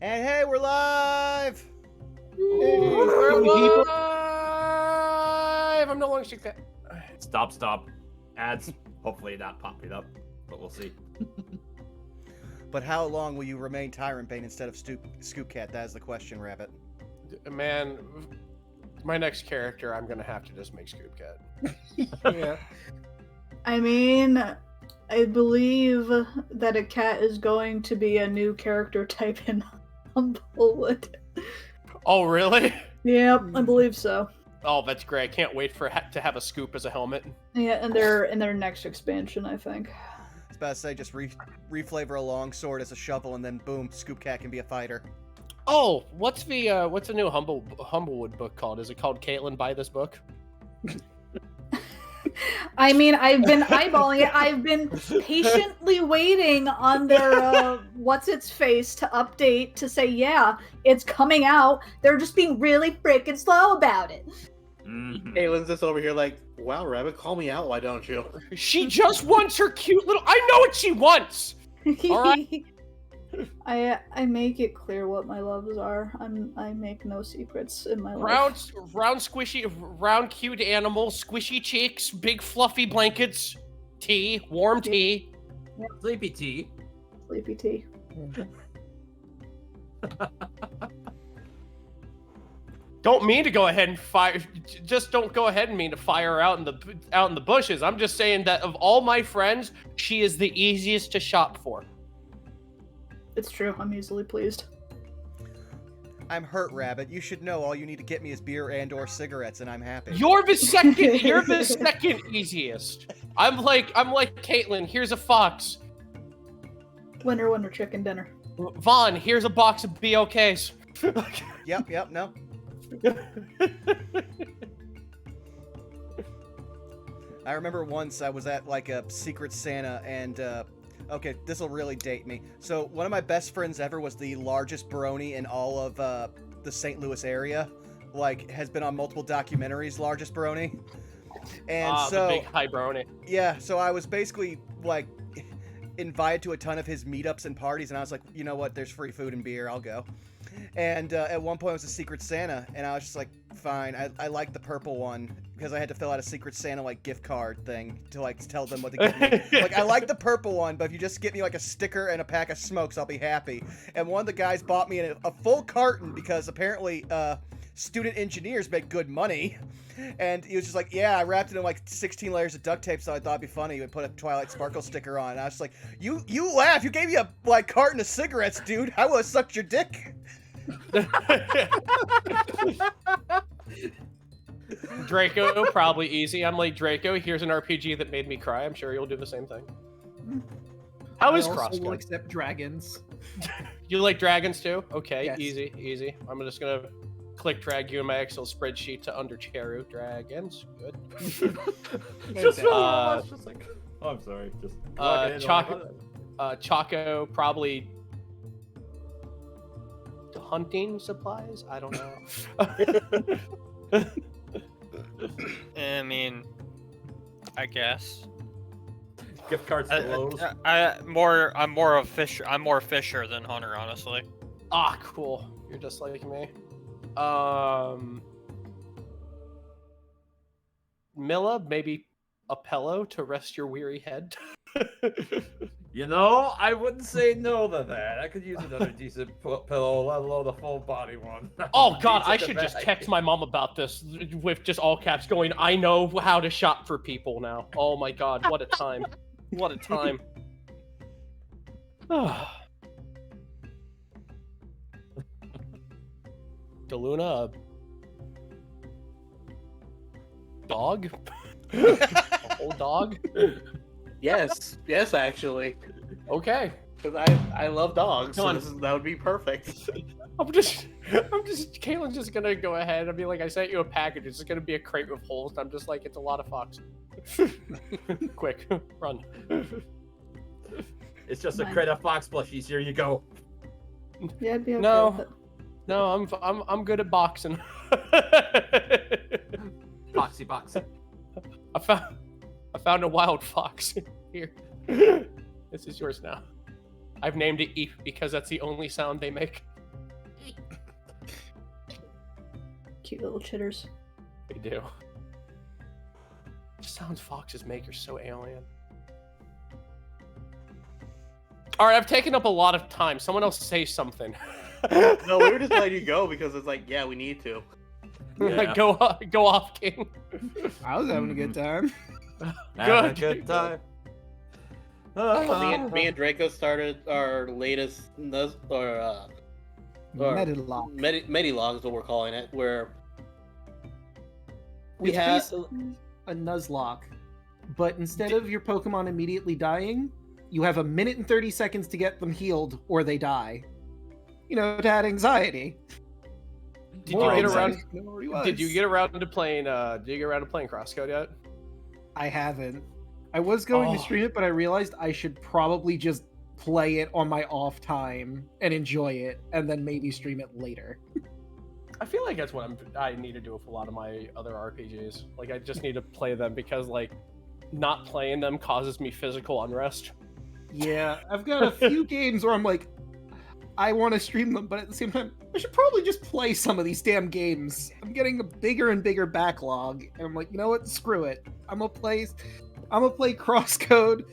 And hey, we're live! We're live! I'm no longer Scoop Cat. Stop. Ads. Hopefully not popping up, but we'll see. But how long will you remain Tyrant Bane instead of Scoop Cat? That is the question, Rabbit. Man, my next character, I'm gonna have to just make Scoop Cat. Yeah. I mean, I believe that a cat is going to be a new character type in Humblewood. Oh, really? Yep, I believe so. Oh, that's great. I can't wait for to have a Scoop as a helmet. Yeah, and in their next expansion, I think. I was about to say, just reflavor a longsword as a shovel, and then boom, Scoop Cat can be a fighter. Oh, what's the new Humblewood book called? Is it called Caitlin Buy This Book? I mean, I've been eyeballing it. I've been patiently waiting on their what's-its-face to update to say, yeah, it's coming out. They're just being really freaking slow about it. Caitlin's just over here like, wow, Rabbit, call me out, why don't you? She just wants her cute little... I know what she wants! All right. I make it clear what my loves are. I make no secrets in my life. Round squishy, round cute animals, squishy cheeks, big fluffy blankets, tea, warm tea. Sleepy tea. Sleepy tea. Don't mean to go ahead and fire. Just don't go ahead and mean to fire her out in the bushes. I'm just saying that of all my friends, she is the easiest to shop for. It's true. I'm easily pleased. I'm hurt, Rabbit. You should know all you need to get me is beer and/or cigarettes, and I'm happy. You're the second. You're the second easiest. I'm like Caitlin. Here's a fox. Winner, chicken dinner. Vaughn, here's a box of BOKs. Yep, no. I remember once I was at like a Secret Santa and okay, this will really date me. So one of my best friends ever was the largest brony in all of the St. Louis area. Like, has been on multiple documentaries, largest brony. And so the big high brony. Yeah, so I was basically like invited to a ton of his meetups and parties, and I was like, you know what? There's free food and beer. I'll go. And at one point, it was a Secret Santa, and I was just like, fine. I like the purple one because I had to fill out a Secret Santa like gift card thing to like tell them what to give me. Like, I like the purple one, but if you just get me like a sticker and a pack of smokes, I'll be happy. And one of the guys bought me a full carton because apparently student engineers make good money. And he was just like, yeah, I wrapped it in like 16 layers of duct tape, so I thought it'd be funny to put a Twilight Sparkle sticker on. And I was just like, you laugh. You gave me a like carton of cigarettes, dude. I would have sucked your dick. Draco, probably easy. I'm like, Draco, here's an RPG that made me cry. I'm sure you'll do the same thing. How is Crossgun? I will accept dragons. You like dragons too? Okay, Yes. easy. I'm just gonna click drag you in my Excel spreadsheet to Undercharu dragons. Good. Just like, oh, I'm sorry. Just Choco, probably hunting supplies? I don't know. I mean, I guess. Gift cards to Lowe's. I'm more a fisher. I'm more fisher than hunter, honestly. Ah, cool. You're just like me. Milla, maybe a pillow to rest your weary head. You know, I wouldn't say no to that. I could use another decent pillow, let alone a full body one. Oh god, I should just text my mom about this with just all caps going, I know how to shop for people now. Oh my god, what a time. What a time. DeLuna, a dog? A whole dog? Yes, actually. Okay. Because I love dogs, so that would be perfect. I'm just, Caitlin's just gonna go ahead and be like, I sent you a package, it's just gonna be a crate with holes, and I'm just like, it's a lot of fox. Quick, run. It's just a crate of fox plushies, here you go. Yeah, I'd be okay with it. No, I'm good at boxing. Boxy. I found a wild fox. Here. This is yours now. I've named it Eep because that's the only sound they make. cute little chitters. They do. Sounds foxes make are so alien. All right, I've taken up a lot of time. Someone else say something. No, we were just letting you go because it's like, yeah, we need to. Yeah. Go off, King. I was having a good time. Having a good time. Me and Draco started our latest Medilogue is what we're calling it, where we It's have basically a Nuzlocke, but instead of your Pokemon immediately dying, you have 1 minute and 30 seconds to get them healed or they die. You know, to add anxiety. Did you get around? Did you Was. get around to playing? Did you get around to playing Crosscode yet? I haven't. I was going to stream it, but I realized I should probably just play it on my off time and enjoy it, and then maybe stream it later. I feel like that's what I need to do with a lot of my other RPGs. Like, I just need to play them because, like, not playing them causes me physical unrest. Yeah, I've got a few games where I'm like, I want to stream them, but at the same time, I should probably just play some of these damn games. I'm getting a bigger and bigger backlog, and I'm like, you know what? Screw it. I'm gonna play Crosscode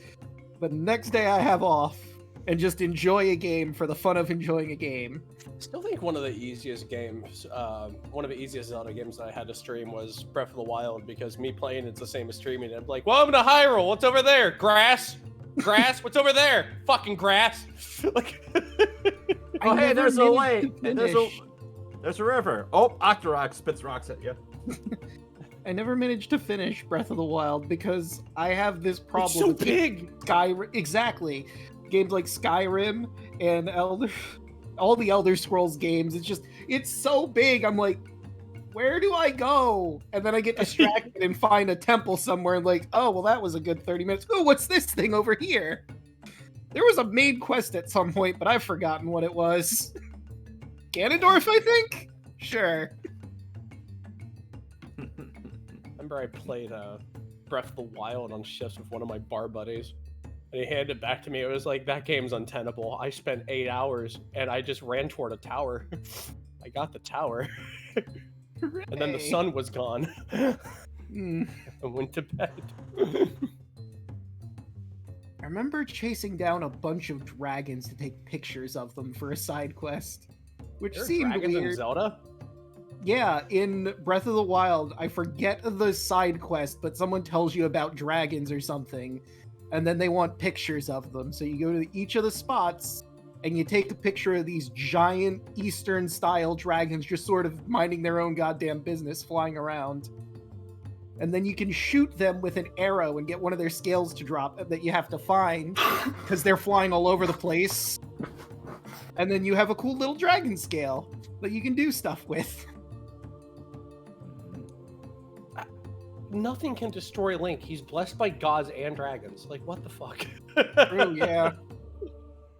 the next day I have off, and just enjoy a game for the fun of enjoying a game. I still think one of the easiest games, one of the easiest Zelda games that I had to stream was Breath of the Wild, because me playing it's the same as streaming it. I'm like, welcome to Hyrule. What's over there? Grass. Grass. What's over there? Fucking grass. Like. Oh, hey, there's a lake. Hey, There's a river. Oh, Octorok spits rocks at you. I never managed to finish Breath of the Wild because I have this problem. It's so with big. Skyrim, exactly. Games like Skyrim and all the Elder Scrolls games. It's so big. I'm like, where do I go? And then I get distracted and find a temple somewhere and like, oh, well, that was a good 30 minutes. Oh, what's this thing over here? There was a main quest at some point, but I've forgotten what it was. Ganondorf, I think? Sure. Remember I played Breath of the Wild on shifts with one of my bar buddies, and he handed it back to me. It was like, that game's untenable. I spent 8 hours, and I just ran toward a tower. I got the tower, and then the sun was gone. Mm. I went to bed. I remember chasing down a bunch of dragons to take pictures of them for a side quest, which There are seemed dragons in weird. Zelda? Yeah, in Breath of the Wild, I forget the side quest, but someone tells you about dragons or something, and then they want pictures of them. So you go to each of the spots, and you take a picture of these giant Eastern-style dragons just sort of minding their own goddamn business, flying around. And then you can shoot them with an arrow and get one of their scales to drop that you have to find, because they're flying all over the place. And then you have a cool little dragon scale that you can do stuff with. Nothing can destroy Link. He's blessed by gods and dragons. Like, what the fuck? True, yeah.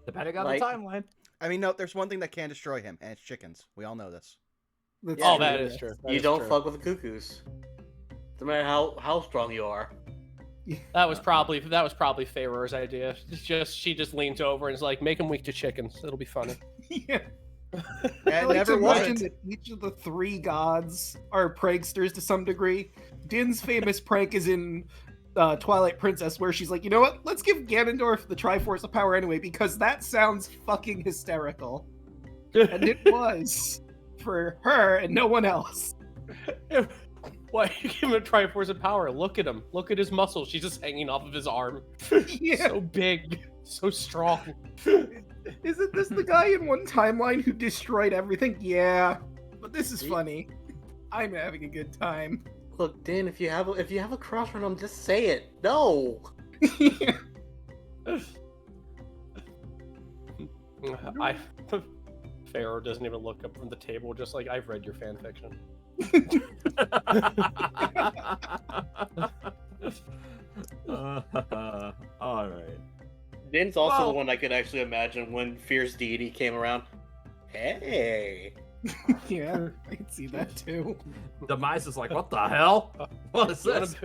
Depending on Like- the timeline. I mean, no, there's one thing that can destroy him, and it's chickens. We all know this. That's Oh, true, that yeah. is true. That you is don't true. fuck with the cuckoos. No matter how strong you are. That was probably Favor's idea. She just leans over and is like, make him weak to chickens. It'll be funny. Yeah. And I like never to imagine was. that each of the three gods are pranksters to some degree. Din's famous prank is in Twilight Princess, where she's like, you know what? Let's give Ganondorf the Triforce of Power anyway, because that sounds fucking hysterical. And it was. For her and no one else. Why you give him a Triforce of Power? Look at him. Look at his muscles. She's just hanging off of his arm. Yeah. So big. So strong. Isn't this the guy in one timeline who destroyed everything? Yeah. But this is funny. I'm having a good time. Look, Dan, if you have a crush on him, just say it. No. Pharaoh doesn't even look up from the table, just like, I've read your fan fiction. All right. Din's also Well- the one I could actually imagine when Fierce Deity came around. Hey. Yeah, I can see that too. Demise is like, what the hell? What is this?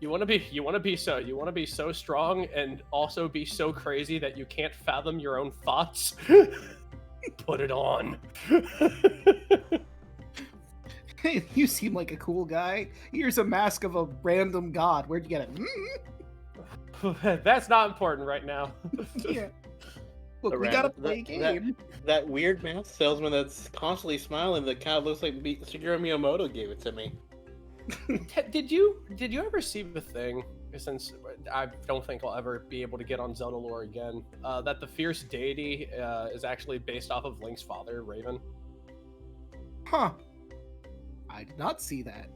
You want to be so strong and also be so crazy that you can't fathom your own thoughts. Put it on. Hey, you seem like a cool guy. Here's a mask of a random god. Where'd you get it? That's not important right now. Yeah. Look, The we gotta random- play a game. That weird mask salesman that's constantly smiling that kind of looks like Shigeru Miyamoto gave it to me. Did you ever see the thing? Since I don't think I'll ever be able to get on Zelda lore again, that the fierce deity is actually based off of Link's father, Raven. Huh. I did not see that.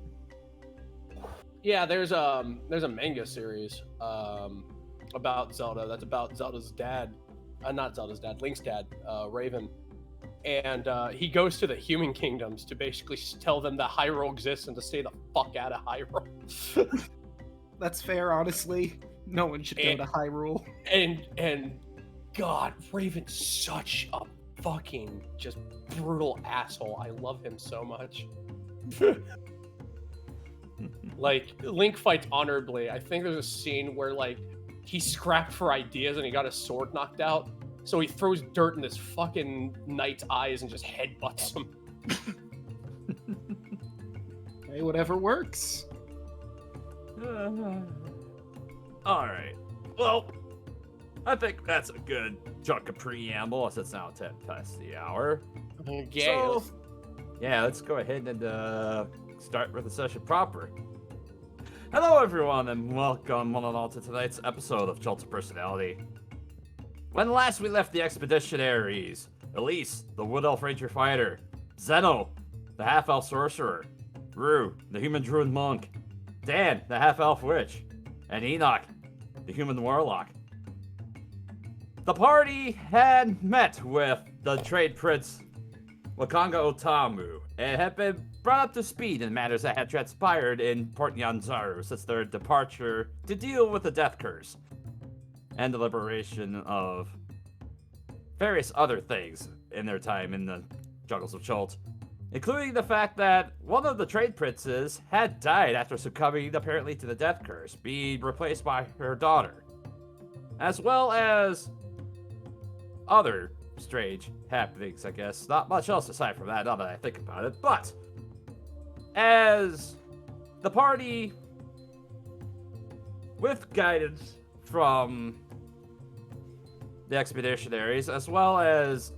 Yeah, there's a manga series about Zelda that's about Zelda's dad, not Zelda's dad, Link's dad, Raven, and he goes to the human kingdoms to basically tell them that Hyrule exists and to stay the fuck out of Hyrule. That's fair, honestly. No one should go to Hyrule. And God, Raven's such a fucking just brutal asshole. I love him so much. Like, Link fights honorably. I think there's a scene where, like, he scrapped for ideas and he got his sword knocked out. So he throws dirt in this fucking knight's eyes and just headbutts him. Hey, whatever works. All right. Well, I think that's a good chunk of preamble, as it's now 10 past the hour. Yeah. So, yeah, let's go ahead and start with the session proper. Hello, everyone, and welcome one and all to tonight's episode of Chult's Personality. When last we left the expeditionaries, Elise, the Wood Elf Ranger Fighter, Zeno, the Half-Elf Sorcerer, Rue, the Human Druid Monk, Dan, the Half-Elf Witch, and Enoch, the Human Warlock. The party had met with the trade prince Wakanga Otamu and had been brought up to speed in matters that had transpired in Port NYANZARU since their departure to deal with the death curse and the liberation of various other things in their time in the jungles of Chult, including the fact that one of the trade princes had died after succumbing apparently to the death curse, being replaced by her daughter, as well as other strange happenings, I guess. Not much else aside from that, now that I think about it, but as the party, with guidance from the expeditionaries, as well as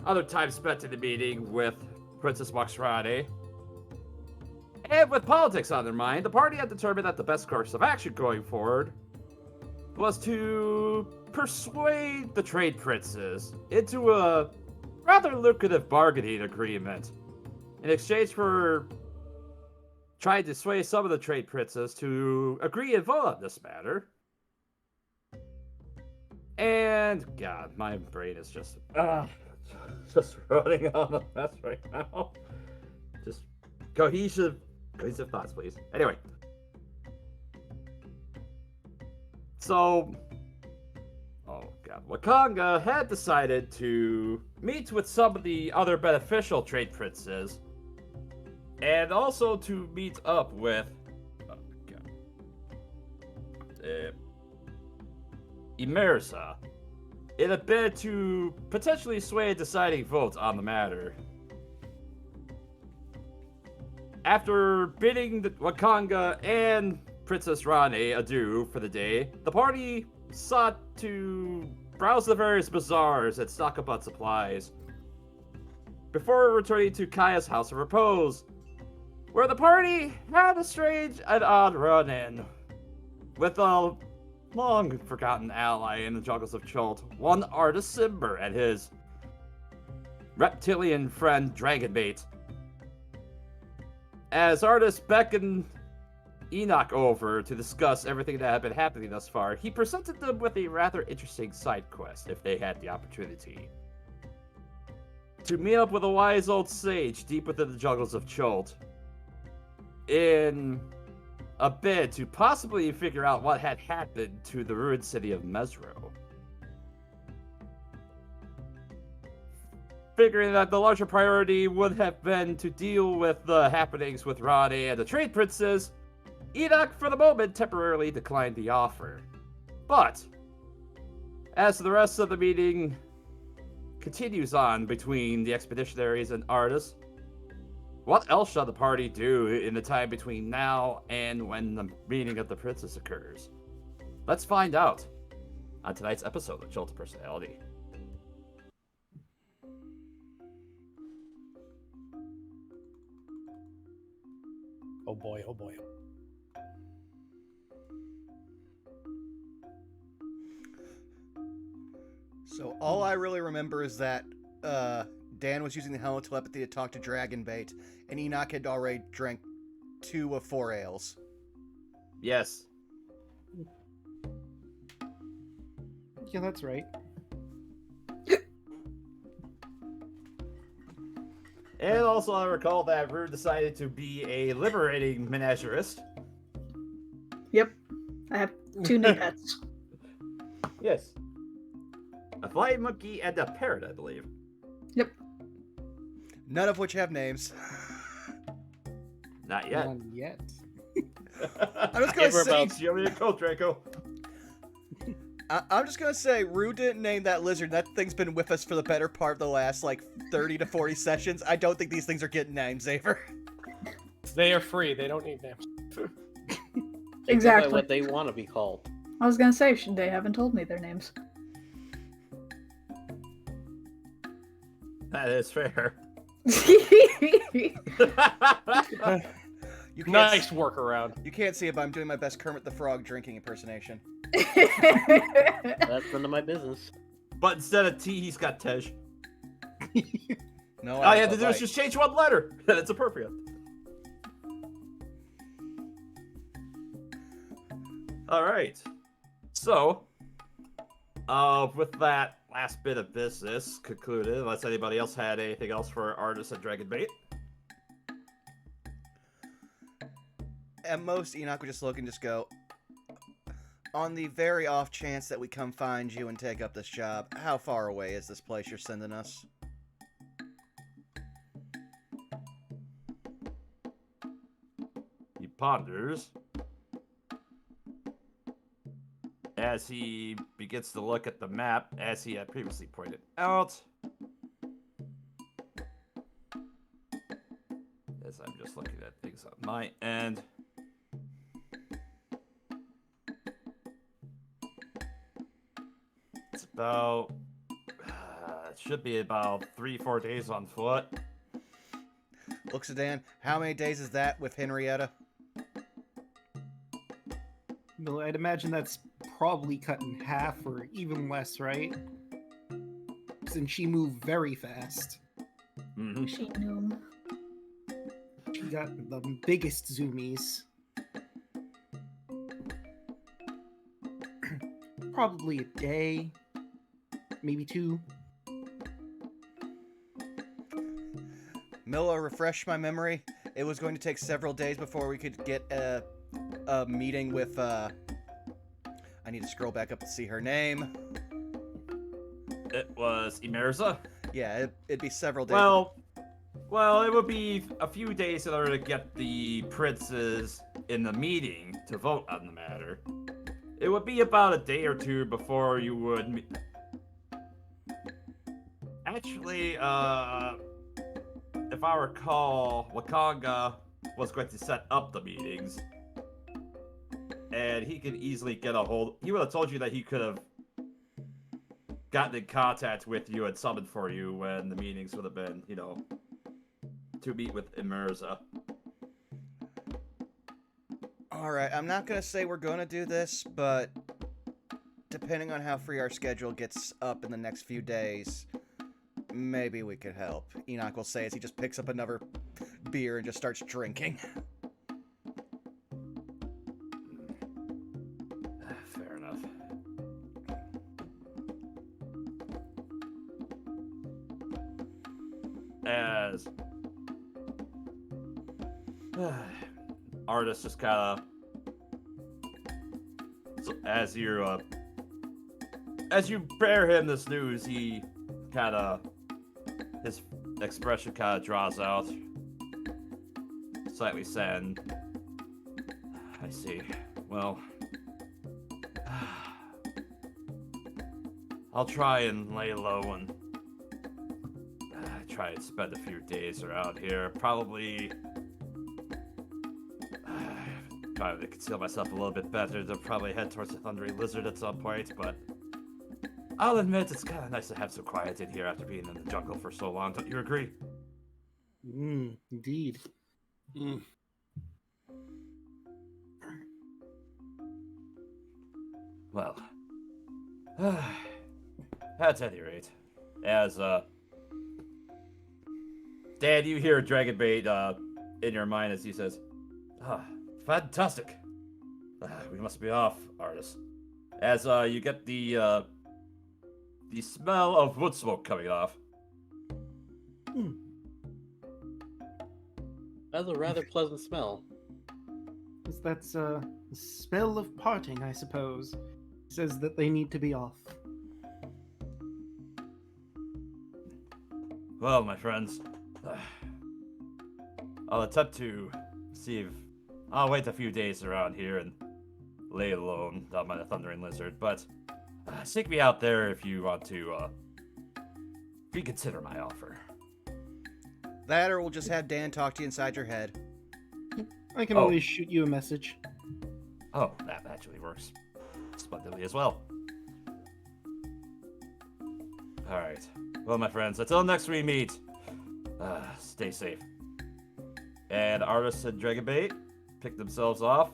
other time spent in the meeting with Princess Maxrani, and with politics on their mind, the party had determined that the best course of action going forward was to persuade the trade princes into a rather lucrative bargaining agreement in exchange for trying to sway some of the trade princes to agree and vote on this matter. And God, my brain is just running on a mess right now. Just cohesive thoughts, please. Anyway, so Wakanga had decided to meet with some of the other beneficial trade princes, and also to meet up with Imerza in a bid to potentially sway a deciding vote on the matter. After bidding Wakanga and Princess Rane adieu for the day, the party sought to browse the various bazaars and stock up on supplies before returning to Kaya's house of repose, where the party had a strange and odd run-in with a long-forgotten ally in the jungles of Chult, one Artus Cimber and his reptilian friend Dragonbait. As Artus beckoned Enoch over to discuss everything that had been happening thus far, he presented them with a rather interesting side quest if they had the opportunity. To meet up with a wise old sage deep within the jungles of Chult in a bid to possibly figure out what had happened to the ruined city of Mesro. Figuring that the larger priority would have been to deal with the happenings with Rane and the trade princes, Enoch, for the moment, temporarily declined the offer. But, as the rest of the meeting continues on between the expeditionaries and Artus, What else shall the party do in the time between now and when the meeting of the princess occurs? Let's find out on tonight's episode of Chult Personality. Oh boy, oh boy. So all I really remember is that Dan was using the helmet telepathy to talk to Dragonbait, and Enoch had already drank 2 of 4 ales. Yes. Yeah, that's right. And also, I recall that Rue decided to be a liberating menagerist. Yep. I have 2 new pets. Yes. A flying monkey and a parrot, I believe. Yep. None of which have names. Not yet. None yet. I'm just gonna Give her say, about- You want me to call Draco? I'm just gonna say, Rue didn't name that lizard. That thing's been with us for the better part of the last, like, 30 to 40 sessions. I don't think these things are getting names, Xaver. They are free. They don't need names. They go by Exactly. what they want to be called. I was gonna say, they haven't told me their names. That is fair. You can't Nice workaround. You can't see it, but I'm doing my best Kermit the Frog drinking impersonation. That's none of my business. But instead of T, he's got Tej. No, All you have to but do is right. just change one letter, and it's appropriate. All right. So, with that last bit of business concluded, unless anybody else had anything else for Artus and Dragonbait. At most, Enoch would just look and just go, on the very off chance that we come find you and take up this job, how far away is this place you're sending us? He ponders as he begins to look at the map, as he had previously pointed out. As I'm just looking at things on my end. It's about, it should be about 3-4 days on foot. Looks at Dan, how many days is that with Henrietta? Well, I'd imagine that's probably cut in half or even less, right? Since she moved very fast. Mm-hmm. She knew. She got the biggest zoomies. Probably a day, maybe 2. Milla, refresh my memory. It was going to take several days before we could get a meeting with, I need to scroll back up to see her name. It was Emerza. Yeah, it'd be several days. Well, it would be a few days in order to get the princes in the meeting to vote on the matter. It would be about a day or 2 before you would. Actually, if I recall, Wakanga was going to set up the meetings, and he could easily get a hold. He would have told you that he could have gotten in contact with you and summoned for you when the meetings would have been, to meet with Emerza. Alright, I'm not going to say we're going to do this, but depending on how free our schedule gets up in the next few days, maybe we could help. Enoch will say as he just picks up another beer and just starts drinking. Fair enough. As Artus just kind of, so as you bear him this news, he kind of, his expression kind of draws out, slightly sad. I see. Well, I'll try and lay low and try and spend a few days around here. Probably trying to conceal myself a little bit better. To probably head towards the Thundering Lizard at some point, but I'll admit it's kind of nice to have some quiet in here after being in the jungle for so long. Don't you agree? Indeed. Well, at any rate, as Dan, you hear Dragonbait in your mind as he says, fantastic. We must be off, Artus. As you get the smell of wood smoke coming off. That's a rather pleasant smell. That's the smell of parting, I suppose. He says that they need to be off. Well, my friends, I'll attempt to see if I'll wait a few days around here and lay alone down by the Thundering Lizard, but seek me out there if you want to reconsider my offer. That, or we'll just have Dan talk to you inside your head. I can always shoot you a message. Oh, that actually works splendidly as well. Alright. Well, my friends, until next we meet, stay safe. And Artus and Dragonbait pick themselves off.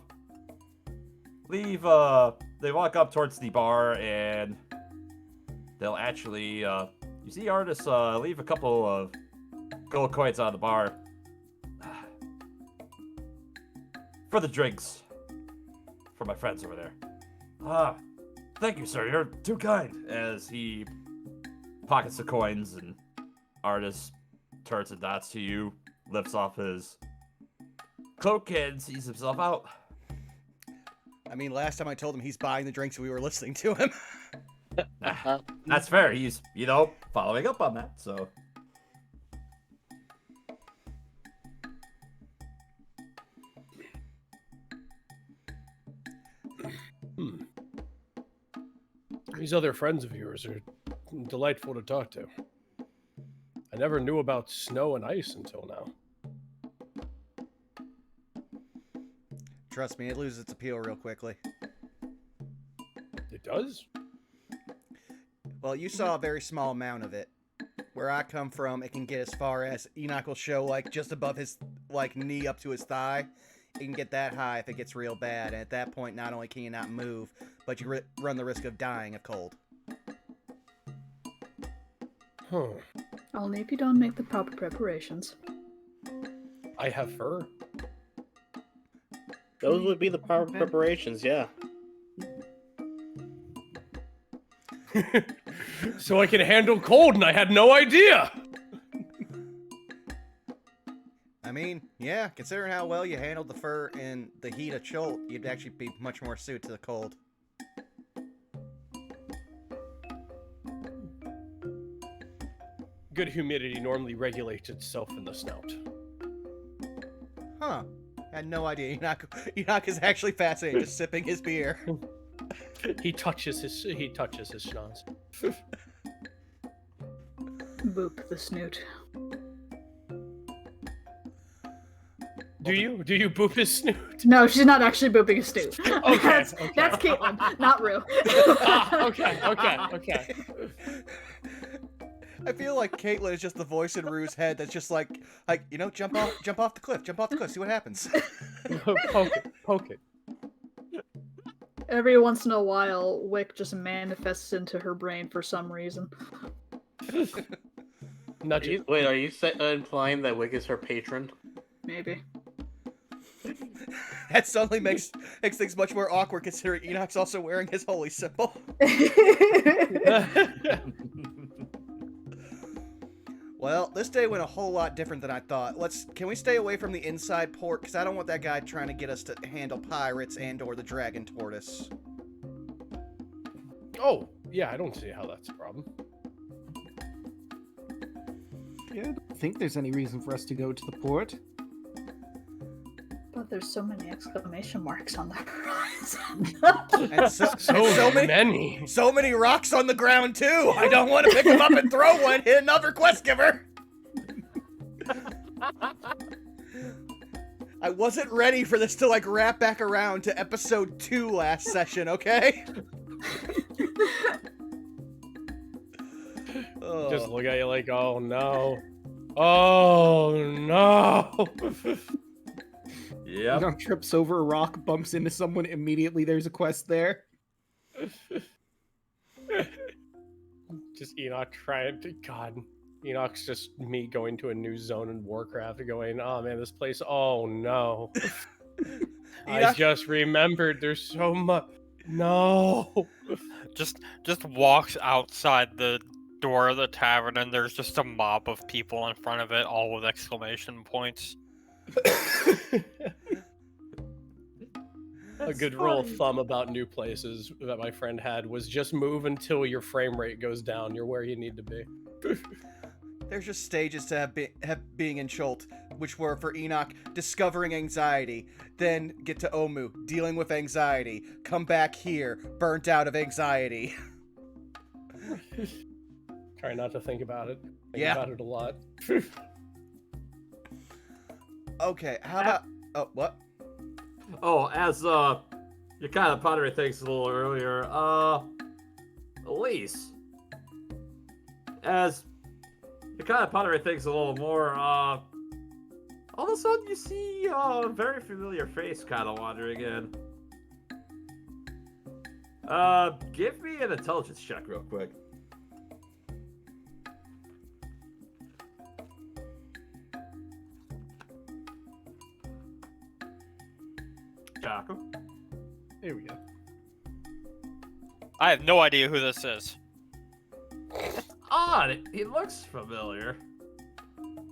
Leave, they walk up towards the bar, and they'll actually, you see Artus, leave a couple of gold coins on the bar. For the drinks. For my friends over there. Thank you, sir. You're too kind. As he pockets the coins, and Artus turns and nods to you, lifts off his cloak and sees himself out. I mean, last time I told him he's buying the drinks, we were listening to him. That's fair. He's, following up on that, so. These other friends of yours are delightful to talk to. I never knew about snow and ice until now. Trust me, it loses its appeal real quickly. It does? Well, you saw a very small amount of it. Where I come from, it can get as far as Enoch will show, just above his, knee up to his thigh. It can get that high if it gets real bad, and at that point, not only can you not move, but you run the risk of dying of cold. Huh. Only if you don't make the proper preparations. I have fur. Those would be the proper preparations, yeah. So I can handle cold, and I had no idea! I mean, yeah, considering how well you handled the fur in the heat of Chult, you'd actually be much more suited to the cold. Good humidity normally regulates itself in the snout. Huh. Had no idea. Enoch is actually fascinated, just sipping his beer. He touches his schnoz. Boop the snoot. Do you boop his snoot? No, she's not actually booping a snoot. Okay, That's Caitlin, not Rue. Okay. I feel like Caitlin is just the voice in Rue's head that's just jump off the cliff, see what happens. Poke it. Every once in a while, Wick just manifests into her brain for some reason. Nudge it. Wait, are you implying that Wick is her patron? Maybe. That suddenly makes things much more awkward considering Enoch's also wearing his holy symbol. Well, this day went a whole lot different than I thought. Can we stay away from the inside port? Because I don't want that guy trying to get us to handle pirates and/or the dragon tortoise. Oh, yeah, I don't see how that's a problem. Yeah, I don't think there's any reason for us to go to the port. But there's so many exclamation marks on the horizon. And so many. So many rocks on the ground, too! I don't want to pick them up and throw one, hit another quest giver! I wasn't ready for this to like wrap back around to episode 2 last session, okay? Just look at you like, oh no. Oh no. Yep. Enoch trips over a rock, bumps into someone, immediately there's a quest there. Just Enoch trying to, God. Enoch's just me going to a new zone in Warcraft and going, oh man, this place, oh no. I Enoch- just remembered there's so much. No. Just walks outside the door of the tavern, and there's just a mob of people in front of it, all with exclamation points. A good rule of thumb about new places that my friend had was just move until your frame rate goes down. You're where you need to be. There's just stages to have being in Chult, which were for Enoch discovering anxiety, then get to Omu, dealing with anxiety, come back here, burnt out of anxiety. Try not to think about it. Think Yeah. about it a lot. Okay, how about... Oh, what? Oh, as you kind of pottery things a little earlier, Elise, as you kind of pottery things a little more, all of a sudden you see a very familiar face kind of wandering in. Give me an intelligence check real quick. Jaco. There we go. I have no idea who this is. Odd, he looks familiar. You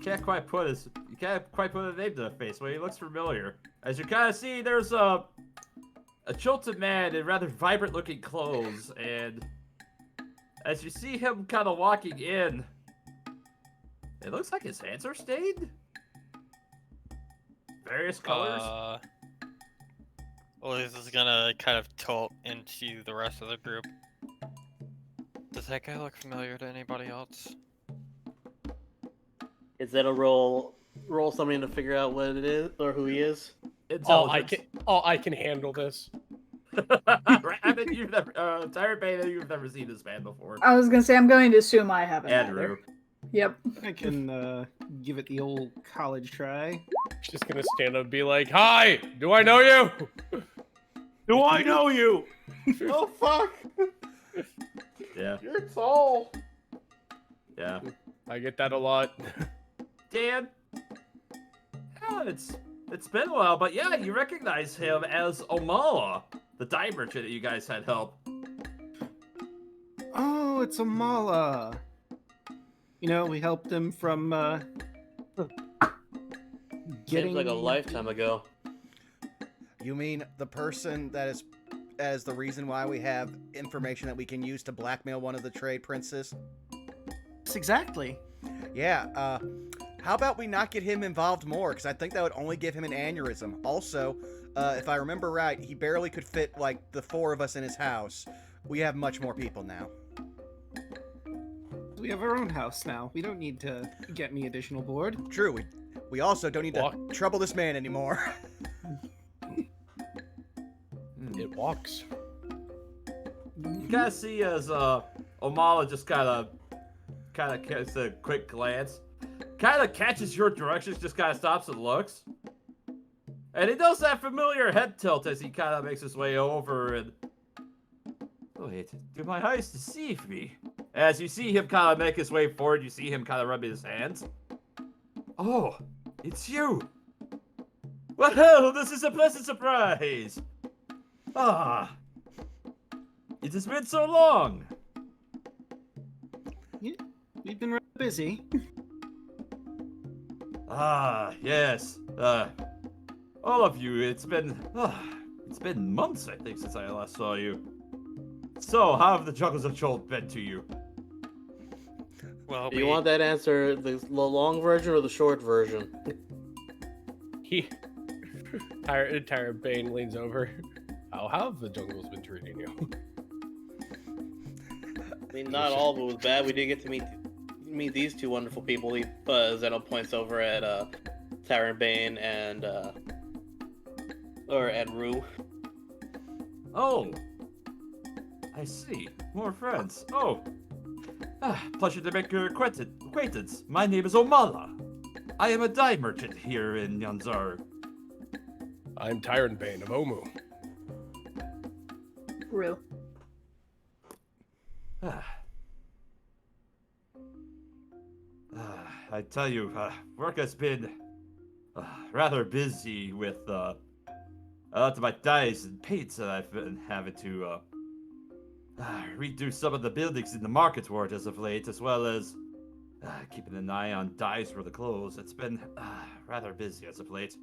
can't quite put a name to the face, but he looks familiar. As you kind of see, there's a Chulted man in rather vibrant looking clothes, and as you see him kind of walking in, it looks like his hands are stained. Various colors. Well, this is gonna kind of tilt into the rest of the group. Does that guy look familiar to anybody else? Is that a roll something to figure out what it is or who he is? I can handle this. Rabbit, you've never, Tyrant Beta, you've never seen this man before. I was gonna say, I'm going to assume I haven't. Andrew. Either. Yep. I can give it the old college try. Just gonna stand up and be like, hi, do I know you? Do I know you? Oh fuck! Yeah. You're tall. Yeah. I get that a lot. Dan. Yeah, it's been a while, but yeah, you recognize him as Omala, the dye merchant that you guys had helped. Oh, it's Amala. You know, we helped him from Seems like a lifetime ago. You mean the person that is as the reason why we have information that we can use to blackmail one of the trade princes? Yes, exactly. Yeah, how about we not get him involved more? Because I think that would only give him an aneurysm. Also, if I remember right, he barely could fit, like, the 4 of us in his house. We have much more people now. We have our own house now. We don't need to get any additional board. True, we also don't need to trouble this man anymore. It walks. You guys see as Omala just kind of gets a quick glance, kind of catches your directions, just kind of stops and looks, and he does that familiar head tilt as he kind of makes his way over and. Wait, do my eyes deceive me? As you see him kind of make his way forward, you see him kind of rubbing his hands. Oh, it's you! Well, this is a pleasant surprise! Ah, it has been so long! Yeah, we've been rather busy. Ah, yes. All of you, it's been months, I think, since I last saw you. So, how have the juggles of Chult been to you? Well, Do you want that answer, the long version or the short version? Tyrant Bane leans over. How have the jungles been treating you? I mean, not all of it was bad. We did get to meet meet these two wonderful people. Zeno points over at Tyrant Bane and Rue. Oh, I see. More friends. Oh, pleasure to make your acquaintance. My name is Omala. I am a dye merchant here in NYANZARU. I'm Tyrant Bane of Omu. Rue. I tell you, work has been rather busy with a lot of my dyes and paints that I've been having to redo some of the buildings in the market ward as of late, as well as keeping an eye on dyes for the clothes. It's been rather busy as of late.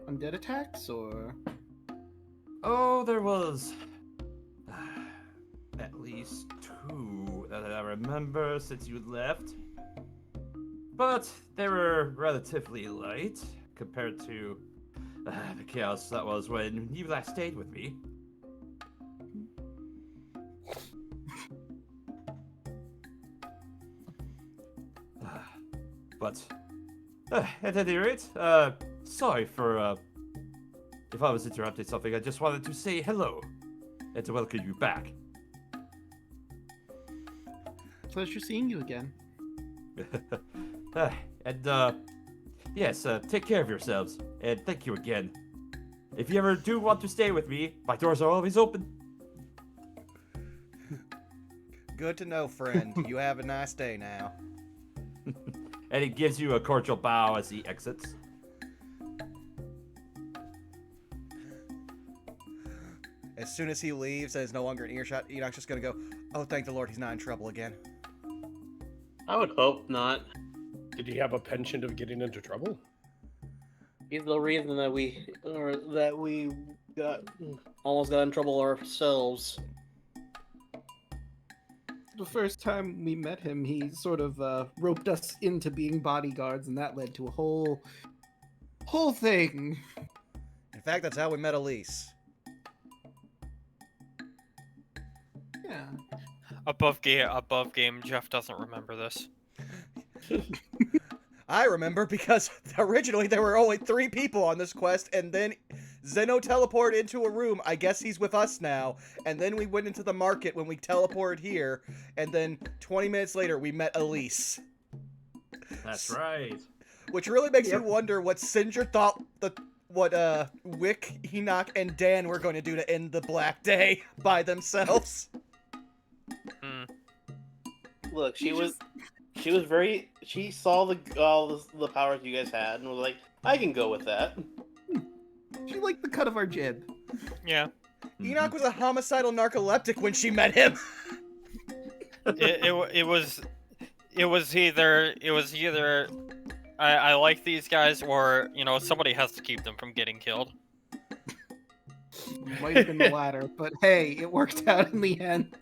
Undead attacks, or? Oh, there was at least 2 that I remember since you left. But they were relatively light compared to the chaos that was when you last stayed with me. But at any rate, sorry for if I was interrupting something. I just wanted to say hello and to welcome you back. Pleasure seeing you again. Yes, take care of yourselves, and thank you again. If you ever do want to stay with me, my doors are always open. Good to know, friend. You have a nice day now. And he gives you a cordial bow as he exits. As soon as he leaves and is no longer in earshot, Enoch's just gonna go, oh, thank the Lord he's not in trouble again. I would hope not. Did he have a penchant of getting into trouble? He's the reason that we almost got in trouble ourselves. The first time we met him, he sort of roped us into being bodyguards, and that led to a whole thing. In fact, that's how we met Elise. Yeah. Above game, Jeff doesn't remember this. I remember because originally there were only 3 people on this quest, and then Zeno teleported into a room. I guess he's with us now. And then we went into the market when we teleported here, and then 20 minutes later we met Elise. That's right. Which really makes you wonder what Cinder thought what Wick, Enoch, and Dan were going to do to end the Black Day by themselves. Look, she saw all the powers you guys had and was like, I can go with that. She liked the cut of our jib. Yeah. Enoch was a homicidal narcoleptic when she met him. It was either I like these guys, or somebody has to keep them from getting killed. Might have been the latter, but hey, it worked out in the end.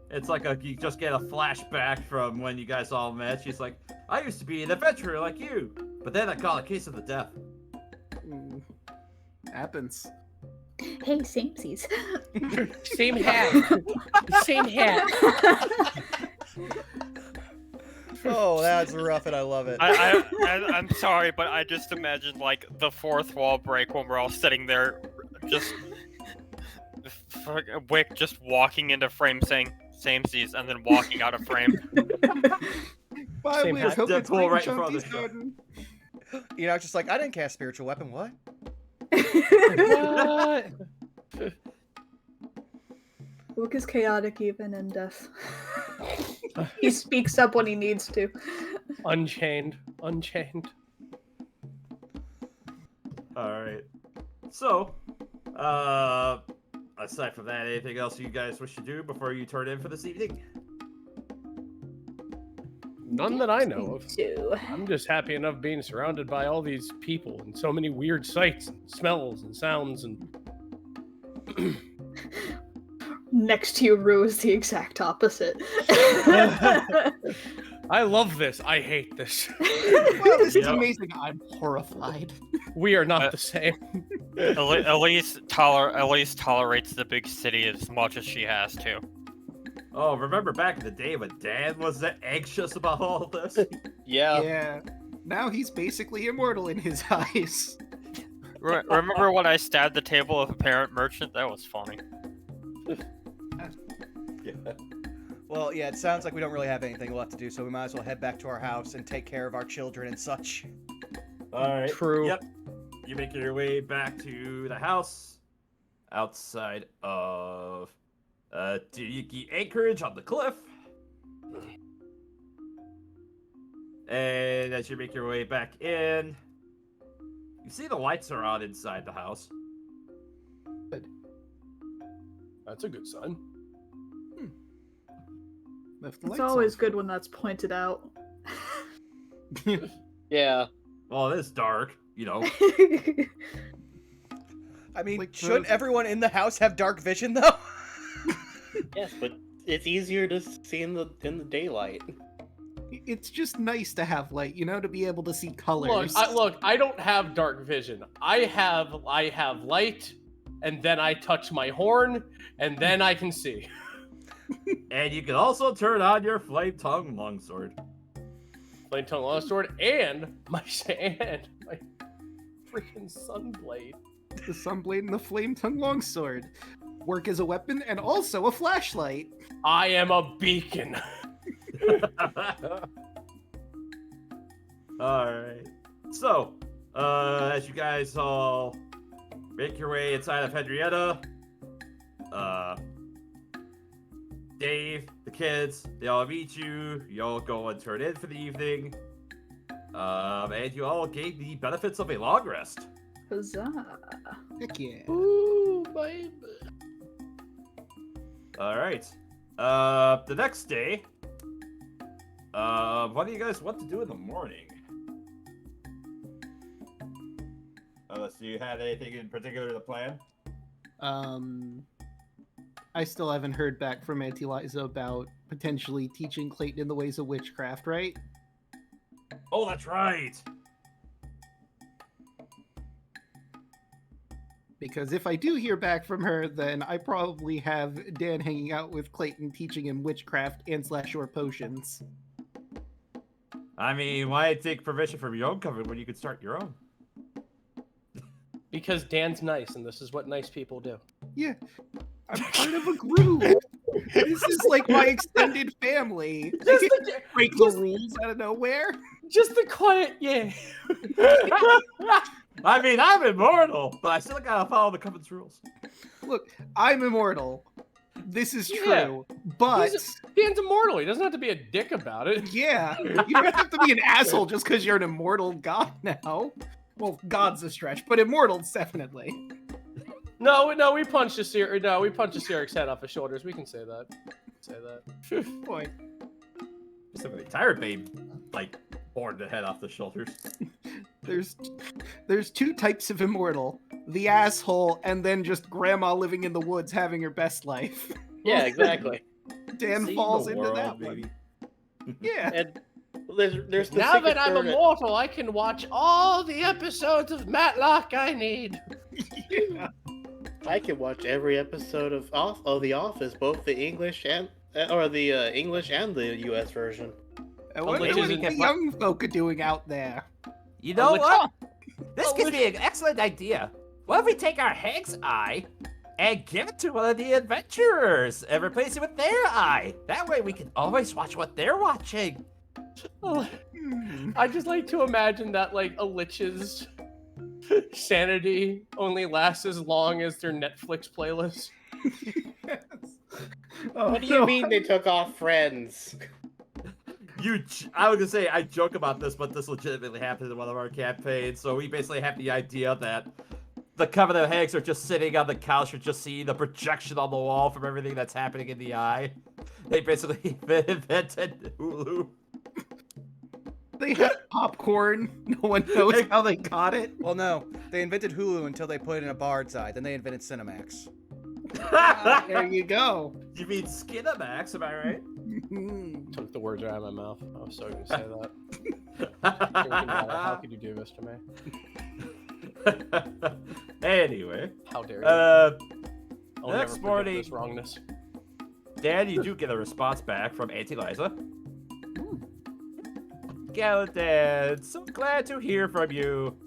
It's like you just get a flashback from when you guys all met. She's like, I used to be an adventurer like you, but then I got a case of the death. Happens. Hey, samesies. Same hat. Same hat. Oh, that's rough, and I love it. I'm sorry, but I just imagined like the fourth wall break when we're all sitting there, just Wick just walking into frame saying "samesies" and then walking out of frame. Same hat. Deadpool right in front of the garden. Enoch's just like, I didn't cast spiritual weapon. What? What? Luke is chaotic even in death. He speaks up when he needs to. Unchained. Alright. So, aside from that, anything else you guys wish to do before you turn in for this evening? None that I know of. Too. I'm just happy enough being surrounded by all these people and so many weird sights and smells and sounds and... Next to you, Rue is the exact opposite. I love this. I hate this. Well, this is Yep. amazing. I'm horrified. We are not the same. Elise tolerates the big city as much as she has to. Oh, remember back in the day when Dan was anxious about all this? Yeah. Yeah. Now he's basically immortal in his eyes. Remember when I stabbed the table of a parent merchant? That was funny. Yeah. Well, yeah, it sounds like we don't really have anything left to do, so we might as well head back to our house and take care of our children and such. All right. True. Yep. You make your way back to the house outside of Tsuki Anchorage on the cliff. And as you make your way back in, you see the lights are on inside the house. That's a good sign. Left the It's lights always on. good when that's pointed out. Yeah. Well, it is dark, you know. I mean, Like, shouldn't those- everyone in the house have dark vision, though? Yes, but it's easier to see in the daylight. It's just nice to have light, you know, to be able to see colors. Look, I don't have dark vision. I have light, and then I touch my horn, and then I can see. And you can also turn on your flame tongue longsword. Flame tongue longsword and my freaking sunblade. The sunblade and the flame tongue longsword work as a weapon and also a flashlight. I am a beacon. Alright. So, as you guys all make your way inside of Henrietta, Dave, the kids, they all meet you. You all go and turn in for the evening. And you all gain the benefits of a long rest. Huzzah. Heck yeah. Ooh, baby. Alright. The next day, what do you guys want to do in the morning? Unless you had anything in particular to plan? I still haven't heard back from Auntie Liza about potentially teaching Clayton in the ways of witchcraft, right? Oh, that's right! Because if I do hear back from her, then I probably have Dan hanging out with Clayton teaching him witchcraft and /or potions. I mean, why take permission from your own coven when you could start your own? Because Dan's nice, and this is what nice people do. Yeah, I'm part of a group. This is like my extended family. I Just can't the, break the rules out of nowhere. just the quiet, yeah. I mean, I'm immortal, but I still gotta follow the coven's rules. Look, I'm immortal. This is true, Yeah. but Dan's immortal. He doesn't have to be a dick about it. yeah, you don't have to be an asshole just because you're an immortal god now. Well, god's a stretch, but immortal's definitely. No, we punched Siric's head off his shoulders. We can say that. Point. Specifically, Tyrant Babe, like, bored the head off the shoulders. There's two types of immortal: the asshole, and then just grandma living in the woods having her best life. Yeah, exactly. Dan See falls the into world, that baby. one. Yeah. And there's the Now secret that I'm third- immortal, I can watch all the episodes of Matlock I need. Yeah. I can watch every episode of The Office, both the English and the U.S. version. I wonder which what isn't- the young folk are doing out there. You know which- what? This could be an excellent idea. What if we take our hag's eye and give it to one of the adventurers and replace it with their eye? That way we can always watch what they're watching. I just like to imagine that like a lich's sanity only lasts as long as their Netflix playlist. Yes. Oh, What do you no. mean they took off Friends? I was gonna say I joke about this, but this legitimately happened in one of our campaigns. So we basically have the idea that the Coven of Hags are just sitting on the couch or just seeing the projection on the wall from everything that's happening in the eye. They basically invented Hulu. They had popcorn. No one knows how they got it. Well, no. They invented Hulu until they put it in a bard's eye. Then they invented Cinemax. There you go. You mean Skinamax, am I right? Took the words out of my mouth. I was so going to say that. Drinking water. How could you do this to me? Anyway, How dare you? I'll next never forget morning- this wrongness. Dan, you do get a response back from Auntie Liza. Gallant Dad, so glad to hear from you.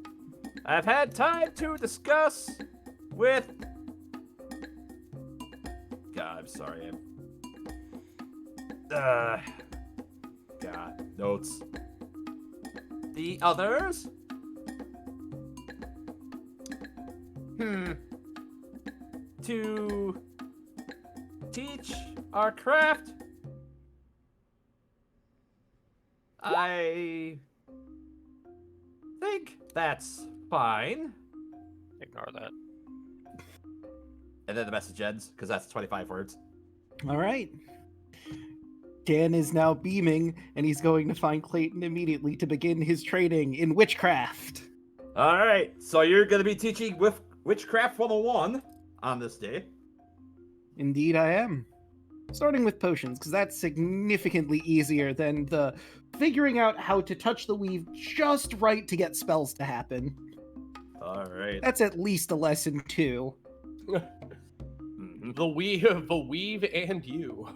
I've had time to discuss with... God, I'm sorry. God, notes. The others? To teach our craft? I think that's fine. Ignore that. And then the message ends, because that's 25 words. All right. Dan is now beaming, and he's going to find Clayton immediately to begin his training in witchcraft. All right, so you're going to be teaching with Witchcraft 101 on this day. Indeed, I am. Starting with potions, because that's significantly easier than the figuring out how to touch the weave just right to get spells to happen. All right. That's at least a lesson 2. Mhm. The weave and you.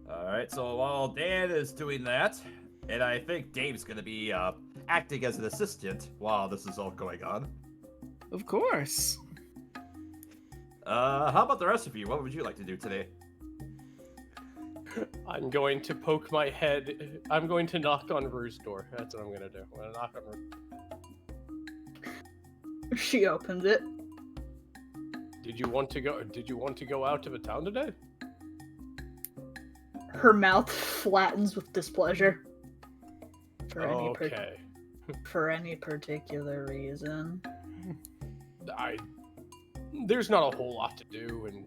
All right, so while Dan is doing that, and I think Dave's going to be acting as an assistant while this is all going on. Of course. How about the rest of you? What would you like to do today? I'm going to poke my head. I'm going to knock on Rue's door. That's what I'm going to do. I'm going to knock on Rue. She opens it. Did you want to go out of a town today? Her mouth flattens with displeasure. Okay. For any particular reason. There's not a whole lot to do, and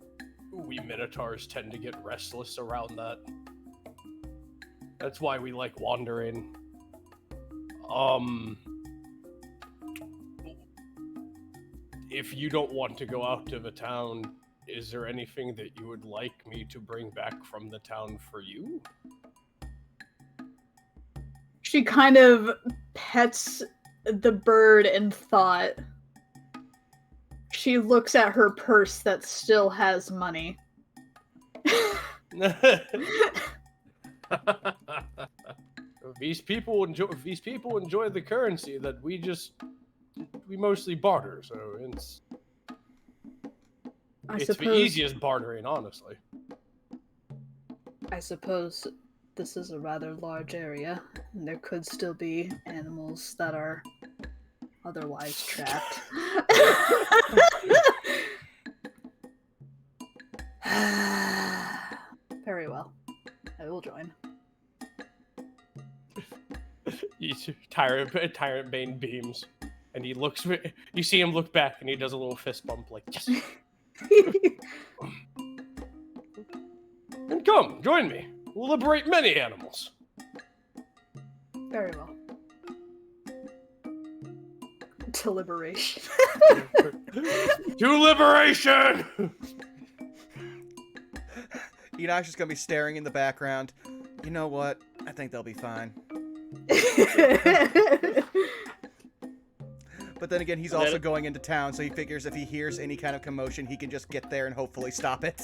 we Minotaurs tend to get restless around that. That's why we like wandering. If you don't want to go out of a town, is there anything that you would like me to bring back from the town for you? She kind of pets the bird in thought. She looks at her purse that still has money. These people enjoy the currency that we mostly barter, so it's the easiest bartering, honestly. I suppose this is a rather large area, and there could still be animals that are otherwise trapped. Very well. I will join. Tyrant Bane beams, and he looks. You see him look back, and he does a little fist bump, like yes. And come, join me. We'll liberate many animals. Very well. To liberation. To liberation! Enoch's just gonna be staring in the background. You know what? I think they'll be fine. But then again, he's also going into town, so he figures if he hears any kind of commotion, he can just get there and hopefully stop it.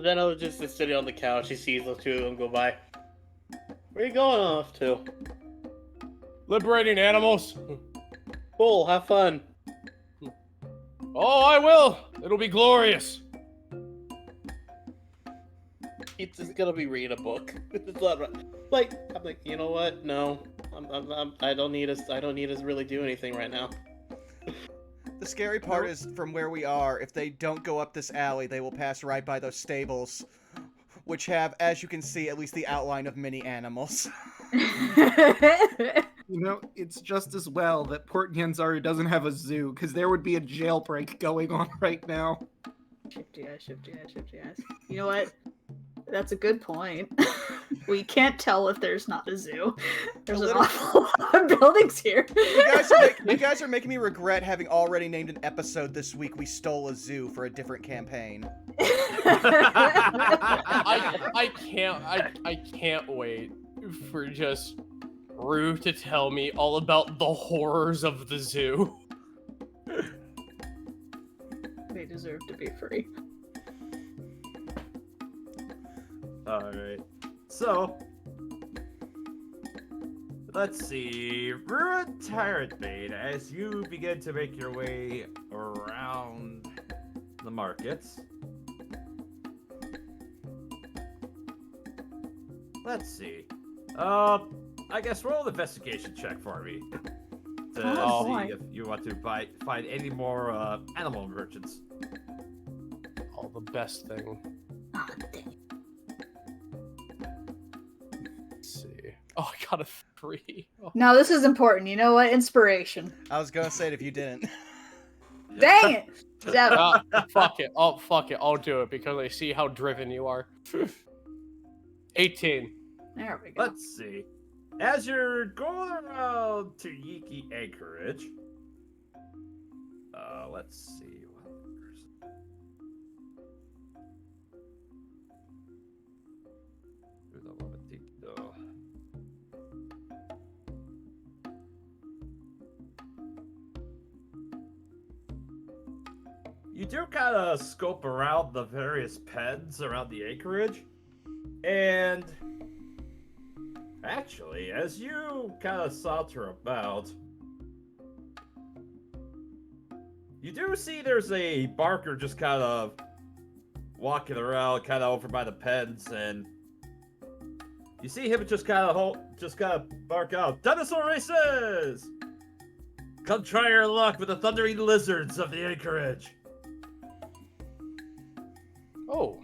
Then I'll just sit sitting on the couch. He sees the two of them go by. Where are you going off to? Liberating animals. Cool, have fun. Oh, I will. It'll be glorious. He's just gonna be reading a book. It's not right. Like, I'm like, you know what? No, I don't need us. I don't need us to really do anything right now. The scary part is, from where we are, if they don't go up this alley, they will pass right by those stables, which have, as you can see, at least the outline of many animals. You know, it's just as well that Port NYANZARU doesn't have a zoo, because there would be a jailbreak going on right now. Shifty eyes. You know what? That's a good point. We can't tell if there's not a zoo. There's an Literally- awful lot of buildings here. You guys are making me regret having already named an episode this week We Stole a Zoo for a different campaign. I can't wait for just Rue to tell me all about the horrors of the zoo. They deserve to be free. Alright. So, let's see. Ruined Tyrant Maid, as you begin to make your way around the markets. Let's see. I guess roll an investigation check for me. To Oh, see boy. if you want to find any more animal merchants. All the best thing. Ah, dang. Let's see. Oh, I got a 3. Oh. No, this is important. You know what? Inspiration. I was gonna say it if you didn't. Dang it! 7. Fuck it. Oh, fuck it. I'll do it because I see how driven you are. 18. There we go. Let's see. As you're going around to Yiki Anchorage, let's see. You do kind of scope around the various pens around the acreage, and actually, as you kind of saunter about, you do see there's a barker just kind of walking around, kind of over by the pens, and you see him just kind of bark out, "Dinosaur races! Come try your luck with the thundering lizards of the acreage." Oh.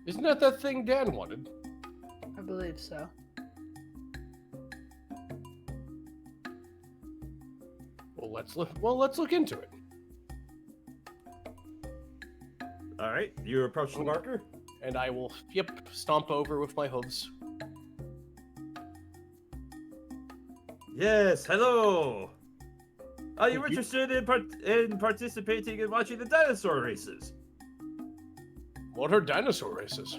Isn't that thing Dan wanted? I believe so. Well, let's look into it. All right, you approach the barker. And I will, stomp over with my hooves. Yes, hello. Are you interested in participating in watching the dinosaur races? What are dinosaur races?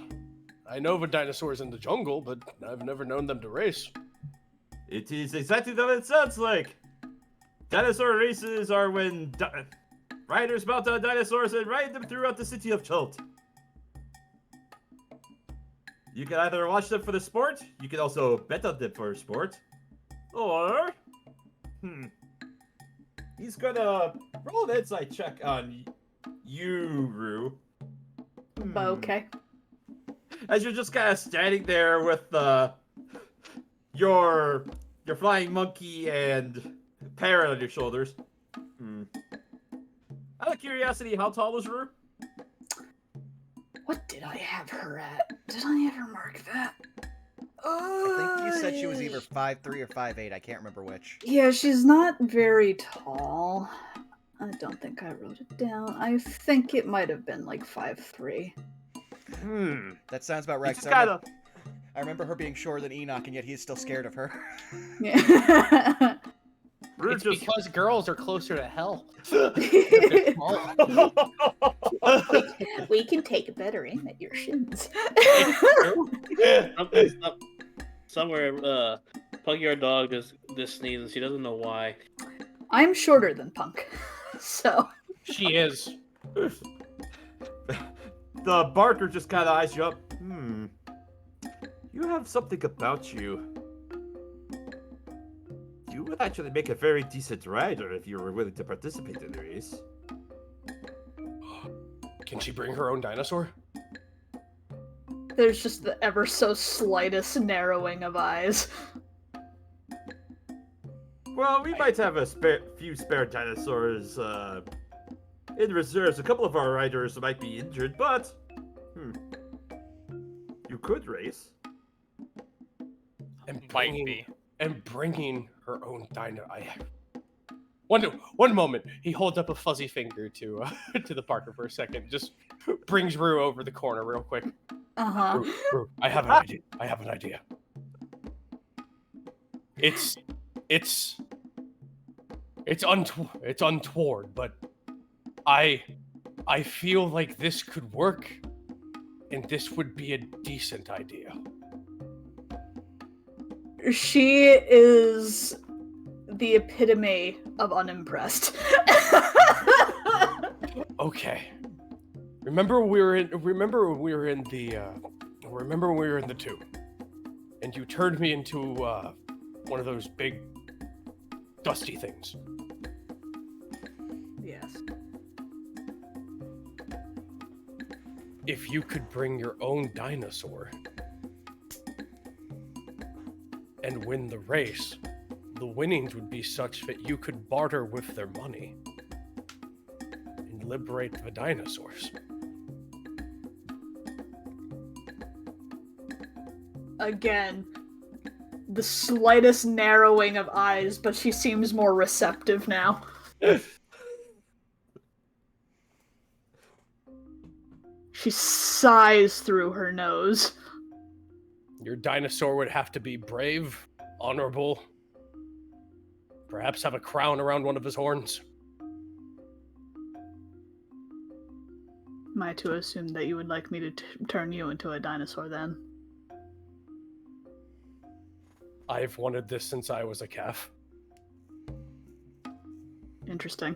I know of a dinosaurs in the jungle, but I've never known them to race. It is exactly what it sounds like. Dinosaur races are when riders mount on dinosaurs and ride them throughout the city of Chult. You can either watch them for the sport, you can also bet on them for sport, or... He's gonna roll an insight check on you, Rue. Okay. As you're just kind of standing there with your flying monkey and parrot on your shoulders. Out of curiosity, how tall was Rue? What did I have her at? Did I ever mark that? I think you said she was either 5'3" or 5'8". I can't remember which. Yeah, she's not very tall. I don't think I wrote it down. I think it might have been like 5'3". That sounds about right. Just 'cause gotta... I remember her being shorter than Enoch, and yet he's still scared of her. Yeah. It's because girls are closer to hell. We can take a better aim at your shins. Somewhere, Puggy, our dog, just sneezes. She doesn't know why. I'm shorter than Punk, so. She is. The barker just kind of eyes you up. You have something about you. You would actually make a very decent rider if you were willing to participate in the race. Can she bring her own dinosaur? There's just the ever so slightest narrowing of eyes. Well, we might have a few spare dinosaurs in reserves. A couple of our riders might be injured, but you could race. And Might be. And bringing her own dino. One moment. He holds up a fuzzy finger to the Parker for a second. Just brings Rue over the corner real quick. Uh-huh. Rue, I have an idea. I have an idea. It's untoward, but I feel like this could work, and this would be a decent idea. She is the epitome of unimpressed. Okay. Remember when we were in the tube, and you turned me into one of those big dusty things. Yes. If you could bring your own dinosaur and win the race, the winnings would be such that you could barter with their money and liberate the dinosaurs. Again, the slightest narrowing of eyes, but she seems more receptive now. She sighs through her nose. Your dinosaur would have to be brave, honorable, perhaps have a crown around one of his horns. Am I to assume that you would like me to turn you into a dinosaur then? I've wanted this since I was a calf. Interesting.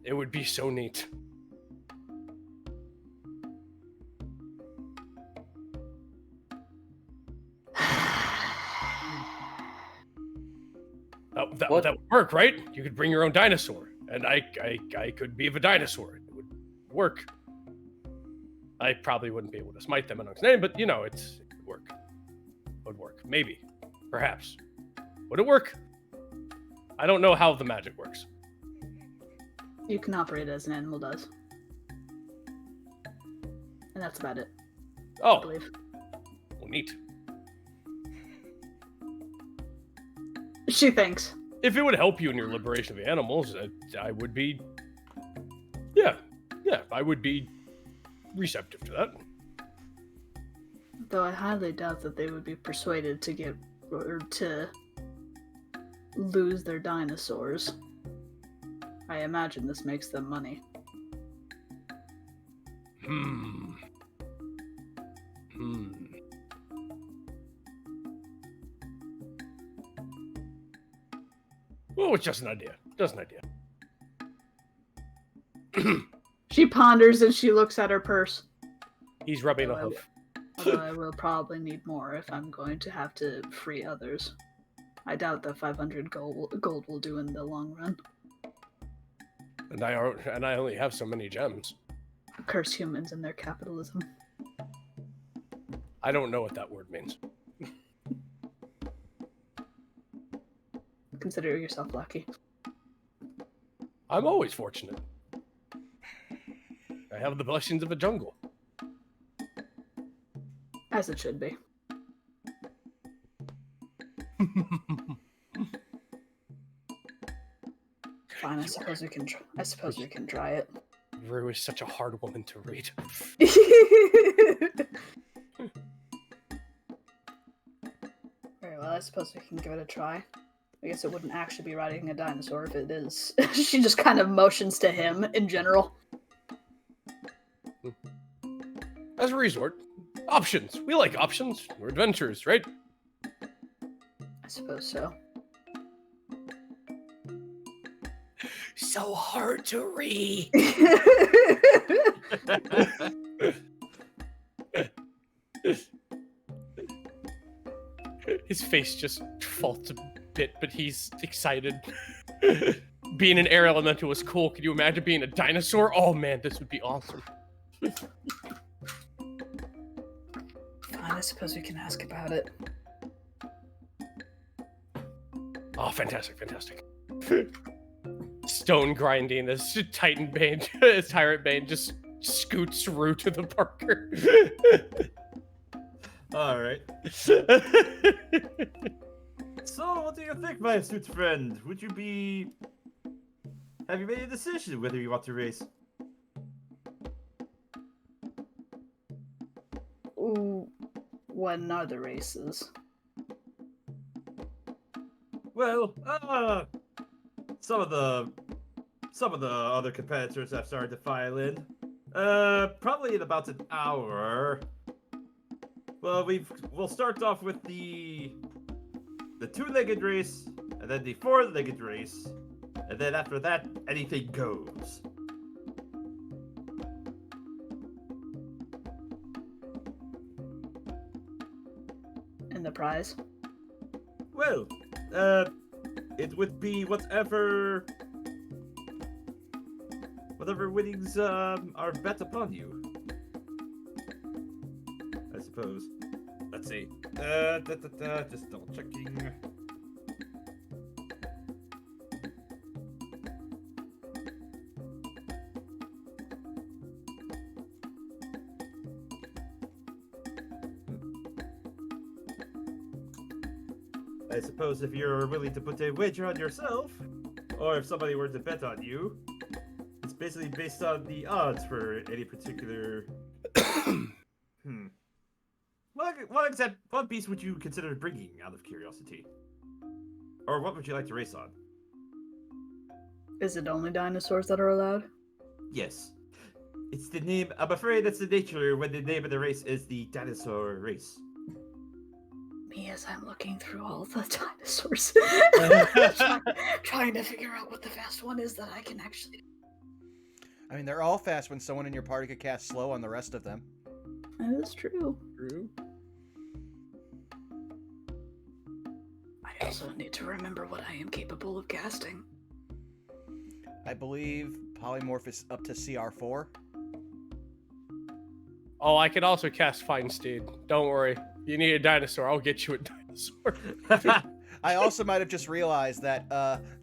It would be so neat. That would work, right? You could bring your own dinosaur, and I could be the dinosaur. It would work. I probably wouldn't be able to smite them in its name, but it would work. It would work. Maybe. Perhaps. Would it work? I don't know how the magic works. You can operate as an animal does. And that's about it, I Oh, believe. well, neat. She thinks. If it would help you in your liberation of the animals, I would be... Yeah, I would be receptive to that. Though I highly doubt that they would be persuaded to get or to lose their dinosaurs. I imagine this makes them money. Well, it's just an idea. Just an idea. She ponders and she looks at her purse. He's rubbing a Oh, hoof. Although I will probably need more if I'm going to have to free others. I doubt that 500 gold will do in the long run. And I only have so many gems. Curse humans and their capitalism. I don't know what that word means. Consider yourself lucky. I'm always fortunate. I have the blessings of a jungle. As it should be. Fine, I suppose we can. I suppose we can try it. Rue is such a hard woman to read. Very well, I suppose we can give it a try. I guess it wouldn't actually be riding a dinosaur if it is. She just kind of motions to him in general. As a resort, options. We like options. We're adventurers, right? I suppose so. So hard to read. His face just falls a bit, but he's excited. Being an air elemental was cool. Could you imagine being a dinosaur? Oh man, this would be awesome. Fine, I suppose we can ask about it. Oh, fantastic, fantastic. Stone grinding as Titan Bane, as Tyrant Bane just scoots Rue to the Parker. All right. So, what do you think, my astute friend? Have you made a decision whether you want to race? When are the races? Well, some of the other competitors have started to file in. Probably in about an hour. Well, we'll start off with the two-legged race, and then the four-legged race, and then after that, anything goes. And the prize? Well, it would be whatever winnings are bet upon you. I suppose. Let's see. Just double checking. I suppose if you're willing to put a wager on yourself, or if somebody were to bet on you, it's basically based on the odds for any particular. What piece would you consider bringing out of curiosity? Or what would you like to race on? Is it only dinosaurs that are allowed? Yes. It's the name. I'm afraid that's the nature when the name of the race is the dinosaur race. Me as I'm looking through all the dinosaurs. trying to figure out what the fast one is that I can actually... I mean, they're all fast when someone in your party could cast slow on the rest of them. That is true. True. I also need to remember what I am capable of casting. I believe Polymorph is up to CR4. Oh, I can also cast Feinstein. Don't worry. You need a dinosaur. I'll get you a dinosaur. I also might have just realized that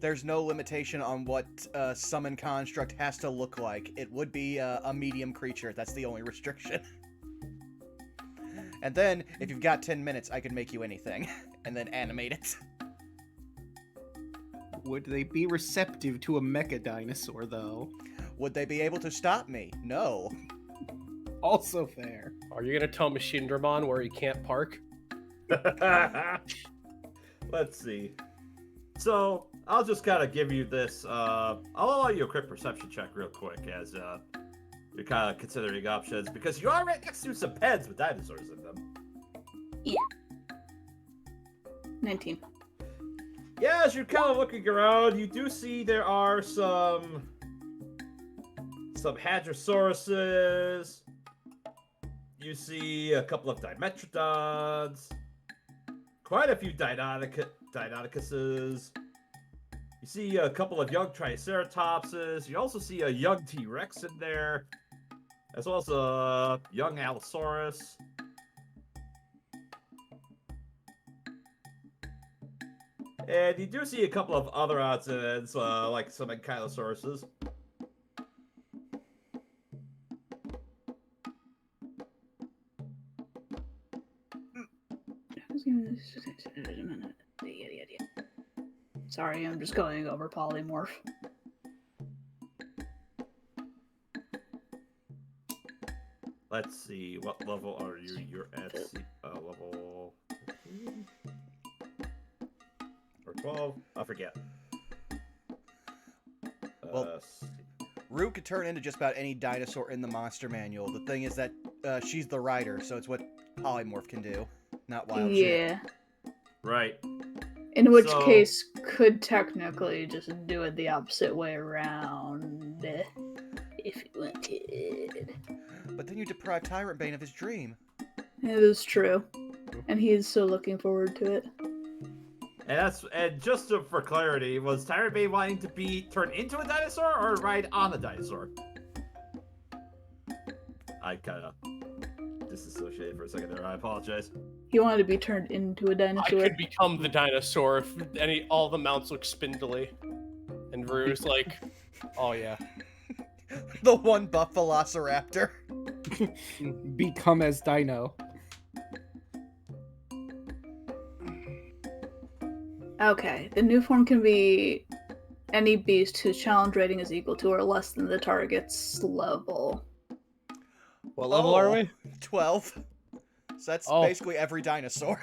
there's no limitation on what summon construct has to look like. It would be a medium creature. That's the only restriction. And then, if you've got 10 minutes, I can make you anything. And then animate it. Would they be receptive to a mecha dinosaur, though? Would they be able to stop me? No. Also fair. Are you going to tell Machindramon where he can't park? Let's see. So, I'll just kind of give you this. I'll allow you a quick perception check real quick as you're kind of considering options, because you are right next to some pens with dinosaurs in them. Yeah. 19. Yeah, as you're kind of looking around, you do see there are some Hadrosauruses. You see a couple of Dimetrodons. Quite a few Deinonychuses. You see a couple of young Triceratopses. You also see a young T-Rex in there, as well as a young Allosaurus. And you do see a couple of other odds and ends, like some Ankylosauruses. Sorry, I'm just going over Polymorph. Let's see, what level are you? You're at level 13? Or 12? I forget. Well, Rue could turn into just about any dinosaur in the monster manual. The thing is that she's the rider, so it's what Polymorph can do, not wild shit. Yeah. Right. In which So- case, could technically just do it the opposite way around, if you wanted. But then you deprive Tyrant Bane of his dream. It is true. And he is so looking forward to it. And just for clarity, was Tyrant Bane wanting to be turned into a dinosaur or ride on a dinosaur? I kind of disassociated for a second there. I apologize. He wanted to be turned into a I dinosaur. could become the dinosaur if all the mounts look spindly. And Rue's like, oh yeah. The one buff Velociraptor. Become as Dino. Okay, the new form can be any beast whose challenge rating is equal to or less than the target's level. What level are Oh, we? 12. So that's Oh. basically every dinosaur.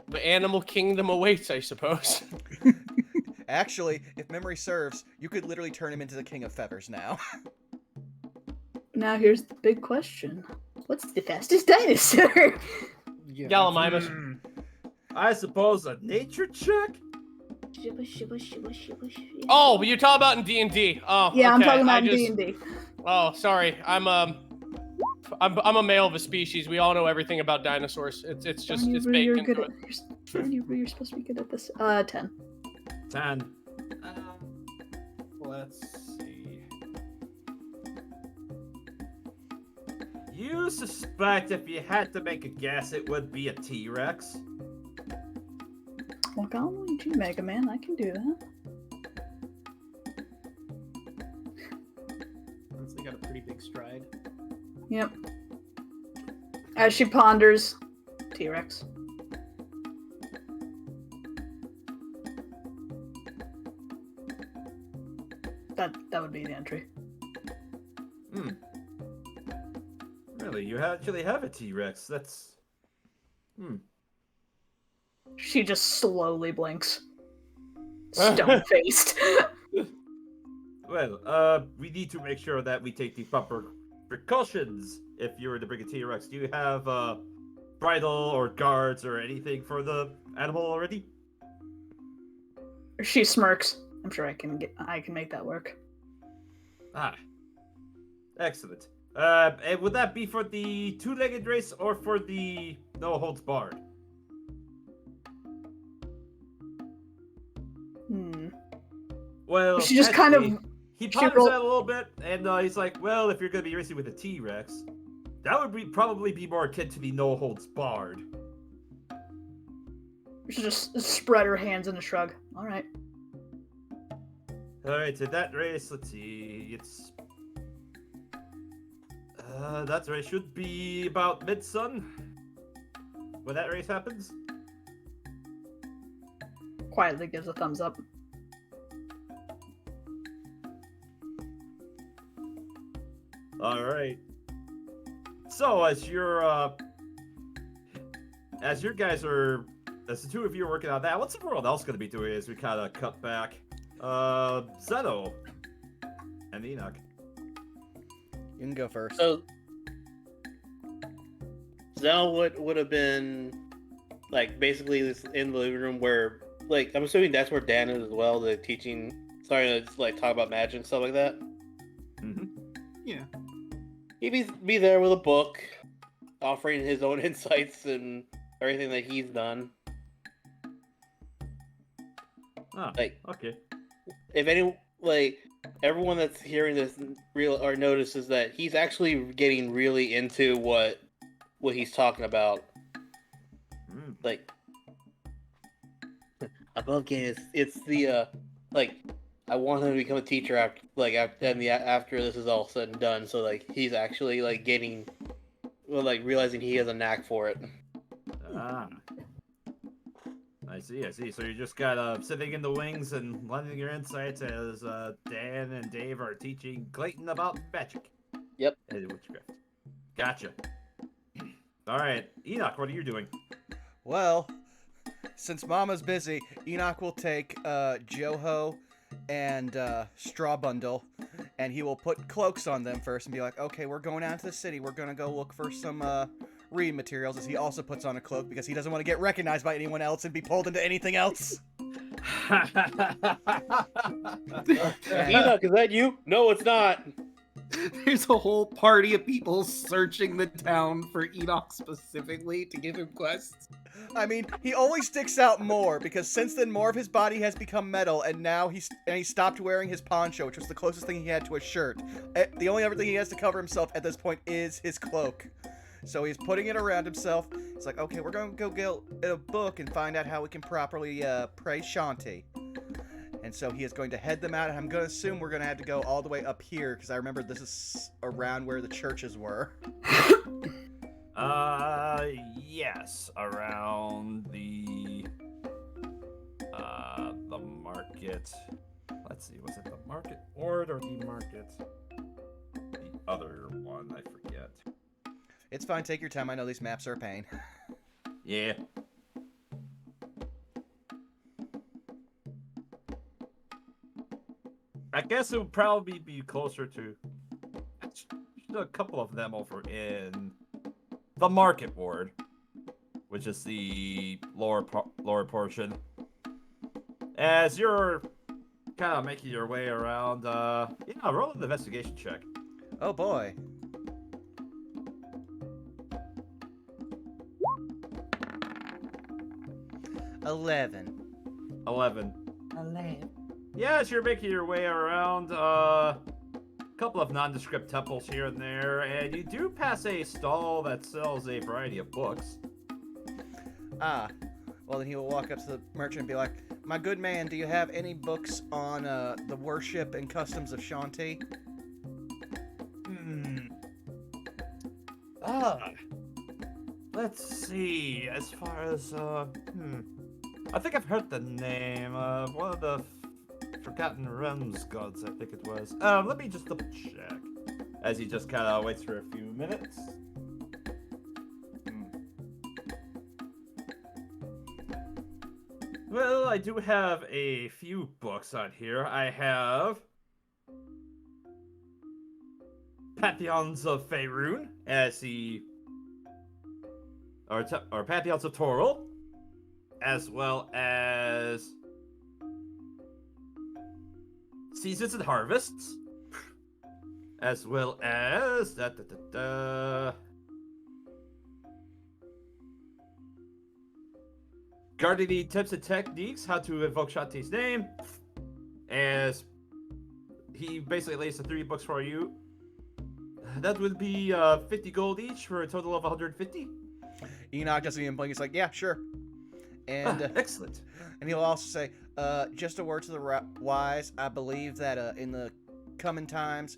The animal kingdom awaits, I suppose. Actually, if memory serves, you could literally turn him into the king of feathers now. Now here's the big question. What's the fastest dinosaur? Yeah, Gallimimus. I suppose a nature check? Oh, but you're talking about in D&D. Oh, Yeah, I'm okay. talking about I just- D&D. Oh, sorry. I'm a male of a species. We all know everything about dinosaurs. It's just it's baked you're into good it. at, you're supposed to be good at this. 10. 10. Let's see. You suspect if you had to make a guess, it would be a T-Rex? Well, golly gee, Mega Man, I can do that. They got a pretty big stride. Yep. As she ponders, T-Rex. That would be the entry. Hmm. Really, you actually have a T-Rex. That's... She just slowly blinks. Stone-faced. Well, we need to make sure that we take the proper precautions if you were to bring a T-Rex. Do you have bridle or guards or anything for the animal already? She smirks. I'm sure I can make that work. Ah, excellent. And would that be for the two-legged race or for the no holds barred? Well, She just kind of- actually, he she ponders roll- that a little bit, and he's like, "Well, if you're going to be racing with a T-Rex, that would probably be more akin to the no holds barred." She just spread her hands in a shrug. All right. All right, so that race, let's see, it's that race should be about mid-sun when that race happens. Quietly gives a thumbs up. All right. So as the two of you are working on that, what's everyone else going to be doing as we kind of cut back? Zeno and Enoch. You can go first. So Zell would have been like basically this in the living room where like I'm assuming that's where Dan is as well, the teaching, starting to like talk about magic and stuff like that. Mm-hmm. Yeah. He'd be there with a book, offering his own insights and everything that he's done. Ah, Like, okay. if any, like, everyone that's hearing this notices that he's actually getting really into what he's talking about. Like, above game, it's the like, I want him to become a teacher after this is all said and done. So like, he's actually like realizing he has a knack for it. Ah. I see. So you're just kind of sitting in the wings and lending your insights as Dan and Dave are teaching Clayton about magic. Yep. And witchcraft. Gotcha. All right, Enoch, what are you doing? Well, since Mama's busy, Enoch will take Joho and Straw Bundle, and he will put cloaks on them first and be like, okay, we're going out to the city. We're going to go look for some reading materials, as he also puts on a cloak because he doesn't want to get recognized by anyone else and be pulled into anything else. Enoch, is that you? No, it's not. There's a whole party of people searching the town for Enoch specifically to give him quests. I mean, he always sticks out more because since then more of his body has become metal, and now he stopped wearing his poncho, which was the closest thing he had to a shirt. The only other thing he has to cover himself at this point is his cloak. So he's putting it around himself. It's like, okay, we're going to go get a book and find out how we can properly pray Shanti. And so he is going to head them out, and I'm going to assume we're going to have to go all the way up here, because I remember this is around where the churches were. Yes, around the market. Let's see, was it the market ward or the market? one? I forget. It's fine. Take your time. I know these maps are a pain. Yeah. I guess it would probably be closer to a couple of them over in the market ward, which is the lower portion. As you're kind of making your way around, yeah, roll an investigation check. Oh boy. $11. 11. Yeah, as you're making your way around, a couple of nondescript temples here and there, and you do pass a stall that sells a variety of books. Ah. Well, then he will walk up to the merchant and be like, "My good man, do you have any books on the worship and customs of Shanti?" Let's see. As far as I think I've heard the name. One of the Forgotten Realms gods, I think it was. Let me just double check. As he just kind of waits for a few minutes. Well, I do have a few books on here. I have Pantheons of Faerun, as he or Pantheons of Toril, as well as Seasons and Harvests, as well as Gardening Tips and Techniques, how to invoke Shanti's name, as he basically lays the 3 books for you. That would be 50 gold each for a total of 150. Enoch doesn't even blink. He's like, "Yeah, sure." And Excellent. And he'll also say, "Just a word to the wise. I believe that in the coming times,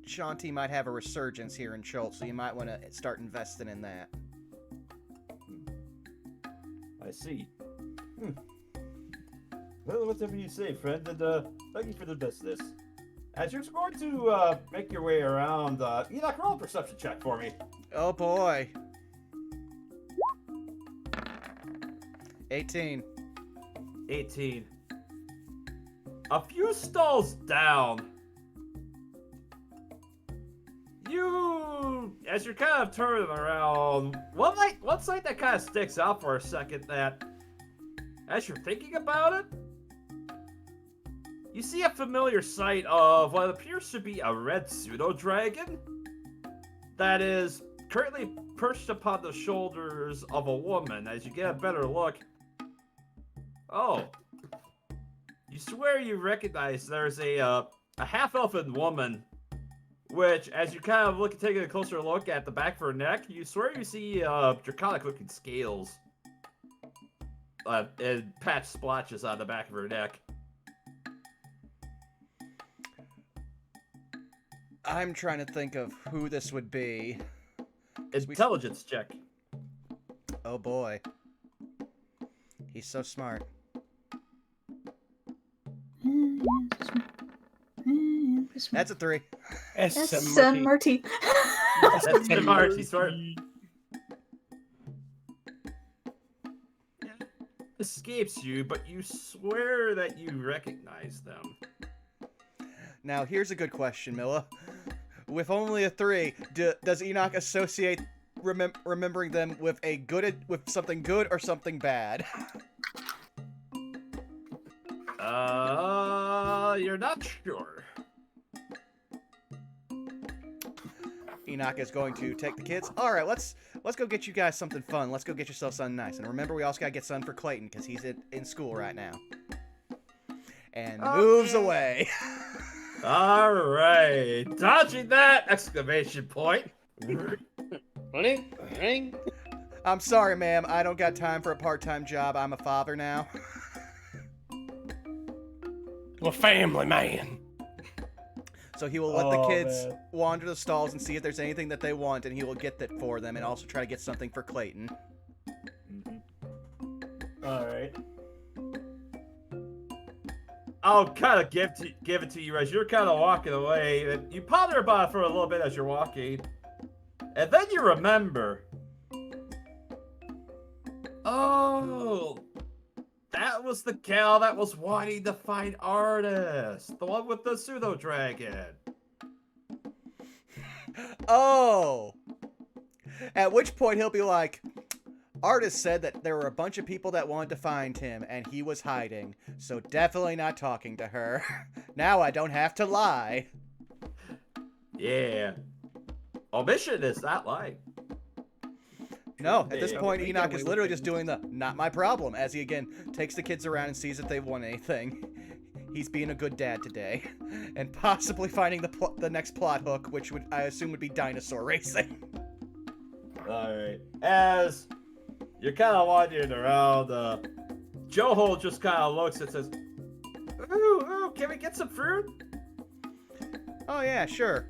Shanti might have a resurgence here in Chult, so you might want to start investing in that." I see. Well, whatever you say, friend, and thank you for the business. As you're going to make your way around, Enoch, roll a perception check for me. Oh boy. 18. 18. A few stalls down, as you're kind of turning around, one sight that kind of sticks out for a second, that as you're thinking about it, you see a familiar sight of what appears to be a red pseudo-dragon that is currently perched upon the shoulders of a woman. As you get a better look, oh, you swear you recognize there's a half-elfin woman, which, as you kind of take a closer look at the back of her neck, you swear you see draconic-looking scales and patch splotches on the back of her neck. I'm trying to think of who this would be. Intelligence check. Oh boy. He's so smart. That's a 3. San Marti. That's smart. He's smart. Escapes you, but you swear that you recognize them. Now, here's a good question, Milla. With only a 3, does Enoch associate remembering them with something good or something bad? You're not sure. Enoch is going to take the kids. All right, let's go get you guys something fun. Let's go get yourself something nice. And remember, we also gotta get something for Clayton because he's in school right now. And moves away. All right, dodging that exclamation point. Ring. I'm sorry, ma'am. I don't got time for a part-time job. I'm a father now. I'm a family man. So he will let the kids wander the stalls and see if there's anything that they want, and he will get that for them, and also try to get something for Clayton. All right. I'll kind of give it to you as you're kind of walking away. You ponder about it for a little bit as you're walking. And then you remember. Oh, that was the gal that was wanting to find Artus. The one with the pseudo dragon. Oh. At which point he'll be like, Artus said that there were a bunch of people that wanted to find him, and he was hiding, so definitely not talking to her. Now I don't have to lie. Yeah. Omission is not lying. No, at this Yeah, point, we get Enoch away is with literally things. just doing the not my problem, as he again takes the kids around and sees if they want anything. He's being a good dad today, and possibly finding the next plot hook, which would I assume would be dinosaur racing. Alright. As you're kind of wandering around, Joho just kind of looks and says, ooh, can we get some fruit? Oh yeah, sure.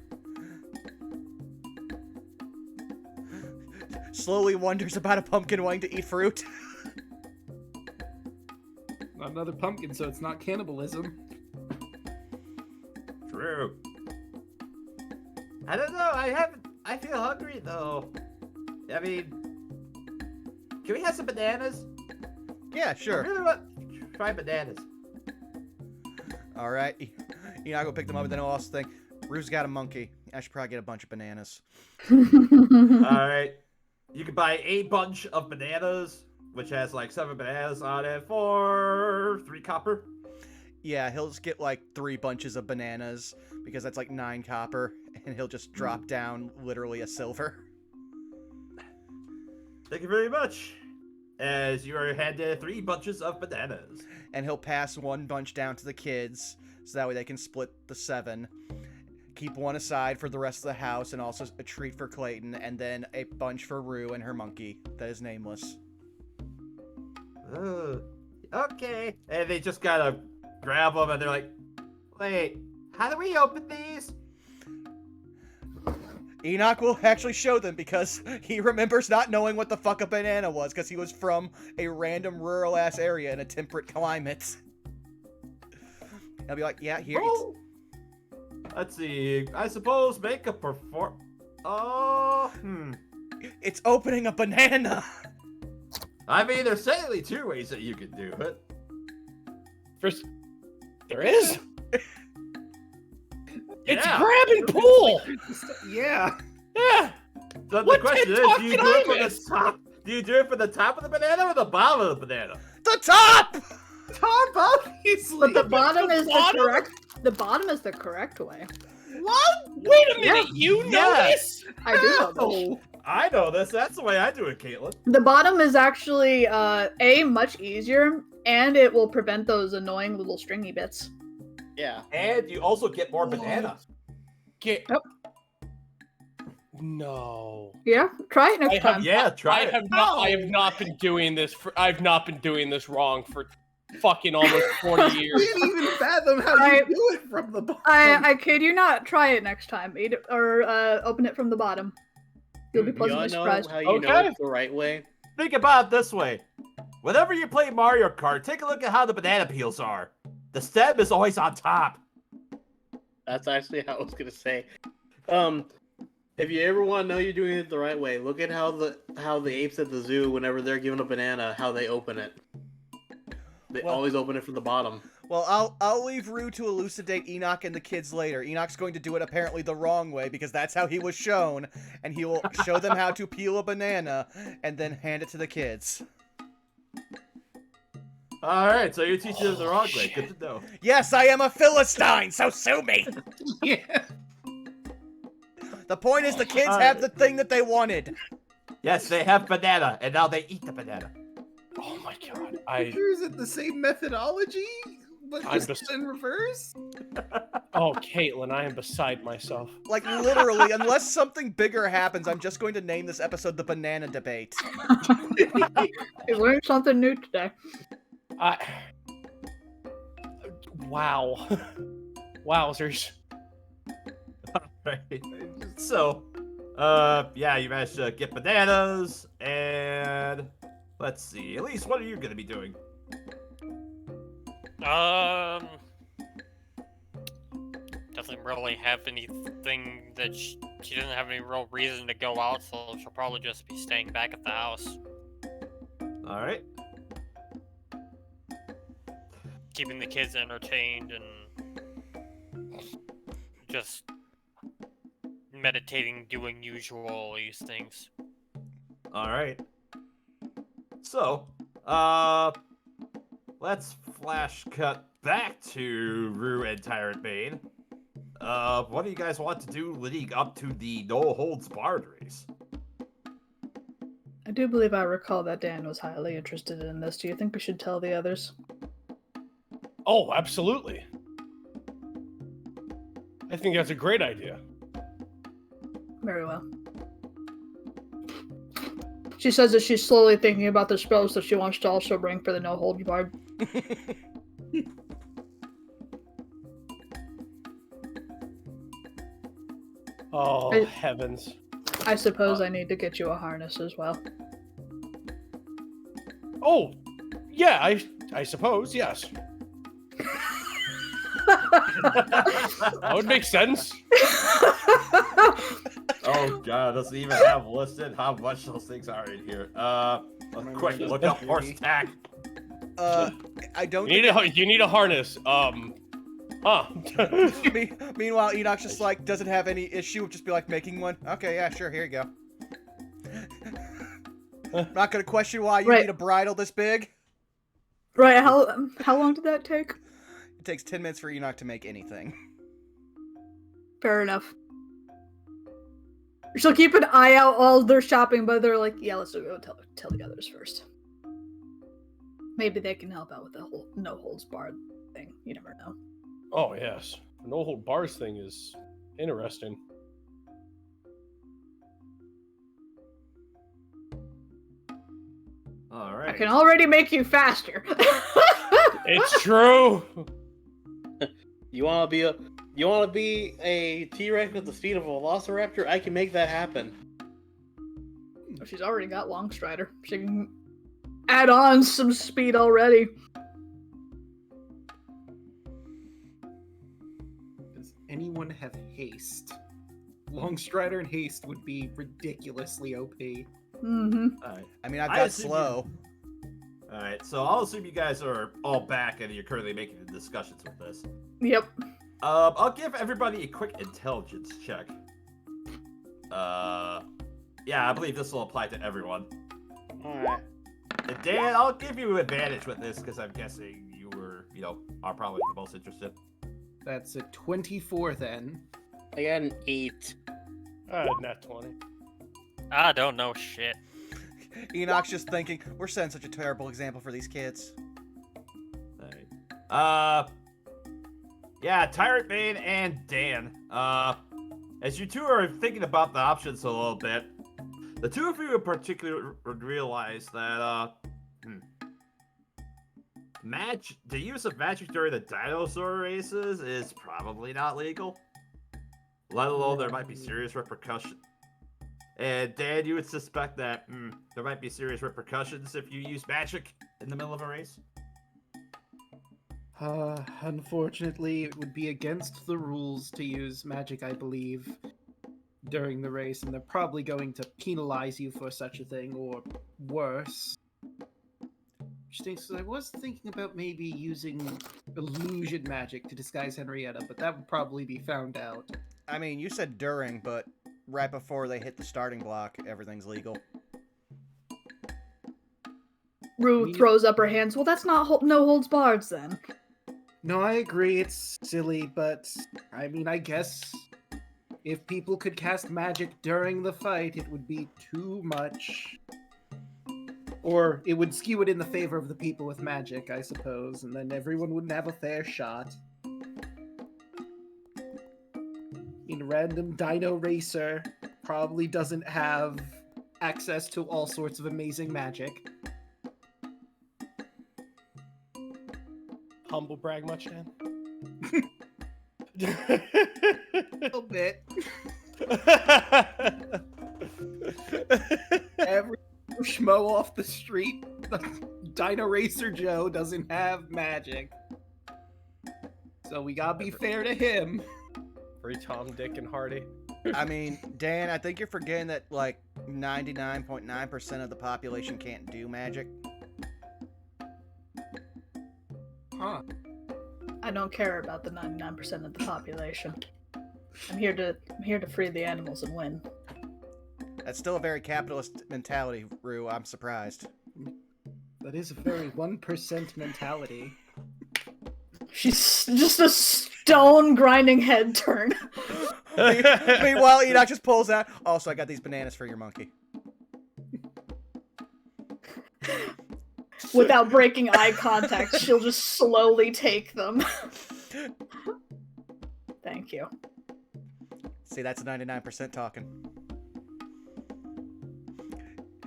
Slowly wonders about a pumpkin wanting to eat fruit. Not another pumpkin, so it's not cannibalism. True. I don't know, I feel hungry though. I mean, can we have some bananas? Yeah, I sure. really want to try bananas. All right. Enoch will pick them up, and then he'll also think, Rue's got a monkey. I should probably get a bunch of bananas. Alright. You can buy a bunch of bananas, which has like 7 bananas on it for 3 copper. Yeah, he'll just get like 3 bunches of bananas, because that's like 9 copper, and he'll just drop down literally a silver. Thank you very much. As you are handed 3 bunches of bananas. And he'll pass 1 bunch down to the kids, so that way they can split the 7. Keep 1 aside for the rest of the house, and also a treat for Clayton, and then a bunch for Rue and her monkey that is nameless. Okay. And they just kind of grab them, and they're like, wait, how do we open these? Enoch will actually show them, because he remembers not knowing what the fuck a banana was, because he was from a random rural-ass area in a temperate climate. He'll be like, yeah, here. Oh. Let's see. I suppose make a Oh, It's opening a banana! I mean, there's certainly 2 ways that you could do it. First, there is. It's Yeah. grab and pull. Yeah. Yeah. So the What question TED Talk is, do you did do I it from miss? the top? Do you do it from the top of the banana or the bottom of the banana? The top! Top, obviously. But the bottom is the bottom? correct. The bottom is the correct way. What? Wait a minute. You know Yes. this? I do know this. No. I know this. That's the way I do it, Caitlin. The bottom is actually A, much easier, and it will prevent those annoying little stringy bits. Yeah. And you also get more bananas. Get. Yep. No. Yeah, try it I next have time. Yeah, try I it. have not. I have not been doing this. I've not been doing this wrong for fucking almost 40 We years. didn't even fathom how I- you do it from the bottom. I kid you not. Try it next time. Eat it, or open it from the bottom. You'll be You wanna pleasantly know surprised. how you know Okay. it's the right way? Think about it this way. Whenever you play Mario Kart, take a look at how the banana peels are. The stem is always on top. That's actually how I was gonna say. If you ever want to know you're doing it the right way, look at how the apes at the zoo, whenever they're given a banana, how they open it. They Well- always open it from the bottom. Well, I'll leave Rue to elucidate Enoch and the kids later. Enoch's going to do it apparently the wrong way, because that's how he was shown, and he will show them how to peel a banana and then hand it to the kids. Alright, so you're teaching them the wrong way. Good to know. Yes, I am a Philistine, so sue me! Yeah. The point is the kids have the thing that they wanted. Yes, they have banana, and now they eat the banana. Oh my god. Is it the same methodology, but I'm just in reverse? Oh, Caitlin, I am beside myself. Like, literally, unless something bigger happens, I'm just going to name this episode the Banana Debate. You learned something new today. Wow. Wowzers. Right. So, yeah, you managed to get bananas, and let's see. Elise, what are you gonna be doing? doesn't really have anything that she doesn't have any real reason to go out, so she'll probably just be staying back at the house, All right. keeping the kids entertained and just meditating, doing usual these things. All right. So, let's flash cut back to Rue and Tyrant Bane. What do you guys want to do leading up to the no holds barred race? I do believe I recall that Dan was highly interested in this. Do you think we should tell the others? Oh, absolutely. I think that's a great idea. Very well. She says that she's slowly thinking about the spells that she wants to also bring for the no hold barred. Oh, I- heavens. I suppose I need to get you a harness as well. Oh, yeah, I suppose, yes. That would make sense. Oh god, doesn't even have listed how much those things are in here. Quick, look up horse tack. I don't. You need a harness. Meanwhile, Enoch's just like doesn't have any issue with just be like making one. Okay, yeah, sure, here you go. Not gonna question why you Right. need a bridle this big. Right, how long did that take? It takes 10 minutes for Enoch to make anything. Fair enough. She'll keep an eye out while they're shopping, but they're like, yeah, let's go tell the others first. Maybe they can help out with the whole no holds barred thing. You never know. Oh, yes. The no hold bars thing is interesting. All I right. can already make you faster. It's true. You want to be a T-Rex with the speed of a Velociraptor? I can make that happen. She's already got Long Strider. She can add on some speed already. Does anyone have haste? Longstrider and haste would be ridiculously OP. Mm-hmm. All right. I mean, I've I got assume slow. All right. So I'll assume you guys are all back and you're currently making the discussions with this. Yep. I'll give everybody a quick intelligence check. Yeah, I believe this will apply to everyone. Alright. And Dan, I'll give you advantage with this because I'm guessing you are probably the most interested. That's a 24 then. I got an 8. Nat 20. I don't know shit. Enoch's just thinking, we're setting such a terrible example for these kids. Alright. Yeah, Tyrant Bane and Dan. As you two are thinking about the options a little bit, the two of you in particular would realize that, the use of magic during the dinosaur races is probably not legal. Let alone there might be serious repercussions. And Dan, you would suspect that there might be serious repercussions if you use magic in the middle of a race? Unfortunately, it would be against the rules to use magic, I believe, during the race, and they're probably going to penalize you for such a thing, or worse. I was thinking about maybe using illusion magic to disguise Henrietta, but that would probably be found out. I mean, you said during, but right before they hit the starting block, everything's legal. Rue throws up her hands. Well, that's not no holds barred then. No, I agree, it's silly, but I mean, I guess if people could cast magic during the fight, it would be too much. Or it would skew it in the favor of the people with magic, I suppose, and then everyone wouldn't have a fair shot. In random Dino Racer probably doesn't have access to all sorts of amazing magic. Humble brag much, Dan? A little bit. Every schmo off the street, Dino Racer Joe doesn't have magic. So we gotta be fair to him. Very Tom, Dick, and Hardy. I mean, Dan, I think you're forgetting that like 99.9% of the population can't do magic. Huh. I don't care about the 99% of the population. I'm here to free the animals and win. That's still a very capitalist mentality, Rue. I'm surprised. That is a very 1% mentality. She's just a stone grinding head turn. Meanwhile, Enoch just pulls out. Also, I got these bananas for your monkey. Without breaking eye contact, she'll just slowly take them. Thank you. See, that's 99% talking.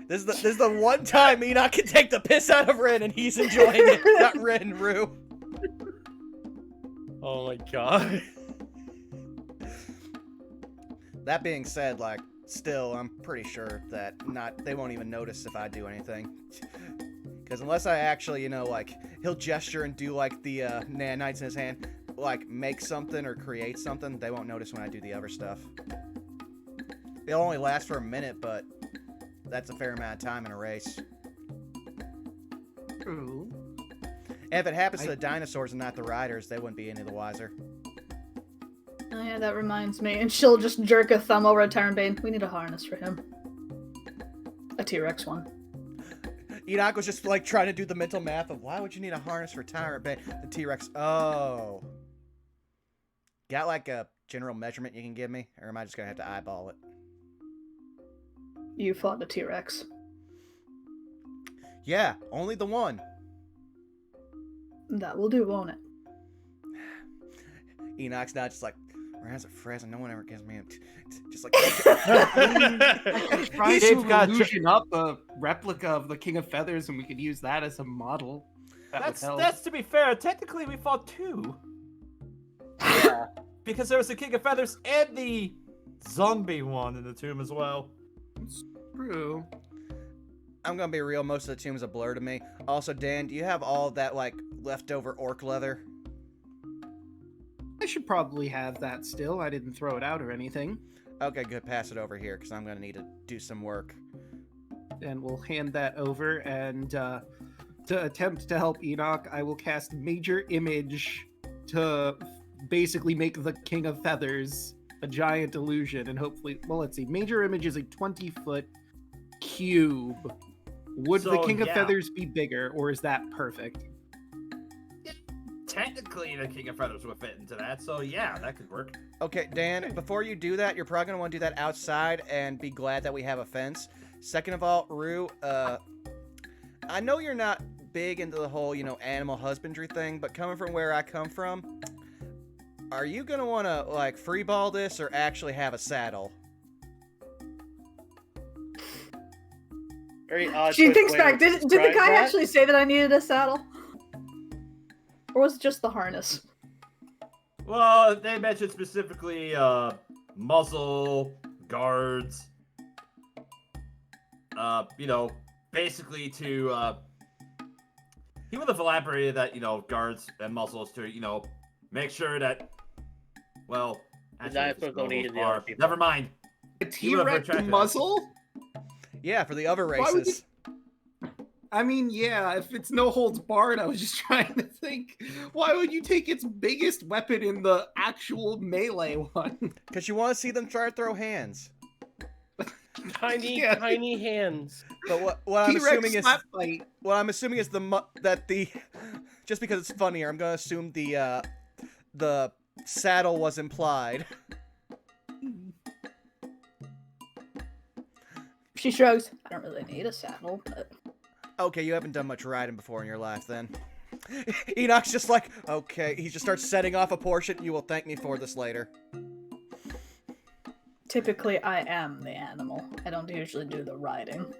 This is the one time Enoch can take the piss out of Rin, and he's enjoying it. Not Rin, Rue. Oh my god. That being said, like, still, I'm pretty sure that they won't even notice if I do anything. Because unless I actually, like, he'll gesture and do, like, the nanites in his hand, like, make something or create something, they won't notice when I do the other stuff. It'll only last for a minute, but that's a fair amount of time in a race. True. And if it happens to the dinosaurs and not the riders, they wouldn't be any the wiser. Oh yeah, that reminds me. And she'll just jerk a thumb over at Tyronbane. We need a harness for him. A T-Rex one. Enoch was just like trying to do the mental math of why would you need a harness for Tyronbane? The T-Rex. Oh. Got like a general measurement you can give me? Or am I just going to have to eyeball it? You fought a T-Rex. Yeah, only the one. That will do, won't it? Enoch's not just like, whereas a Frez and no one ever gives me a just like I tried They've to got illusion up a replica of the King of Feathers, and we could use that as a model. That's to be fair. Technically, we fought two. Yeah. Because there was the King of Feathers and the zombie one in the tomb as well. It's true. I'm gonna be real, most of the tomb's a blur to me. Also, Dan, do you have all that like leftover orc leather? I should probably have that still. I didn't throw it out or anything. Okay, good. Pass it over here, because I'm gonna need to do some work. And we'll hand that over, and to attempt to help Enoch, I will cast Major Image to basically make the King of Feathers a giant illusion, and hopefully, well, let's see. Major Image is a 20-foot cube. Would the King of Feathers be bigger, or is that perfect? Technically, the King of Feathers would fit into that, so yeah, that could work. Okay, Dan, before you do that, you're probably going to want to do that outside and be glad that we have a fence. Second of all, Rue, I know you're not big into the whole, animal husbandry thing, but coming from where I come from, are you going to want to, like, freeball this or actually have a saddle? Very odd. She way thinks to back. Did the describe guy that. actually say that I needed a saddle? Or was it just the harness? Well, they mentioned specifically muzzle, guards. Basically to he would have elaborated that guards and muzzles to make sure that dinosaurs don't eat the other people. Never mind. A T-Rex muzzle? Yeah, for the other Why would races. I mean, yeah, if it's no holds barred, I was just trying to think, why would you take its biggest weapon in the actual melee one? Because you want to see them try to throw hands. Tiny hands. But what I'm T-Rex assuming is slap fight. what I'm assuming is just because it's funnier, I'm gonna assume the saddle was implied. She shrugs. I don't really need a saddle, but... Okay, you haven't done much riding before in your life, then. Enoch's just like, okay. He just starts setting off a portion. You will thank me for this later. Typically, I am the animal. I don't usually do the riding.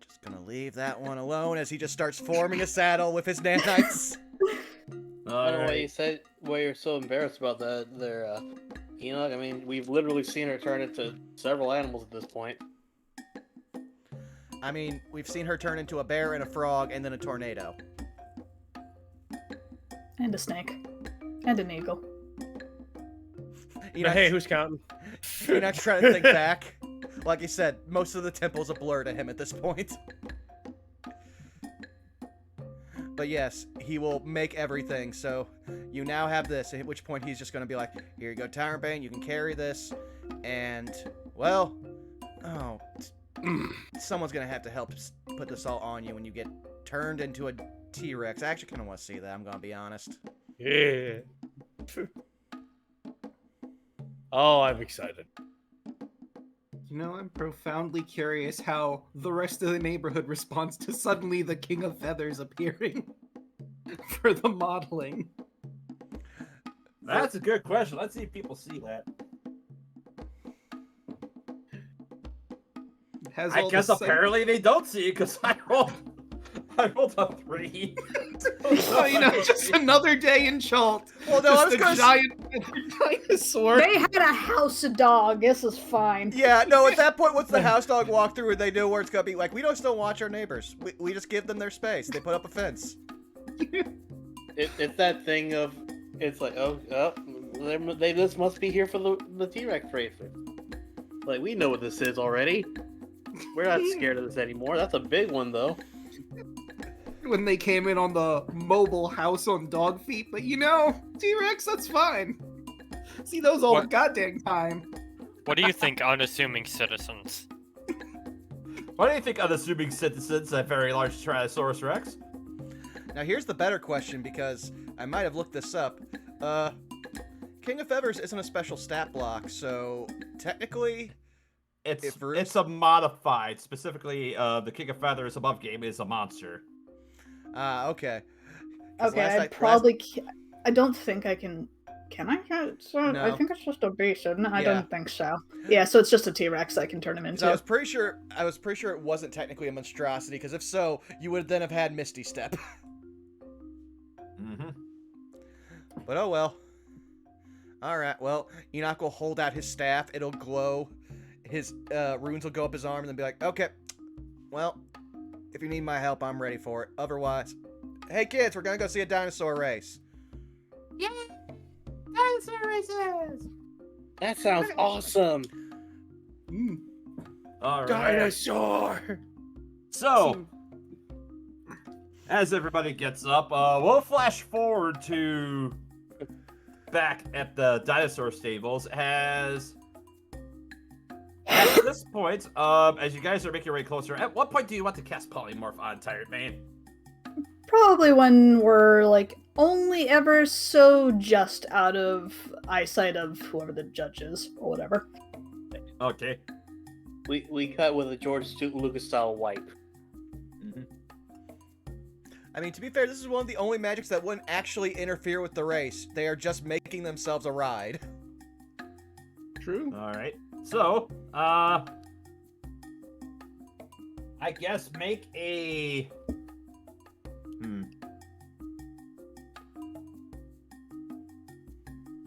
Just gonna leave that one alone as he just starts forming a saddle with his nanites. I don't know why you're so embarrassed about that there, Enoch. I mean, we've literally seen her turn into several animals at this point. I mean, we've seen her turn into a bear and a frog and then a tornado. And a snake. And an eagle. But hey, who's counting? Enoch's trying to think back. Like I said, most of the temple's a blur to him at this point. But yes, he will make everything, so you now have this, at which point he's just going to be like, here you go, Tyrant Bane, you can carry this, and, well, someone's going to have to help put this all on you when you get turned into a T-Rex. I actually kind of want to see that, I'm going to be honest. Yeah. Oh, I'm excited. You know, I'm profoundly curious how the rest of the neighborhood responds to suddenly the King of Feathers appearing for the modeling. That's a good question. Let's see if people see that. I guess apparently they don't see it because I rolled a 3. Oh, you know, just another day in Chult. Well, no, I was just a gonna giant dinosaur. They had a house dog. This is fine. Yeah, no, at that point, once the house dog walked through and they knew where it's going to be, like, we don't still watch our neighbors. We just give them their space. They put up a fence. It's that thing of, it's like, this must be here for the T-Rex racer. Like, we know what this is already. We're not scared of this anymore. That's a big one, though. When they came in on the mobile house on dog feet, but you know, T-Rex, that's fine. See those all the goddamn time. What do you think, unassuming citizens? What do you think unassuming citizens at very large Tyrannosaurus Rex? Now, here's the better question, because I might have looked this up. King of Feathers isn't a special stat block, so technically... It's a modified. Specifically, the King of Feathers above game is a monster. Okay. Okay, I don't think I can... Can I? No. I think it's just a beast, isn't it? I don't think so. Yeah, so it's just a T-Rex I can turn him into. I was pretty sure it wasn't technically a monstrosity, because if so, you would then have had Misty Step. Mm-hmm. But oh well. Alright, well, Enoch will hold out his staff, it'll glow, his runes will go up his arm, and then be like, okay, well, if you need my help, I'm ready for it. Otherwise, hey kids, we're gonna go see a dinosaur race. Yay! Dinosaur races! That sounds awesome. All right. Dinosaur! So, as everybody gets up, we'll flash forward to back at the dinosaur stables as at this point, as you guys are making your way closer, at what point do you want to cast Polymorph on Tyrant Bane? Probably when we're, like, only ever so just out of eyesight of whoever the judge is, or whatever. Okay. We cut with a George Lucas style wipe. Mm-hmm. I mean, to be fair, this is one of the only magics that wouldn't actually interfere with the race. They are just making themselves a ride. True. All right. So, I guess make a...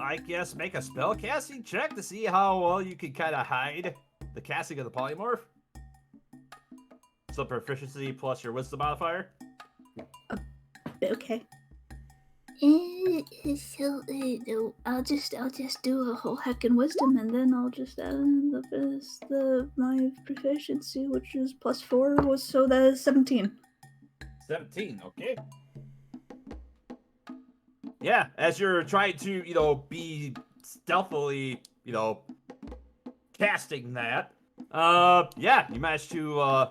I guess make a spell casting check to see how well you can kind of hide the casting of the polymorph. So proficiency plus your wisdom modifier. Okay. So I'll just do a whole heckin' wisdom, and then I'll just add in my proficiency, which is +4, so that is 17. 17, okay. Yeah, as you're trying to, be stealthily, casting that, you managed to,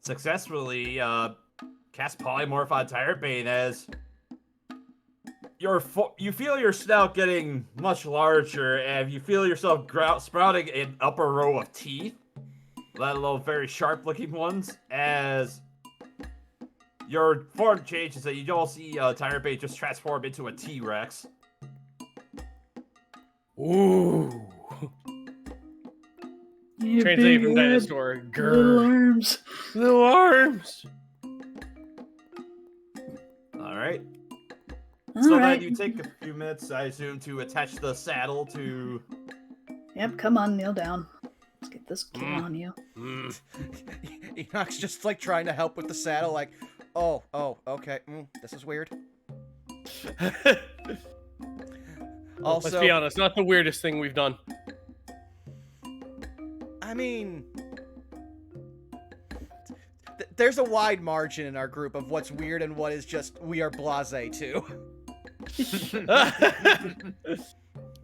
successfully, cast Polymorph on Tyrant Bane as you feel your snout getting much larger, and you feel yourself sprouting an upper row of teeth, let alone very sharp-looking ones, as your form changes, and you don't see Tyrant Bane just transform into a T-Rex. Ooh. Translate from dinosaur. Little arms. Little arms. Alright. All So right. then you take a few minutes, I assume, to attach the saddle to... Yep, come on, kneel down. Let's get this kid on you. Enoch's just like trying to help with the saddle, like, oh, Also, Let's be honest, not the weirdest thing we've done. I mean, there's a wide margin in our group of what's weird and what is just we are blasé to.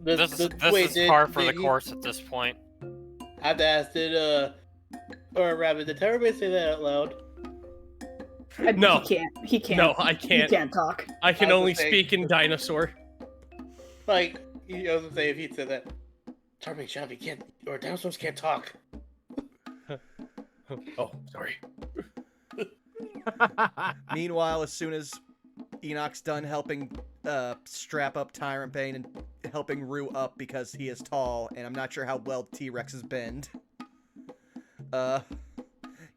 This wait, is par for the did he- course at this point. I have to ask, or Rabbit, did everybody say that out loud? No. He can't. No, I He can't. can't talk. I can I was only gonna say- speak in dinosaur. Like, I was gonna say, if he said that, Charming, shut up, he can't, or dinosaurs can't talk. Oh, sorry. Meanwhile, as soon as Enoch's done helping strap up Tyrant Bane and helping Rue up because he is tall, and I'm not sure how well T-Rexes bend,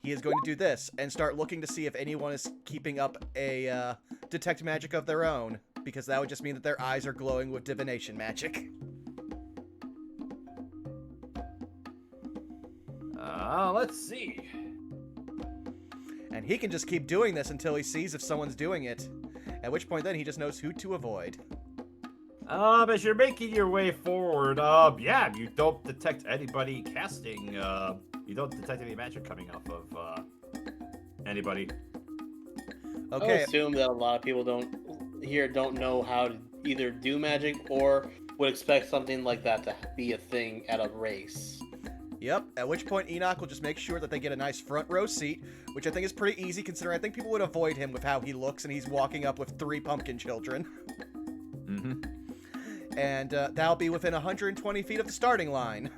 he is going to do this and start looking to see if anyone is keeping up a detect magic of their own, because that would just mean that their eyes are glowing with divination magic. Let's see. And he can just keep doing this until he sees if someone's doing it, at which point then he just knows who to avoid. As you're making your way forward, yeah, you don't detect anybody casting, you don't detect any magic coming off of, anybody. I Okay, assume that a lot of people don't know how to either do magic or would expect something like that to be a thing at a race. yep, at which point Enoch will just make sure that they get a nice front row seat, which I think is pretty easy considering I think people would avoid him with how he looks and he's walking up with 3 pumpkin children. Mm-hmm. And that'll be within 120 feet of the starting line.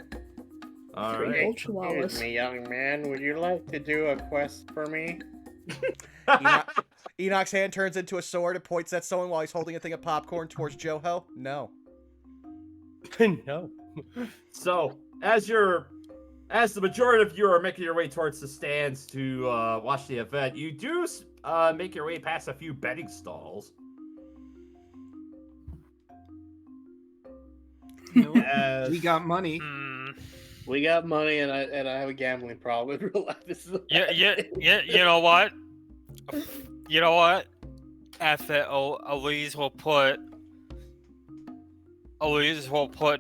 Alright. Old chihuahuas. Excuse me, young man, would you like to do a quest for me? Enoch's hand turns into a sword and points at someone while he's holding a thing of popcorn towards Joho. No. No. So, as the majority of you are making your way towards the stands to watch the event, you do make your way past a few betting stalls. As- We got money. We got money, and I have a gambling problem in real life. This is Yeah, you know what? You know what? F it, Elise will put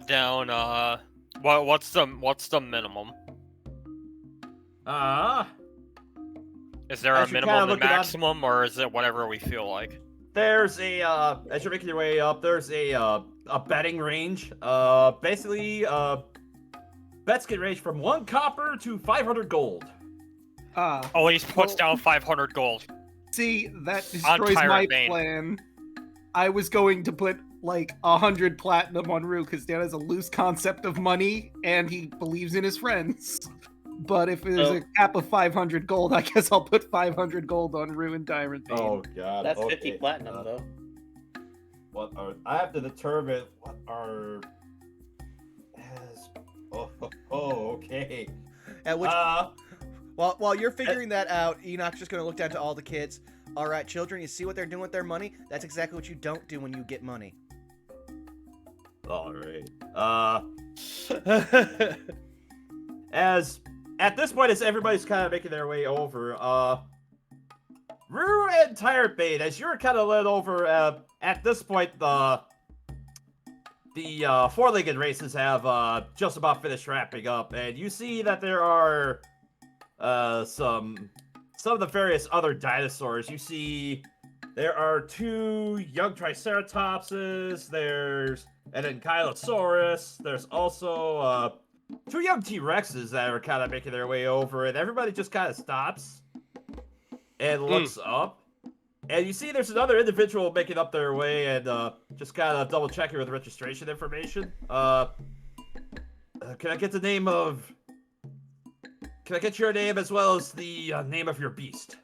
down, what's the minimum? Is there a As you kinda minimum and look it up- maximum, or is it whatever we feel like? There's a, as you're making your way up, there's a betting range. Basically, bets can range from 1 copper to 500 gold. Elise puts Well- down 500 gold. See, that On destroys Tyrant my Bane. plan. I was going to put like 100 platinum on Rue because Dan has a loose concept of money and he believes in his friends. But if there's a cap of 500 gold, I guess I'll put 500 gold on Rue and Tyrant Bane. Oh god. that's okay. 50 platinum though. I have to determine what are. Okay. At which, while you're figuring that out, Enoch's just going to look down to all the kids. All right, children, you see what they're doing with their money? That's exactly what you don't do when you get money. All right. As at this point, as everybody's kind of making their way over, Rue and Tyrant Bane, as you're kind of led over, at this point, the four-legged races have just about finished wrapping up, and you see that there are some of the various other dinosaurs. You see there are 2 young Triceratopses, there's an Ankylosaurus, there's also 2 young T-Rexes that are kind of making their way over, and everybody just kind of stops and looks up. And you see there's another individual making up their way and just kind of double checking with registration information. Can I get the name of... Can I get your name as well as the name of your beast?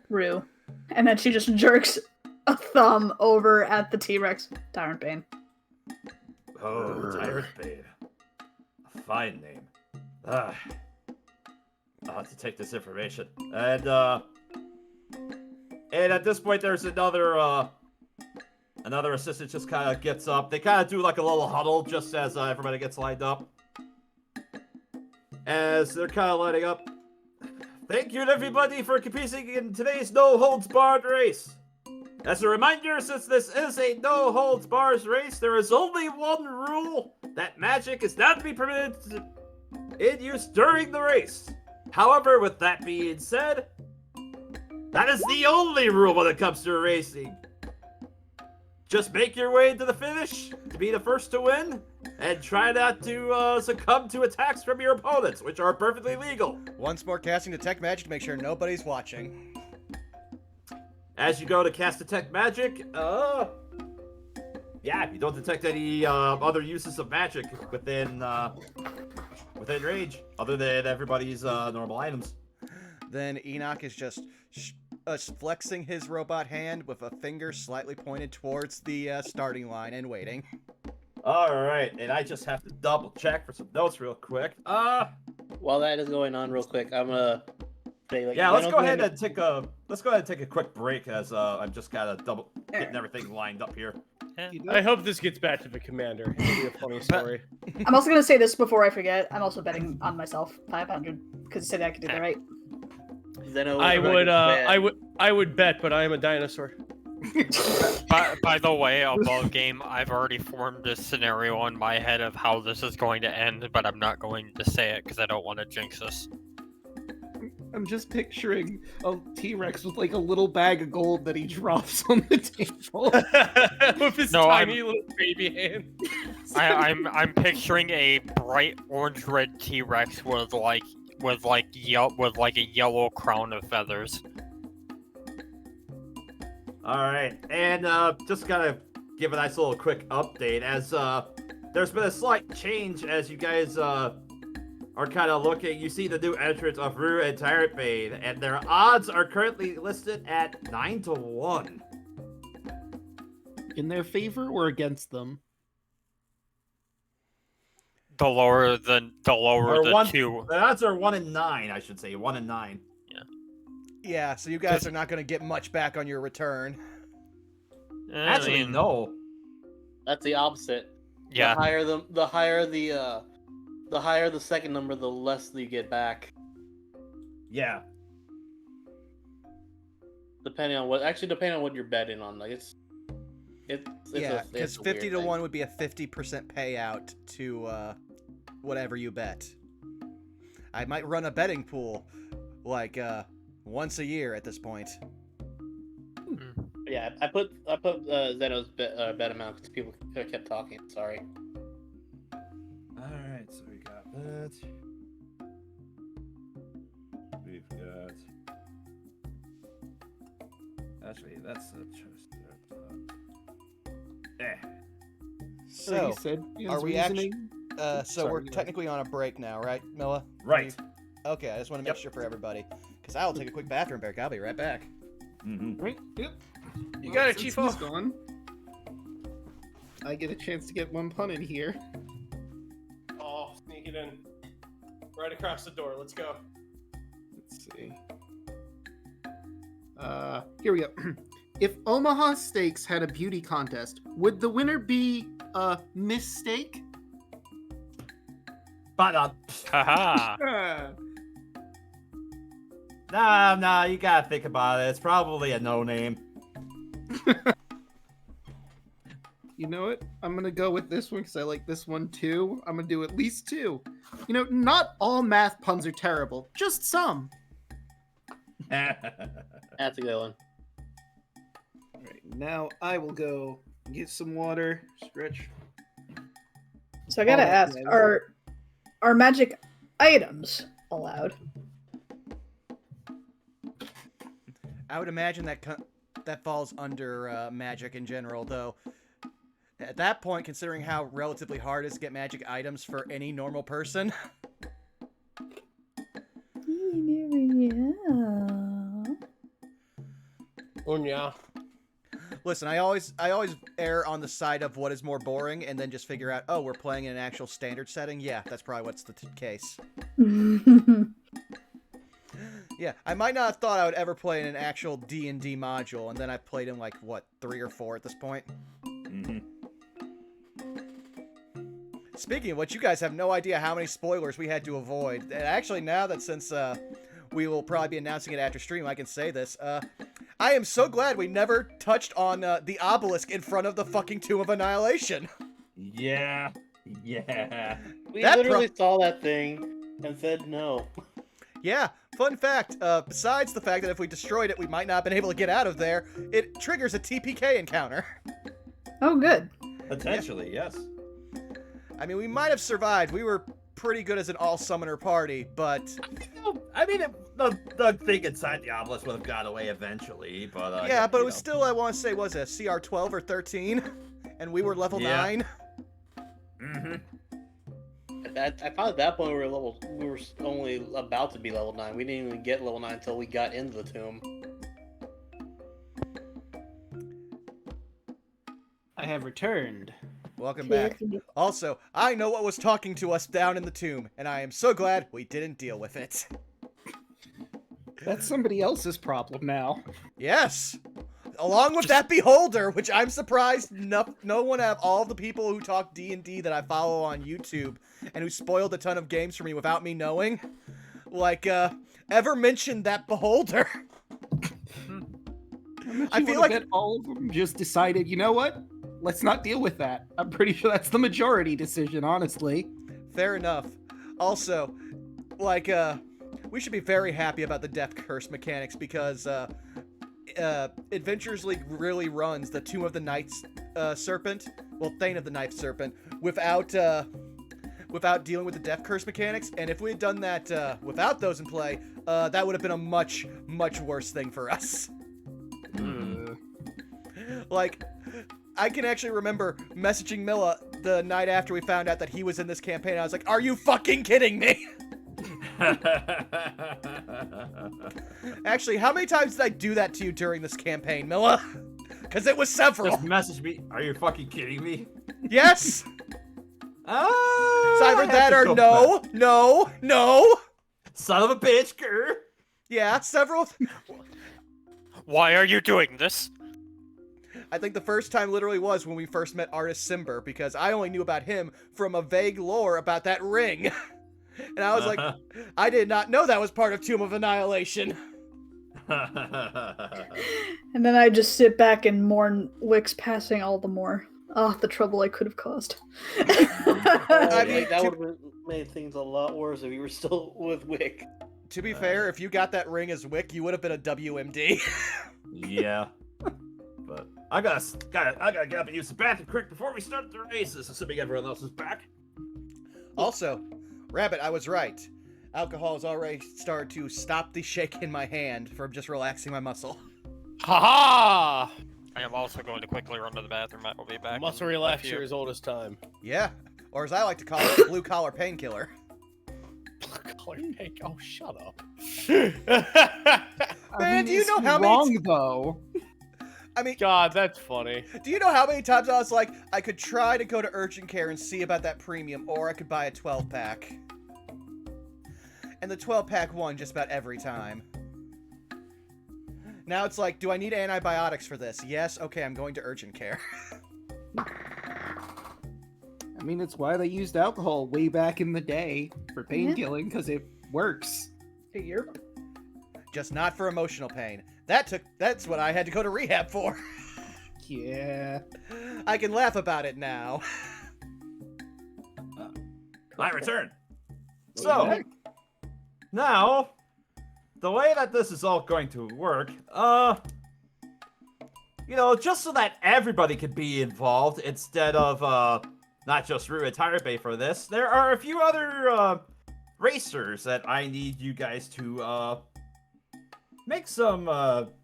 Rue. And then she just jerks a thumb over at the T-Rex. Tyrant Bane. Oh, Tyrant Bane. A fine name. I'll have to take this information. And at this point, there's another assistant just kind of gets up. They kind of do like a little huddle just as everybody gets lined up. As they're kind of lining up. Thank you to everybody for competing in today's no-holds-barred race. As a reminder, since this is a no-holds-bars race, there is only one rule: that magic is not to be permitted in use during the race. However, with that being said, that is the only rule when it comes to racing. Just make your way to the finish to be the first to win, and try not to succumb to attacks from your opponents, which are perfectly legal. Once more, casting Detect Magic to make sure nobody's watching. As you go to cast Detect Magic, yeah, you don't detect any other uses of magic within range, other than everybody's normal items. Then Enoch is just flexing his robot hand with a finger slightly pointed towards the starting line and waiting. All right, and I just have to double check for some notes real quick. While that is going on, real quick, I'm gonna say like, yeah, let's go ahead and take a quick break as I'm just kind of getting everything lined up here. I hope this gets back to the commander. It'll be a funny story. I'm also gonna say this before I forget. I'm also betting on myself 500 because you said I could do that right. Zeno, I would bet, but I am a dinosaur. By the way, above game, I've already formed a scenario in my head of how this is going to end, but I'm not going to say it because I don't want to jinx us. I'm just picturing a T-Rex with like a little bag of gold that he drops on the table. With his No, tiny little baby hand. I'm picturing a bright orange-red T-Rex with a yellow crown of feathers. All right, and just gotta give a nice little quick update as there's been a slight change as you guys are kind of looking. You see the new entrance of Rue and Tyrant Bane, and their odds are currently listed at 9-1. In their favor or against them? The lower the two. The odds are 1 in 9, I should say, 1 in 9. Yeah, so you guys are not going to get much back on your return. Actually, no. That's the opposite. Yeah. The higher the second number, the less you get back. Yeah. Depending on what you're betting on, like it's yeah, because 50 to 1 would be a 50% payout to whatever you bet. I might run a betting pool like once a year at this point. Yeah, I put Zeno's bet amount because people kept talking. Sorry. All right, so we got that. We've got. Actually, that's a choice. So, he said are we reasoning. so Sorry, we're go ahead. technically on a break now, right, Milla? Right. Okay, I just want to make sure for everybody. Because I will take a quick bathroom break. I'll be right back. Mm-hmm. Right? Yep. You got it, Since Chief. he's gone, I get a chance to get one pun in here. Oh, sneak it in. Right across the door. Let's go. Let's see. Here we go. If Omaha Steaks had a beauty contest, would the winner be Miss Steak? But Haha. nah, you gotta think about it. It's probably a no name. You know what? I'm gonna go with this one because I like this one too. I'm gonna do at least 2. You know, not all math puns are terrible, just some. That's a good one. All right, now I will go get some water, stretch. So I gotta Oh, ask, yeah. are magic items allowed? I would imagine that falls under magic in general, though. At that point, considering how relatively hard it is to get magic items for any normal person. Yeah. Listen, I always err on the side of what is more boring, and then just figure out, oh, we're playing in an actual standard setting. Yeah, that's probably what's the case. Yeah, I might not have thought I would ever play in an actual D&D module, and then I've played in like what 3 or 4 at this point. Mm-hmm. Speaking of which, you guys have no idea how many spoilers we had to avoid. And actually, now that since we will probably be announcing it after stream, I can say this. I am so glad we never touched on the obelisk in front of the fucking Tomb of Annihilation. Yeah. Yeah. We That literally saw that thing and said no. Yeah, fun fact, besides the fact that if we destroyed it, we might not have been able to get out of there, it triggers a TPK encounter. Oh, good. Potentially, yes. I mean, we might have survived. We were pretty good as an all-summoner party, but... I mean, the thing inside the obelisk would have got away eventually, but... yeah, but it was still, I want to say, was it a CR 12 or 13? And we were level 9? Mm-hmm. I thought at that point we were only about to be level 9. We didn't even get level 9 until we got into the tomb. I have returned. Welcome back. Also, I know what was talking to us down in the tomb, and I am so glad we didn't deal with it. That's somebody else's problem now. Yes! Along with that beholder, which I'm surprised no one out of all the people who talk D&D that I follow on YouTube and who spoiled a ton of games for me without me knowing, like, ever mentioned that beholder. I feel like all of them just decided, you know what? Let's not deal with that. I'm pretty sure that's the majority decision, honestly. Fair enough. Also, like, we should be very happy about the Death Curse mechanics because, Adventures League really runs the Tomb of the Night Serpent, well, Thane of the Night Serpent, without dealing with the Death Curse mechanics, and if we had done that without those in play, that would have been a much, much worse thing for us. Like, I can actually remember messaging Milla the night after we found out that he was in this campaign. I was like, are you fucking kidding me? Actually, how many times did I do that to you during this campaign, Milla? Because it was several. Just message me. Are you fucking kidding me? Yes! It's either that or back. no. Son of a bitch, grr. Yeah, several. Why are you doing this? I think the first time literally was when we first met Artus Cimber, because I only knew about him from a vague lore about that ring. And I was like, I did not know that was part of Tomb of Annihilation. And then I just sit back and mourn Wick's passing all the more. Oh, the trouble I could have caused. I mean, that would have made things a lot worse if you were still with Wick. To be fair, if you got that ring as Wick, you would have been a WMD. Yeah. But I gotta get up and use the bathroom quick before we start the races, assuming everyone else is back. Also, Rabbit, I was right. Alcohol has already started to stop the shake in my hand from just relaxing my muscle. Haha! I am also going to quickly run to the bathroom. I will be back. Muscle relaxer is old as time. Yeah, or as I like to call it, blue collar painkiller. Color pink. Oh, shut up. Man, do you know how wrong, many? though? I mean, God, that's funny. do you know how many times I was like, I could try to go to urgent care and see about that premium, or I could buy a 12-pack. And the 12-pack won just about every time. Now it's like, do I need antibiotics for this? Yes, okay, I'm going to urgent care. I mean, it's why they used alcohol way back in the day for pain killing, because it works. Figure. Just not for emotional pain. That's what I had to go to rehab for. Yeah. I can laugh about it now. I return. So, now, the way that this is all going to work, you know, just so that everybody could be involved instead of, not just Rue and Tyrebe for this, there are a few other, racers that I need you guys to, make some,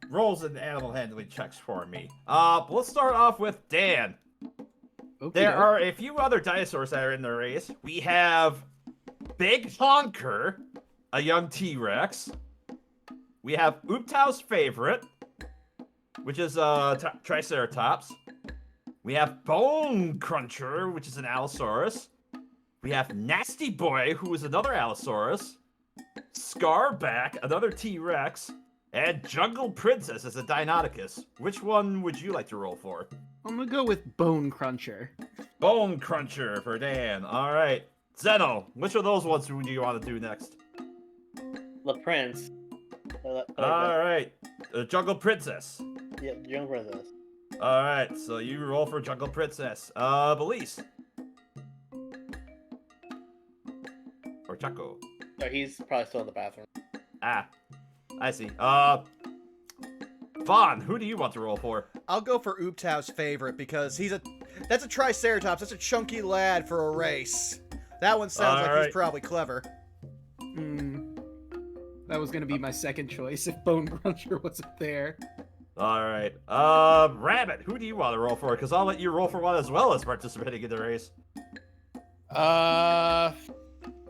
rolls and animal handling checks for me. Let's start off with Dan. Okay. There are a few other dinosaurs that are in the race. We have Big Honker, a young T-Rex. We have Ooptow's favorite, which is Triceratops. We have Bone Cruncher, which is an Allosaurus. We have Nasty Boy, who is another Allosaurus. Scarback, another T-Rex. And Jungle Princess is a Deinonychus. Which one would you like to roll for? I'm gonna go with Bone Cruncher. Bone Cruncher for Dan. All right. Zeno, which of those ones do you want to do next? The Prince. All right, Jungle Princess. Yeah, young princess. All right, so you roll for Jungle Princess. Belize. Or Chaco. No, he's probably still in the bathroom. Ah, I see. Vaughn, who do you want to roll for? I'll go for Ooptow's favorite because that's a Triceratops. That's a chunky lad for a race. That one sounds like he's probably clever. That was gonna be my second choice if Bone Cruncher wasn't there. All right. Rabbit, who do you want to roll for? Because I'll let you roll for one as well as participating in the race.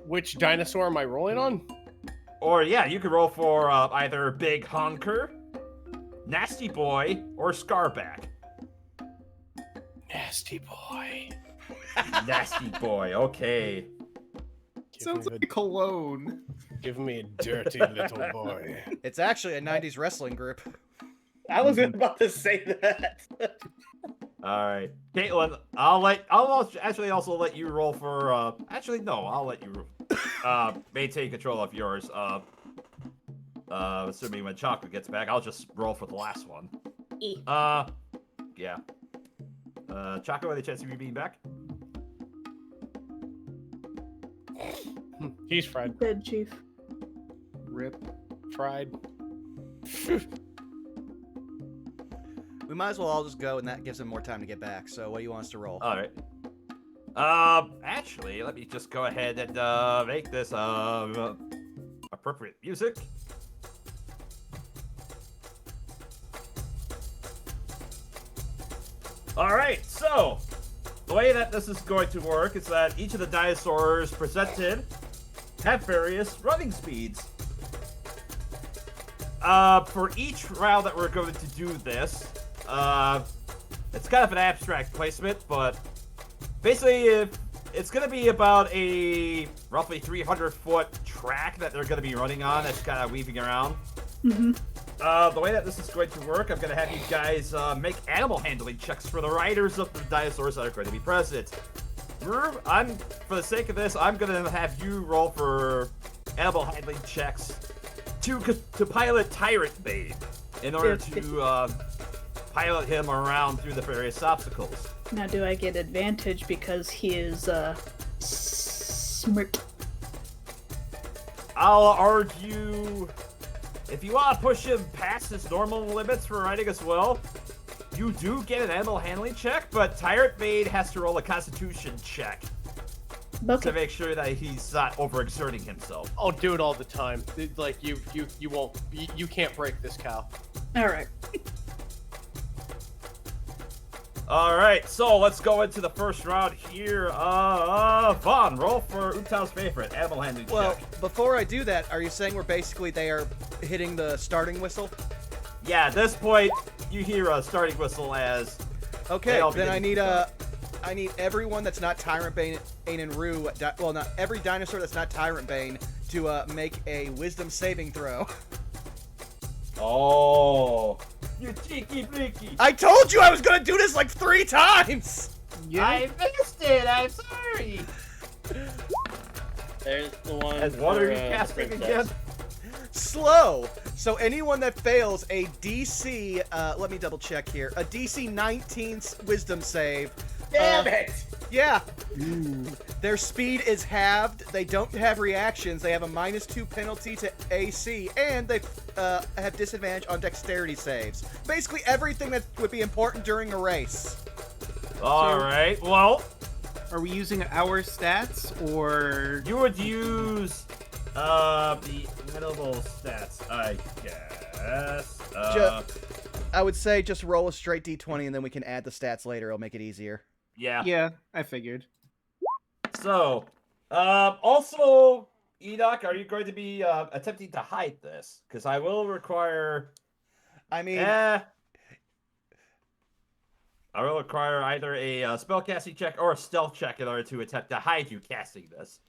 Which dinosaur am I rolling on? Or yeah, you could roll for either Big Honker, Nasty Boy, or Scarback. Nasty boy. Nasty Boy, okay. Sounds like a cologne. Give me a dirty little boy. It's actually a 90s wrestling group. I was about to say that. All right, Caitlin, I'll actually also let you roll for. Actually, no, I'll let you maintain control of yours. Assuming when Chocolate gets back, I'll just roll for the last one. Yeah. Choco, any chance of you being back? He's fried. Dead chief. Rip. Fried. We might as well all just go, and that gives him more time to get back. So what do you want us to roll? All right. Actually, let me just go ahead and make this appropriate music. All right, so the way that this is going to work is that each of the dinosaurs presented have various running speeds. For each round that we're going to do this, it's kind of an abstract placement, but basically it's going to be about a roughly 300-foot track that they're going to be running on that's kind of weaving around. Mm-hmm. The way that this is going to work, I'm going to have you guys make animal handling checks for the riders of the dinosaurs that are going to be present. For the sake of this, I'm going to have you roll for animal handling checks to pilot Tyrant Bane in order to pilot him around through the various obstacles. Now, do I get advantage because he is smart? I'll argue, if you want to push him past his normal limits for riding as well, you do get an animal handling check, but Tyrant Bane has to roll a Constitution check to make sure that he's not overexerting himself. I'll do it all the time. Like you won't. You can't break this cow. All right. All right, so let's go into the first round here. Vaughn, roll for Utah's favorite, animal handling check. Well, before I do that, are you saying they are hitting the starting whistle? Yeah, at this point, you hear a starting whistle as... Okay, then I need everyone that's not Tyrant Bane and Rue, well, not every dinosaur that's not Tyrant Bane, to make a wisdom saving throw. Oh, you cheeky freaky. I told you I was gonna do this like 3 times! Yeah. I missed it, I'm sorry. There's the one. And what are you casting again? Slow. So anyone that fails a DC, let me double check here, a DC 19 wisdom save. Damn it! Yeah. Their speed is halved. They don't have reactions. They have a -2 penalty to AC, and they have disadvantage on dexterity saves. Basically everything that would be important during a race. All right. Well, are we using our stats or you would use the edible stats, I guess. I would say just roll a straight D20 and then we can add the stats later. It'll make it easier. Yeah. Yeah, I figured. So, also, Enoch, are you going to be attempting to hide this? Because I will require... I will require either a spellcasting check or a stealth check in order to attempt to hide you casting this.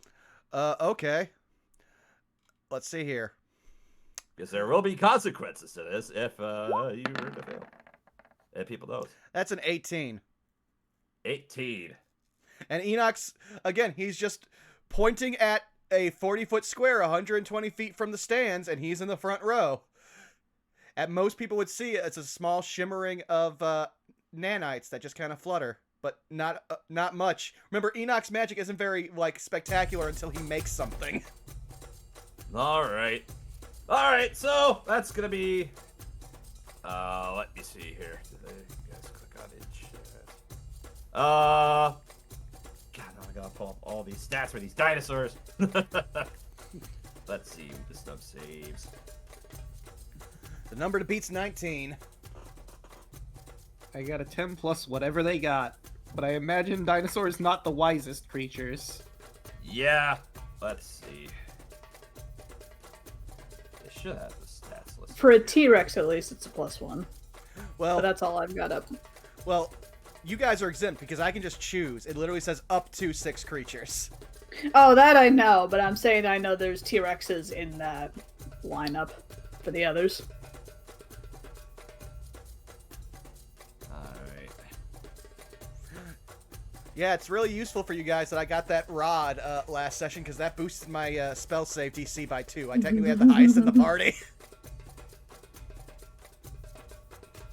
Okay. Let's see here. Because there will be consequences to this if you were to fail. And people knows. That's an 18. 18. And Enoch's, again, he's just pointing at a 40-foot square 120 feet from the stands, and he's in the front row. At most people would see it, it's a small shimmering of nanites that just kind of flutter, but not much. Remember, Enoch's magic isn't very like spectacular until he makes something. All right, so that's gonna be. Let me see here. Did you guys click on it? God, now I gotta pull up all these stats for these dinosaurs. Let's see what this stuff saves. The number to beat's 19. I got a 10 plus whatever they got, but I imagine dinosaurs not the wisest creatures. Yeah, let's see. They should have the stats list. For a T-Rex, at least, it's a +1. Well, But that's all I've got up. well, you guys are exempt because I can just choose. It literally says up to 6 creatures. Oh, that I know, but I'm saying I know there's T-Rexes in that lineup for the others. Alright. Yeah, it's really useful for you guys that I got that rod last session because that boosted my spell save DC by 2. I technically had the highest in the party.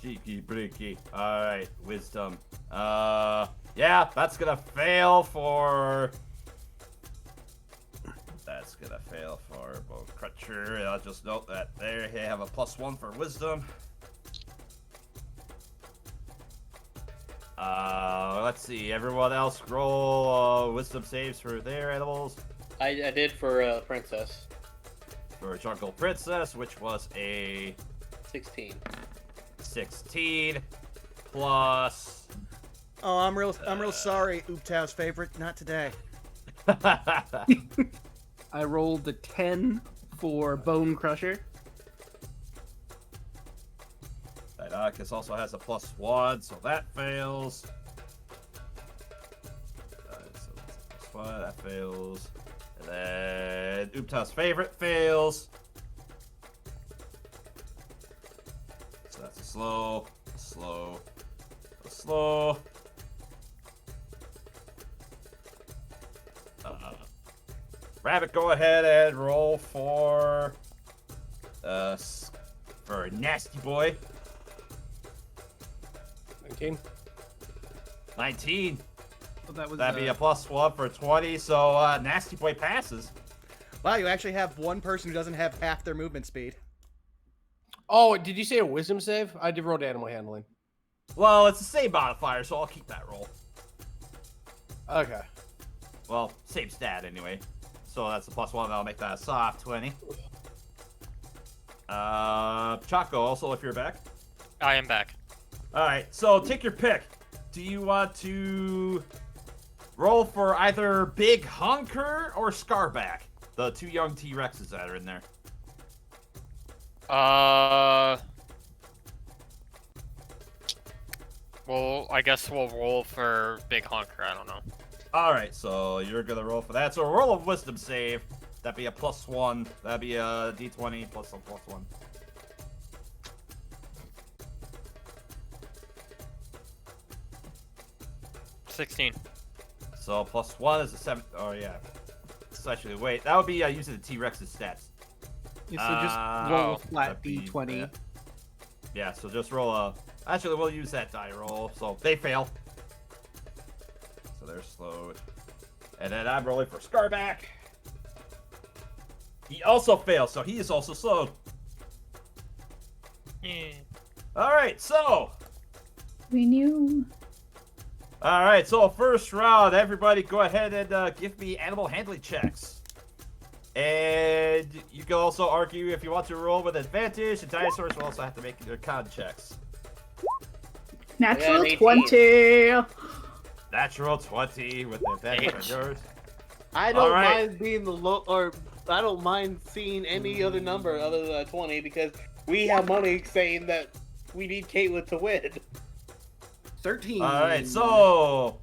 Cheeky breaky. Alright, wisdom. Yeah, that's gonna fail for. That's gonna fail for Bone Crutcher. I'll just note that there. They have a +1 for wisdom. Let's see. Everyone else roll wisdom saves for their animals. I did for Princess. For Jungle Princess, which was a 16. 16 plus. Oh, I'm real sorry, Ooptow's favorite. Not today. I rolled a 10 for Bone Crusher. Didacus also has a +1, so that fails. So that's a +1, that fails. And then Ooptow's favorite fails. So that's a slow. Rabbit, go ahead and roll for Nasty Boy. 19. 19. So that was That'd be a +1 for 20, so Nasty Boy passes. Wow, you actually have one person who doesn't have half their movement speed. Oh, did you say a wisdom save? I did roll to animal handling. Well, it's the same modifier, so I'll keep that roll. Okay. Well, same stat anyway. So that's a +1, that'll make that a soft 20. Chaco, also, if you're back. I am back. Alright, so take your pick. Do you want to roll for either Big Hunker or Scarback? The 2 young T-Rexes that are in there. Well, I guess we'll roll for Big Honker. I don't know. Alright, so you're gonna roll for that. So roll a wisdom save. That'd be a +1. That'd be a d20 plus a +1. $16. So +1 is a 7. Oh, yeah. So actually, wait. That would be using the T-Rex's stats. Yeah, so just roll a flat that'd be d20. that. Yeah, so just roll a. Actually, we'll use that die roll. So they fail. So they're slowed. And then I'm rolling for Scarback. He also fails, so he is also slowed. Yeah. Alright, so. We knew. Alright, so first round, everybody go ahead and give me animal handling checks. And you can also argue if you want to roll with advantage. The dinosaurs will also have to make their con checks. Natural Yeah, 20. Natural 20 with the advantage on yours. I don't Alright. mind being the low, or I don't mind seeing any other number other than a 20 because we have money saying that we need Caitlyn to win. 13. Alright, so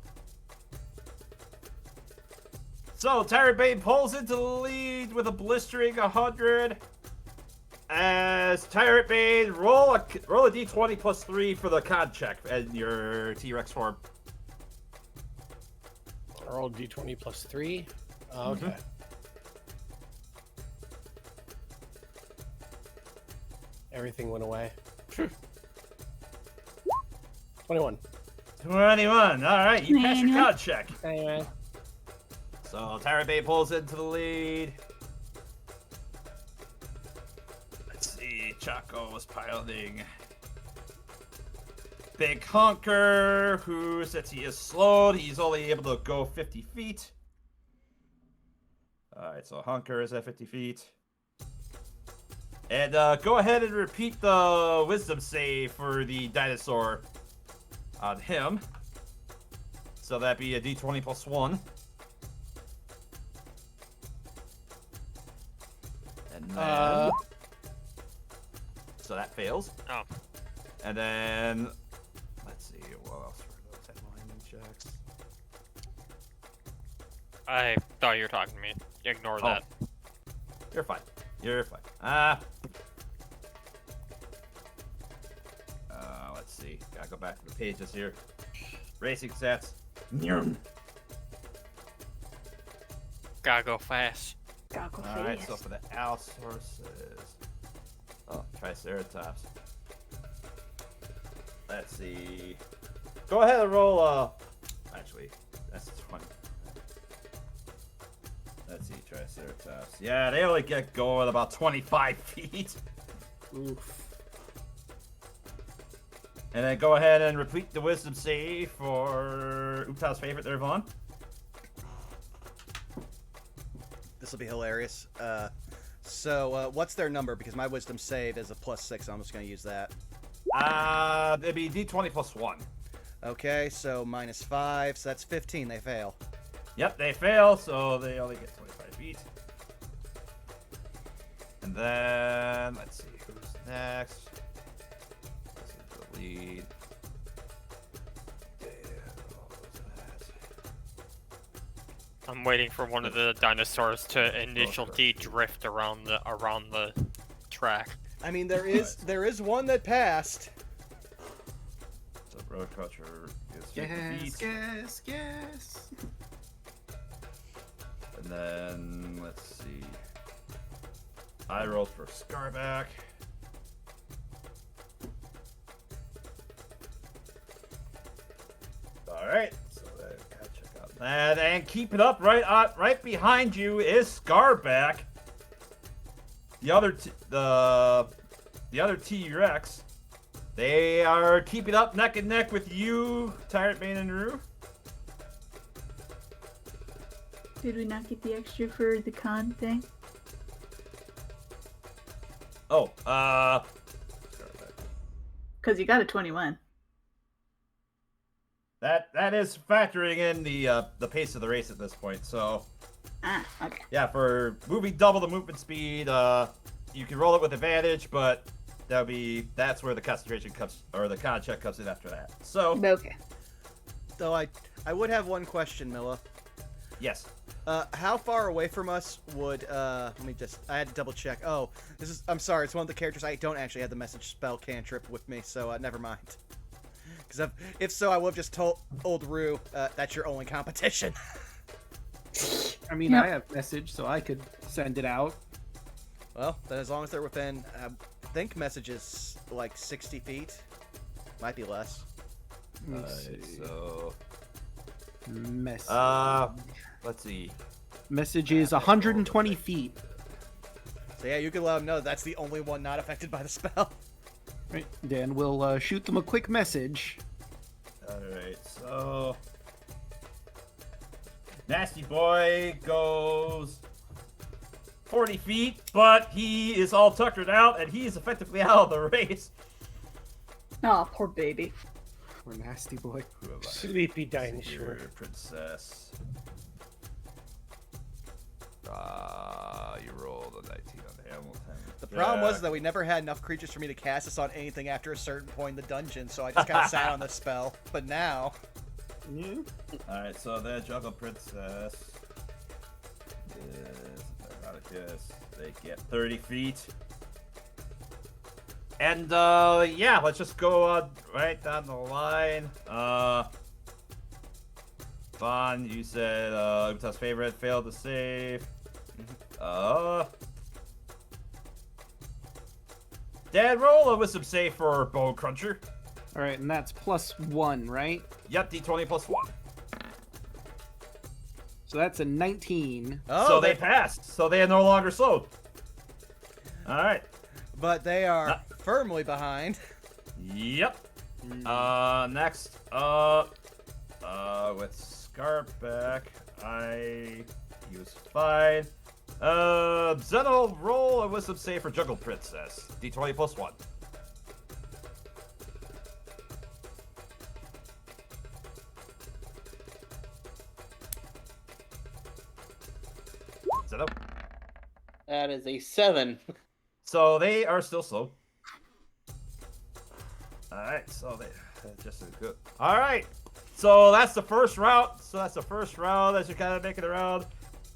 Tyrant Bane pulls into the lead with a blistering 100. As Tyrant Bane, roll a d20 plus 3 for the con check in your T-Rex form. I rolled d20 plus 3. Okay. Everything went away. 21. 21. All right, you pass your con check. Anyway. So Tyrabay pulls into the lead. Let's see. Chaco was piloting Big Hunker, who, since he is slowed, he's only able to go 50 feet. Alright, so Hunker is at 50 feet. And go ahead and repeat the wisdom save for the dinosaur on him. So that'd be a d20 plus 1. And then... so that fails. Oh. And then... let's see, what else were those headline checks? I thought you were talking to me. Ignore that. You're fine. You're fine. Let's see. Gotta go back to the pages here. Racing stats. Gotta go fast. Alright, so for the Allosaurus. Oh, Triceratops. Let's see. Go ahead and roll, actually, that's 20. Let's see, Triceratops. Yeah, they only get going about 25 feet. Oof. And then go ahead and repeat the wisdom save for Utah's favorite there, Vaughn. This will be hilarious. So what's their number? Because my wisdom save is a +6. I'm just going to use that. It'd be d20 plus 1. Okay, so -5, so that's 15. They fail. Yep, they fail, so they only get 25 feet. And then, let's see, who's next? This is the lead. I'm waiting for one of the dinosaurs to initial de-drift around the track. I mean, there is one that passed. So road crusher is 50 feet. Yes. And then, let's see. I rolled for Scarback. Alright, so gotta check out that. And keep it up right behind you is Scarback. The other T-Rex. They are keeping up neck and neck with you, Tyrant Bane and Rue. Did we not get the extra for the con thing? Oh, Because you got a 21. that is factoring in the pace of the race at this point. So, Okay. yeah, for moving double the movement speed, you can roll it with advantage, but that's where the concentration comes, or the con check comes in after that. So, Okay. Though I would have one question, Milla. yes. How far away from us would I had to double check. Oh, I'm sorry, it's one of the characters I don't actually have the message spell cantrip with me, so never mind. Because if so, I would have just told old Rue that's your only competition. I mean, Yep. I have message, so I could send it out. Well, then as long as they're within, I think message is like 60 feet. Might be less. Let me see. So, Message. let's see. Message is 120 feet. So yeah, you can let them know that's the only one not affected by the spell. Right. Dan will shoot them a quick message. Alright, so... Nasty Boy goes 40 feet, but he is all tuckered out, and he is effectively out of the race. Oh, poor baby. Poor Nasty Boy. Who am I? Sleepy dinosaur. Your princess. You rolled a 19 on Hamilton. The problem was that we never had enough creatures for me to cast this on anything after a certain point in the dungeon, so I just kind of sat on the spell. But now... Yeah. Alright, so the Jungle Princess is Eroticus. They get 30 feet. And, yeah, let's just go right down the line. Vaughn, you said, Utah's favorite failed to Dan, roll a wisdom save for Bone Cruncher. All right, and that's +1, right? Yep, D20 plus 1. So that's a 19. Oh, So they passed. So they are no longer slowed. All right. But they are firmly behind. Yep. Next with Scarback, he was fine. Zeno, roll a wisdom save for Jungle Princess. D20 plus 1. Zeno. That is a 7. So they are still slow. Alright, so they just as good. Alright. So that's the first round. As you're kind of making around.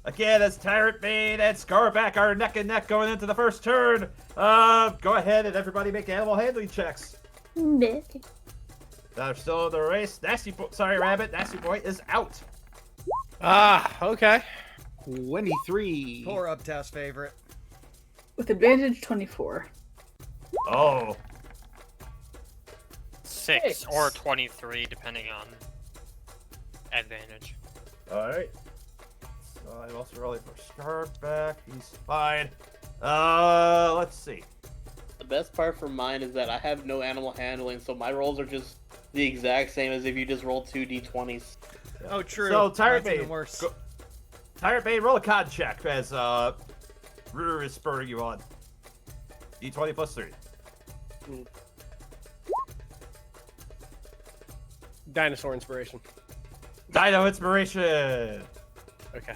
Again, as Tyrant Bane and Scarback are neck and neck going into the first turn. Go ahead and everybody make animal handling checks. They're still in the race. Rabbit. Nasty Boy is out. Okay. 23. Poor Uptown's favorite. With advantage, 24. Oh. 6 or 23, depending on advantage. Alright. So I'm also rolling for Scarback. He's fine. Let's see. The best part for mine is that I have no animal handling, so my rolls are just the exact same as if you just rolled 2 d20s. Oh, true. So Tyrant Mine's even Bane, worse. Tyrant Bane, roll a con check as Ruder is spurring you on. D20 plus 3. Dinosaur inspiration. Dino inspiration. Okay.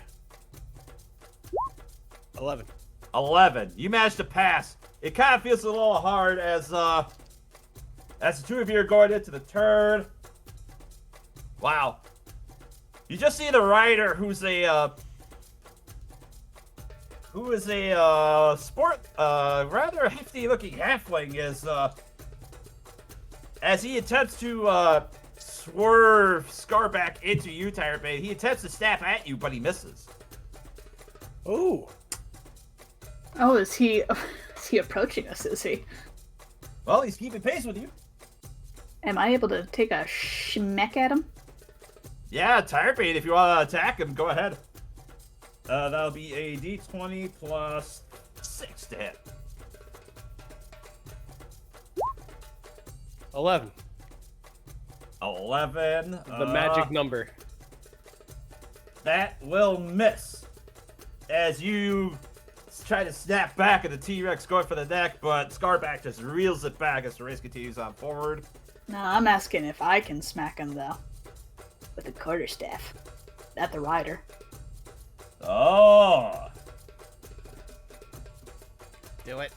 11. 11. You managed to pass. It kind of feels a little hard as the two of you are going into the turn. Wow. You just see the rider who's a rather hefty looking halfling is as he attempts to swerve Scarback into you, Tyrant Bane. He attempts to snap at you, but he misses. Ooh. Oh, is he approaching us, is he? Well, he's keeping pace with you. Am I able to take a schmeck at him? Yeah, Tyrant Bane, if you want to attack him, go ahead. That'll be a d20 plus 6 to hit. 11. 11. The magic number. That will miss. As you try to snap back at the T-Rex going for the neck, but Scarback just reels it back as the race continues on forward. No, I'm asking if I can smack him, though. With the quarterstaff. Not the rider. Oh. Do it.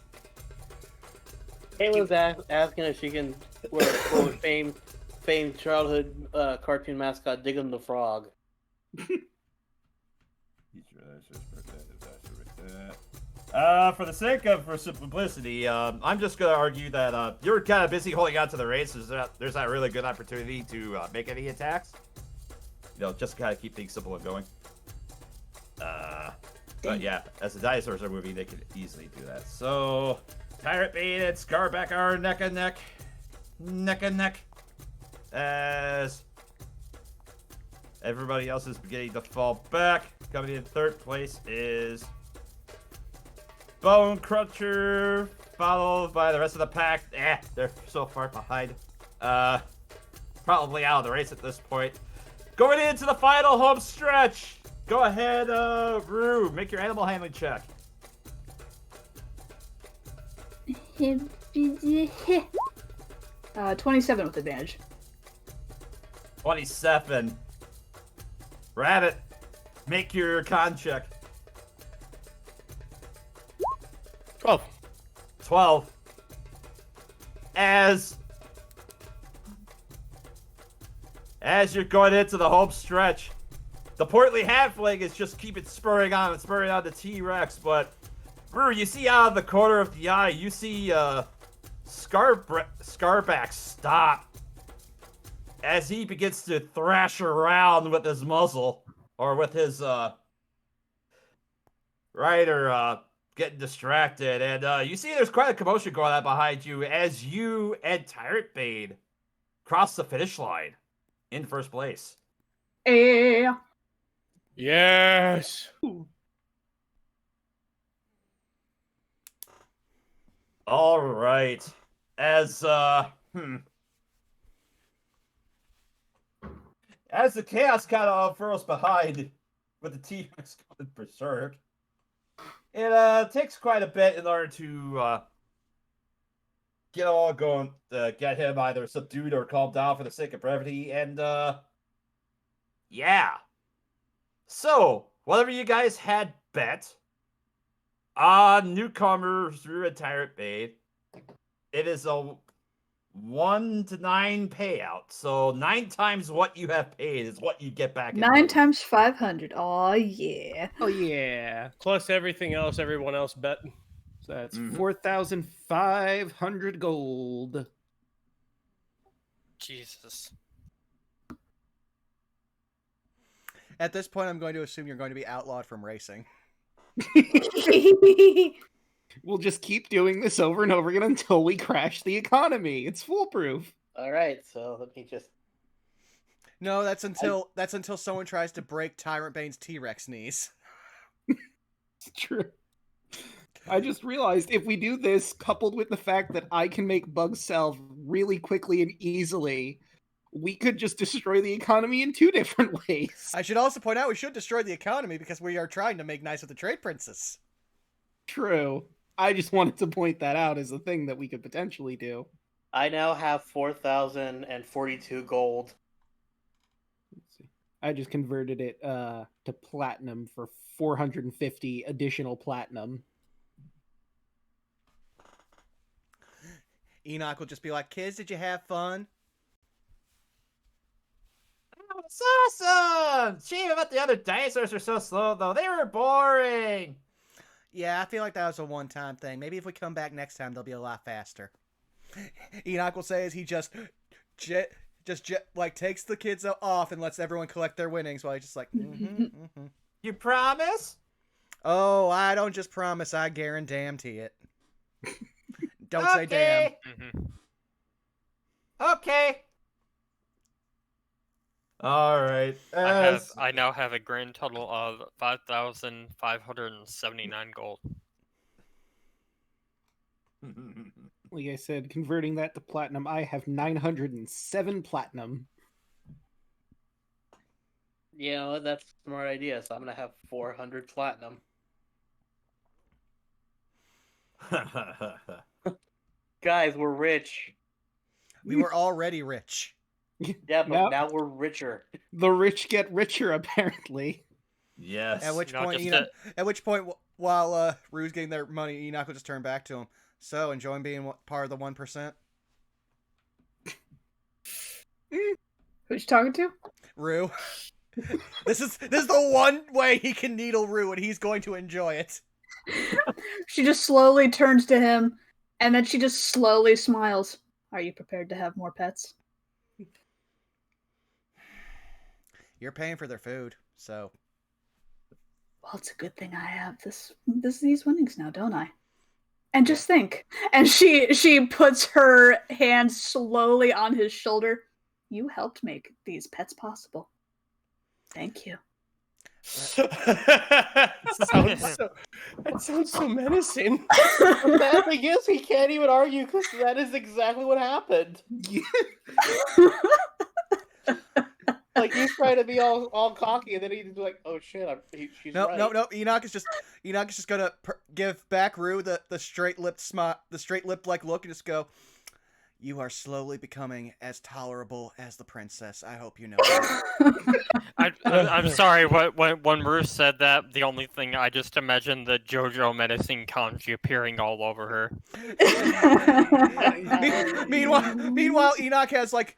Kayla's asking if she can quote famed childhood cartoon mascot Diggum the Frog. For the sake of simplicity, I'm just gonna argue that you're kind of busy holding on to the race. There's not really good opportunity to make any attacks. Just kind of keep things simple and going. But yeah, as the dinosaurs are moving, they can easily do that. So, Tyrant Bane and Scarback are neck and neck. Neck and neck. As everybody else is beginning to fall back. Coming in third place is Bone Cruncher, followed by the rest of the pack. They're so far behind. Probably out of the race at this point. Going into the final home stretch. Go ahead, Rue, make your animal handling check. 27 with advantage. 27. Rabbit, make your con check. 12. 12. As you're going into the home stretch, the portly halfling is just keeping spurring on the T-Rex, but Brewer, you see out of the corner of the eye, you see Scarback stop as he begins to thrash around with his muzzle, or with his rider getting distracted, and you see there's quite a commotion going on behind you as you and Tyrant Bane cross the finish line in first place. Eh. Yes. All right. As the chaos kind of unfurls behind with the T-Rex going berserk, it takes quite a bit in order to get all going, get him either subdued or calmed down for the sake of brevity, and yeah. So, whatever you guys had bet on newcomers through a Tyrant Bane, it is a 1 to 9 payout. So 9 times what you have paid is what you get back. 9 times 500. Oh yeah. Oh yeah. Plus everything else everyone else bet. So that's 4,500 gold. Jesus. At this point, I'm going to assume you're going to be outlawed from racing. We'll just keep doing this over and over again until we crash the economy. It's foolproof. All right, so let me just. No, that's until someone tries to break Tyrant Bane's T-Rex knees. It's true. I just realized if we do this, coupled with the fact that I can make bugs sell really quickly and easily, we could just destroy the economy in 2 different ways. I should also point out we should destroy the economy because we are trying to make nice with the trade princess. True. I just wanted to point that out as a thing that we could potentially do. I now have 4,042 gold. Let's see. I just converted it to platinum for 450 additional platinum. Enoch will just be like, "Kids, did you have fun?" Oh, it's awesome! Shame about the other dinosaurs are so slow, though. They were boring. Yeah, I feel like that was a one-time thing. Maybe if we come back next time, they'll be a lot faster. Enoch will say as he just takes the kids off and lets everyone collect their winnings while he's just like, You promise? Oh, I don't just promise, I guarantee it. Don't say damn. Okay. All right. I now have a grand total of 5,579 gold. Like I said, converting that to platinum, I have 907 platinum. You know, that's a smart idea, so I'm going to have 400 platinum. Guys, we're rich. We were already rich. Yeah, but now we're richer. The rich get richer, apparently. Yes. At which point, while Rue's getting their money, Enoch will just turn back to him. So, enjoying being part of the 1%? Who's you talking to? Rue. This is the one way he can needle Rue, and he's going to enjoy it. She just slowly turns to him, and then she just slowly smiles. Are you prepared to have more pets? You're paying for their food, so. Well, it's a good thing I have these winnings now, don't I? And just think. And she puts her hand slowly on his shoulder. You helped make these pets possible. Thank you. That sounds so menacing. The bad thing is he can't even argue because that is exactly what happened. Like he's trying to be all cocky, and then he's like, "Oh shit, she's right." No. Enoch is just gonna give back Rue the straight lipped like look and just go, "You are slowly becoming as tolerable as the princess. I hope you know that." I'm sorry. When Ruth said that, the only thing I just imagined the JoJo menacing kanji appearing all over her. Meanwhile, Enoch has like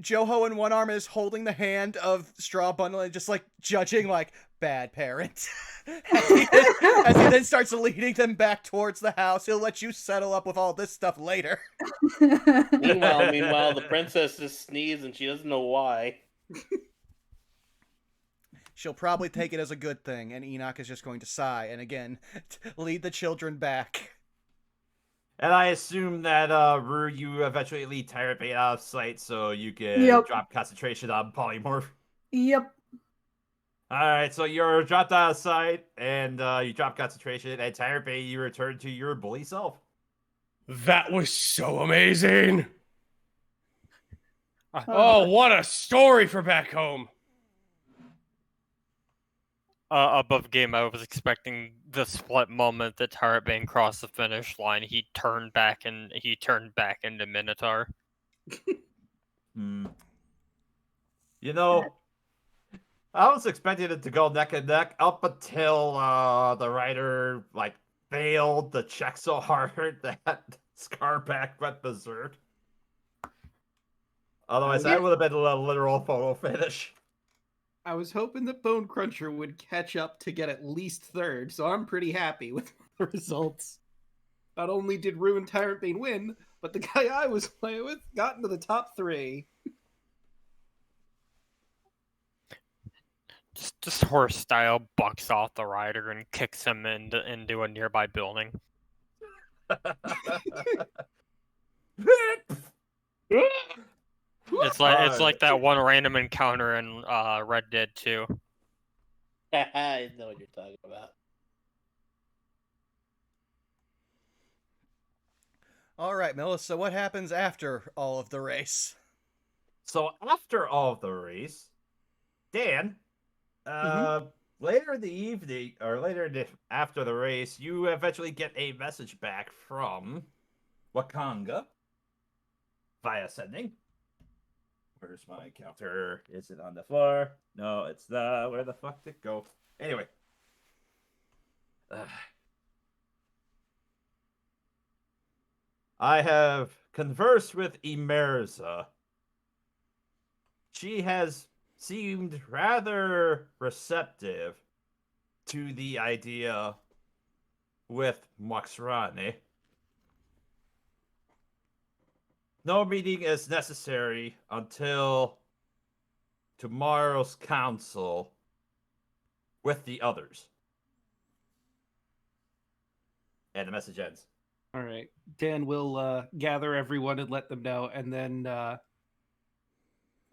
Joho in one arm is holding the hand of Straw Bundle and just like judging like bad parent. as he then starts leading them back towards the house. He'll let you settle up with all this stuff later. Meanwhile, the princess just sneezes and she doesn't know why. she'll probably take it as a good thing, and Enoch is just going to sigh and again lead the children back. And I assume that, Rue, you eventually lead Tyrant Bait out of sight so you can Yep. drop concentration on Polymorph. Yep. Alright, so you're dropped out of sight, and you drop concentration, and Tyrant Bait, you return to your bully self. That was so amazing. Oh, what a story for back home. Above game, I was expecting the split moment that Tyrant Bane crossed the finish line. He turned back into Minotaur. You know, I was expecting it to go neck and neck up until the writer failed to check so hard that Scarback went berserk. Otherwise, that would have been a literal photo finish. I was hoping that Bone Cruncher would catch up to get at least third, so I'm pretty happy with the results. Not only did Rue and Tyrant Bane win, but the guy I was playing with got into the top 3. Just horse style bucks off the rider and kicks him into a nearby building. It's like that one random encounter in Red Dead 2. I know what you're talking about. All right, Melissa, what happens after all of the race? So after all of the race, Dan, later in the evening, or after the race, you eventually get a message back from Wakanga via sending. Where's my counter? Is it on the floor? No, it's not. Where the fuck did it go? Anyway. I have conversed with Emerza. She has seemed rather receptive to the idea with Moxrani. No meeting is necessary until tomorrow's council with the others. And the message ends. All right. Dan will gather everyone and let them know, and then,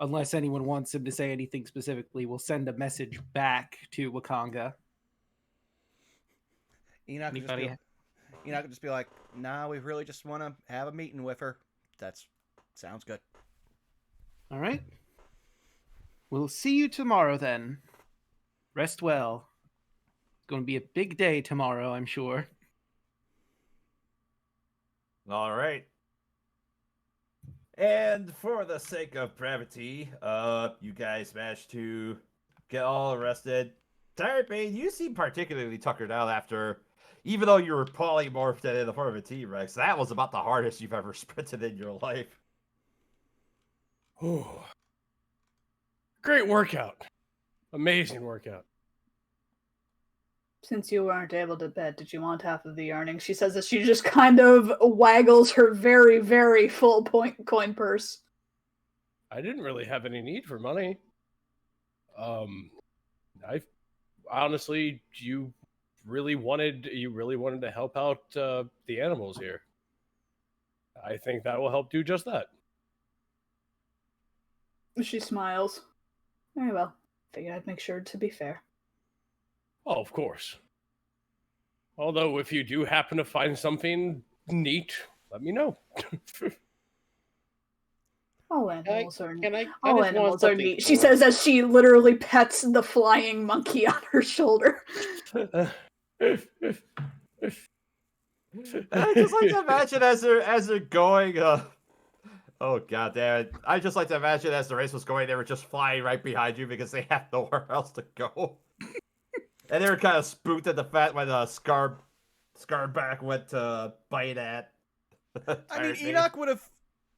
unless anyone wants him to say anything specifically, we'll send a message back to Wakanga. Enoch could just be like, nah, we really just want to have a meeting with her. Sounds good. All right. We'll see you tomorrow then. Rest well. It's going to be a big day tomorrow, I'm sure. All right. And for the sake of brevity, you guys managed to get all arrested. Tyrant Bane, you seem particularly tuckered out after, even though you were polymorphed in the form of a T-Rex, that was about the hardest you've ever sprinted in your life. Oh, great workout. Amazing workout. Since you weren't able to bet, did you want half of the earnings? She says that she just kind of waggles her very, very full coin purse. I didn't really have any need for money. I honestly, you really wanted to help out the animals here. I think that will help do just that. She smiles. Very well. Figured I'd make sure to be fair. Oh, of course. Although, if you do happen to find something neat, let me know. All animals are Can I all just animals want are something neat. She cool. says as she literally pets the flying monkey on her shoulder. I just like to imagine as they're going, oh god damn it. I just like to imagine as the race was going, they were just flying right behind you because they had nowhere else to go. And they were kind of spooked at the fact when Scarback went to bite at. I mean, Enoch would have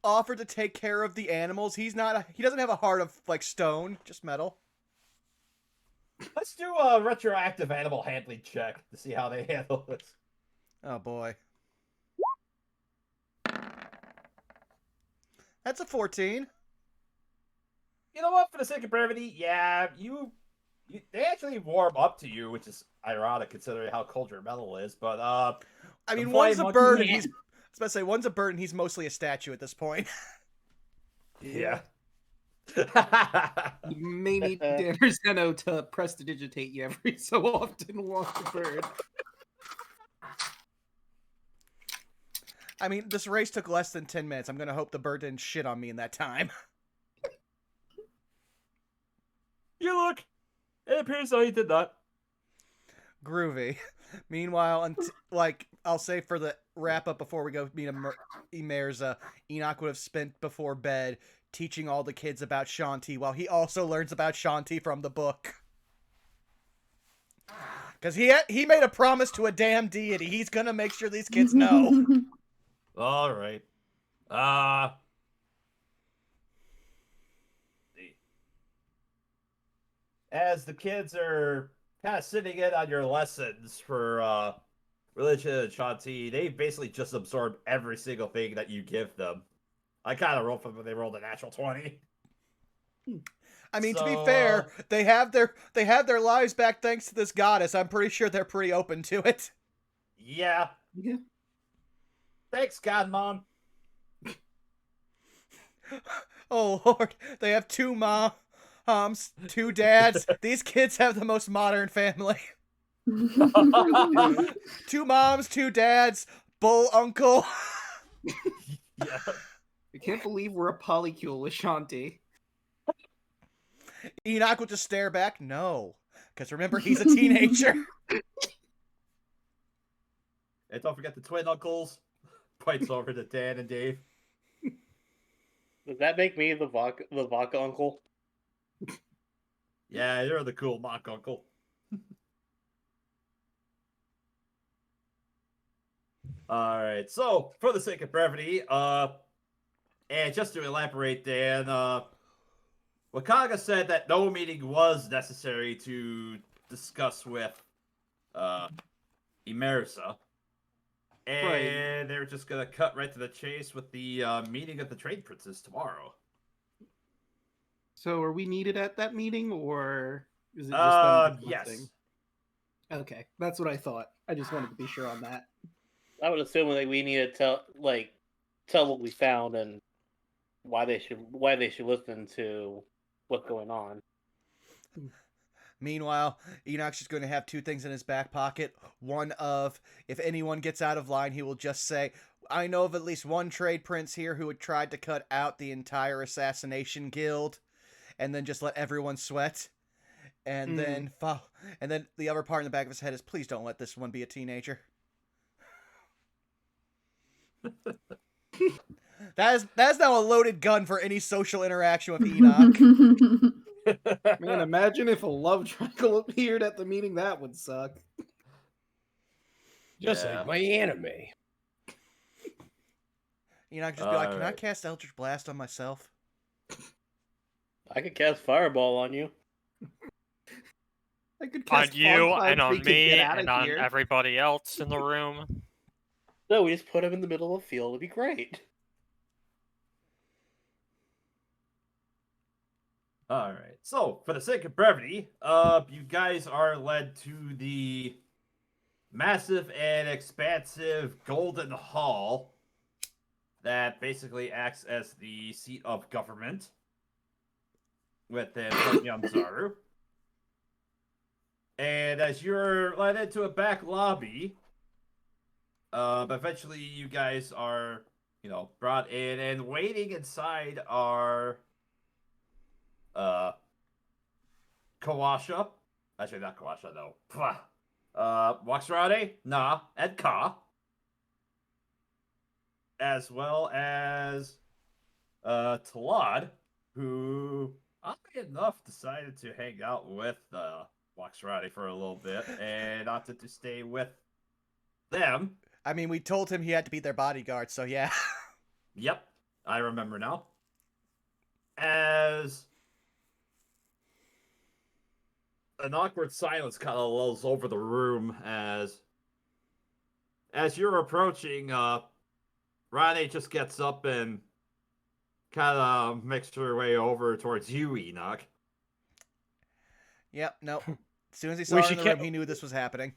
offered to take care of the animals. He doesn't have a heart of stone, just metal. Let's do a retroactive animal handling check to see how they handle this. Oh boy. That's a 14. You know what? For the sake of brevity, yeah, you They actually warm up to you, which is ironic considering how cold your metal is. But I mean, the one's flying a bird, monkey- and I was about to say, one's a bird, and he's mostly a statue at this point. yeah. You may need Dan or Zeno to prestidigitate you every so often while the bird. I mean, this race took less than 10 minutes. I'm gonna hope the bird didn't shit on me in that time. You look. It appears though he did that. Groovy. Meanwhile, I'll say for the wrap up before we go meet Imerza, Enoch would have spent before bed teaching all the kids about Shanti while he also learns about Shanti from the book. Because he made a promise to a damn deity. He's gonna make sure these kids know. All right. As the kids are kind of sitting in on your lessons for religion and Shanti, they basically just absorb every single thing that you give them. I kind of rolled for them when they rolled a natural 20. I mean, to be So, fair, they have their lives back thanks to this goddess. I'm pretty sure they're pretty open to it. Yeah. Yeah. Thanks, God Mom. Oh Lord, they have two moms, two dads. These kids have the most modern family. Two moms, two dads, bull uncle. Yeah. I can't believe we're a polycule with Shanti. Enoch will just stare back. No, because remember, he's a teenager. And don't forget the twin uncles. Points over to Dan and Dave. Does that make me the vodka uncle? Yeah, you're the cool mock uncle. Alright, so for the sake of brevity, and just to elaborate, Dan, Wakaga said that no meeting was necessary to discuss with Imerza. And they're just gonna cut right to the chase with the meeting of the trade princes tomorrow. So are we needed at that meeting, or is it just them discussing? Yes. Okay, that's what I thought. I just wanted to be sure on that. I would assume like we need to tell what we found and why they should listen to what's going on. Meanwhile, Enoch's just going to have two things in his back pocket. One of, if anyone gets out of line, he will just say, I know of at least one trade prince here who had tried to cut out the entire assassination guild, and then just let everyone sweat. And then the other part in the back of his head is, please don't let this one be a teenager. That is now a loaded gun for any social interaction with Enoch. Man, imagine if a love triangle appeared at the meeting. That would suck. Just like my anime. Enoch just be like, can I cast Eldritch Blast on myself? I could cast Fireball on you. I could On cast you Fog Cloud and on so we could me get outta and on here. everybody else in the room. No, we just put him in the middle of the field. It'd be great. Alright, so for the sake of brevity, you guys are led to the massive and expansive Golden Hall that basically acts as the seat of government within NYANZARU. And as you're led into a back lobby, eventually you guys are, brought in, and waiting inside are Kawasha. Actually, not Kawasha, no. Waxrade, Na, and Ka. As well as Talad, who, oddly enough, decided to hang out with Waxrade for a little bit and opted to stay with them. I mean, we told him he had to be their bodyguard, so yeah. Yep, I remember now. As an awkward silence kind of lulls over the room as you're approaching, Rane just gets up and kind of makes her way over towards you, Enoch. Yep. Nope. As soon as he saw Wish her in you the room, ca- he knew this was happening.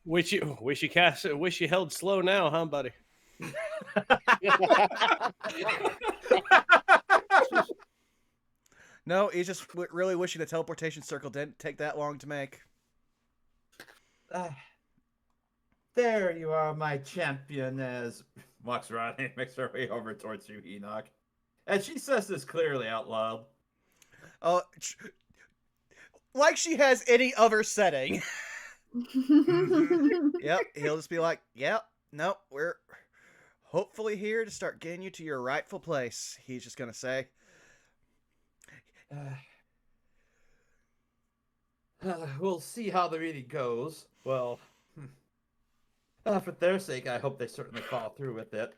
Wish you held slow now, huh, buddy? No, he's just really wishing the teleportation circle didn't take that long to make. There you are, my champion, as walks around and makes her way over towards you, Enoch. And she says this clearly out loud. Oh, like she has any other setting. Yep, he'll just be like, yep, nope, we're hopefully here to start getting you to your rightful place, he's just gonna say. We'll see how the meeting goes. Well, for their sake, I hope they certainly follow through with it.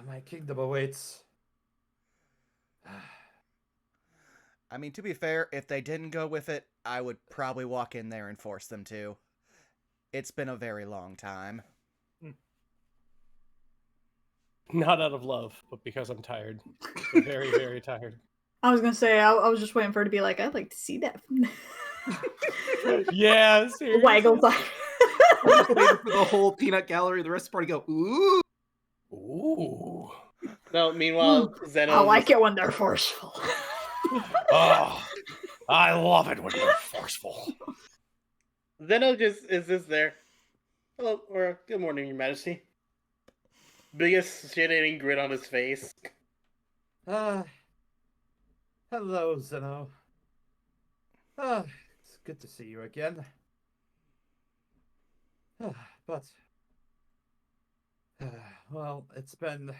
My kingdom awaits. I mean, to be fair, if they didn't go with it, I would probably walk in there and force them to. It's been a very long time. Not out of love, but because I'm tired. Very, very tired. I was gonna say, I was just waiting for her to be like, I'd like to see that. Yeah, seriously. Waggles like. Waiting for the whole peanut gallery, the rest of the party go, ooh. Ooh. No, meanwhile, Zeno. I like it when they're forceful. Oh, I love it when you're forceful. Zeno just is just there. Hello, or good morning, Your Majesty. Biggest shit-eating grin on his face. Hello, Zeno. It's good to see you again. But, well, it's been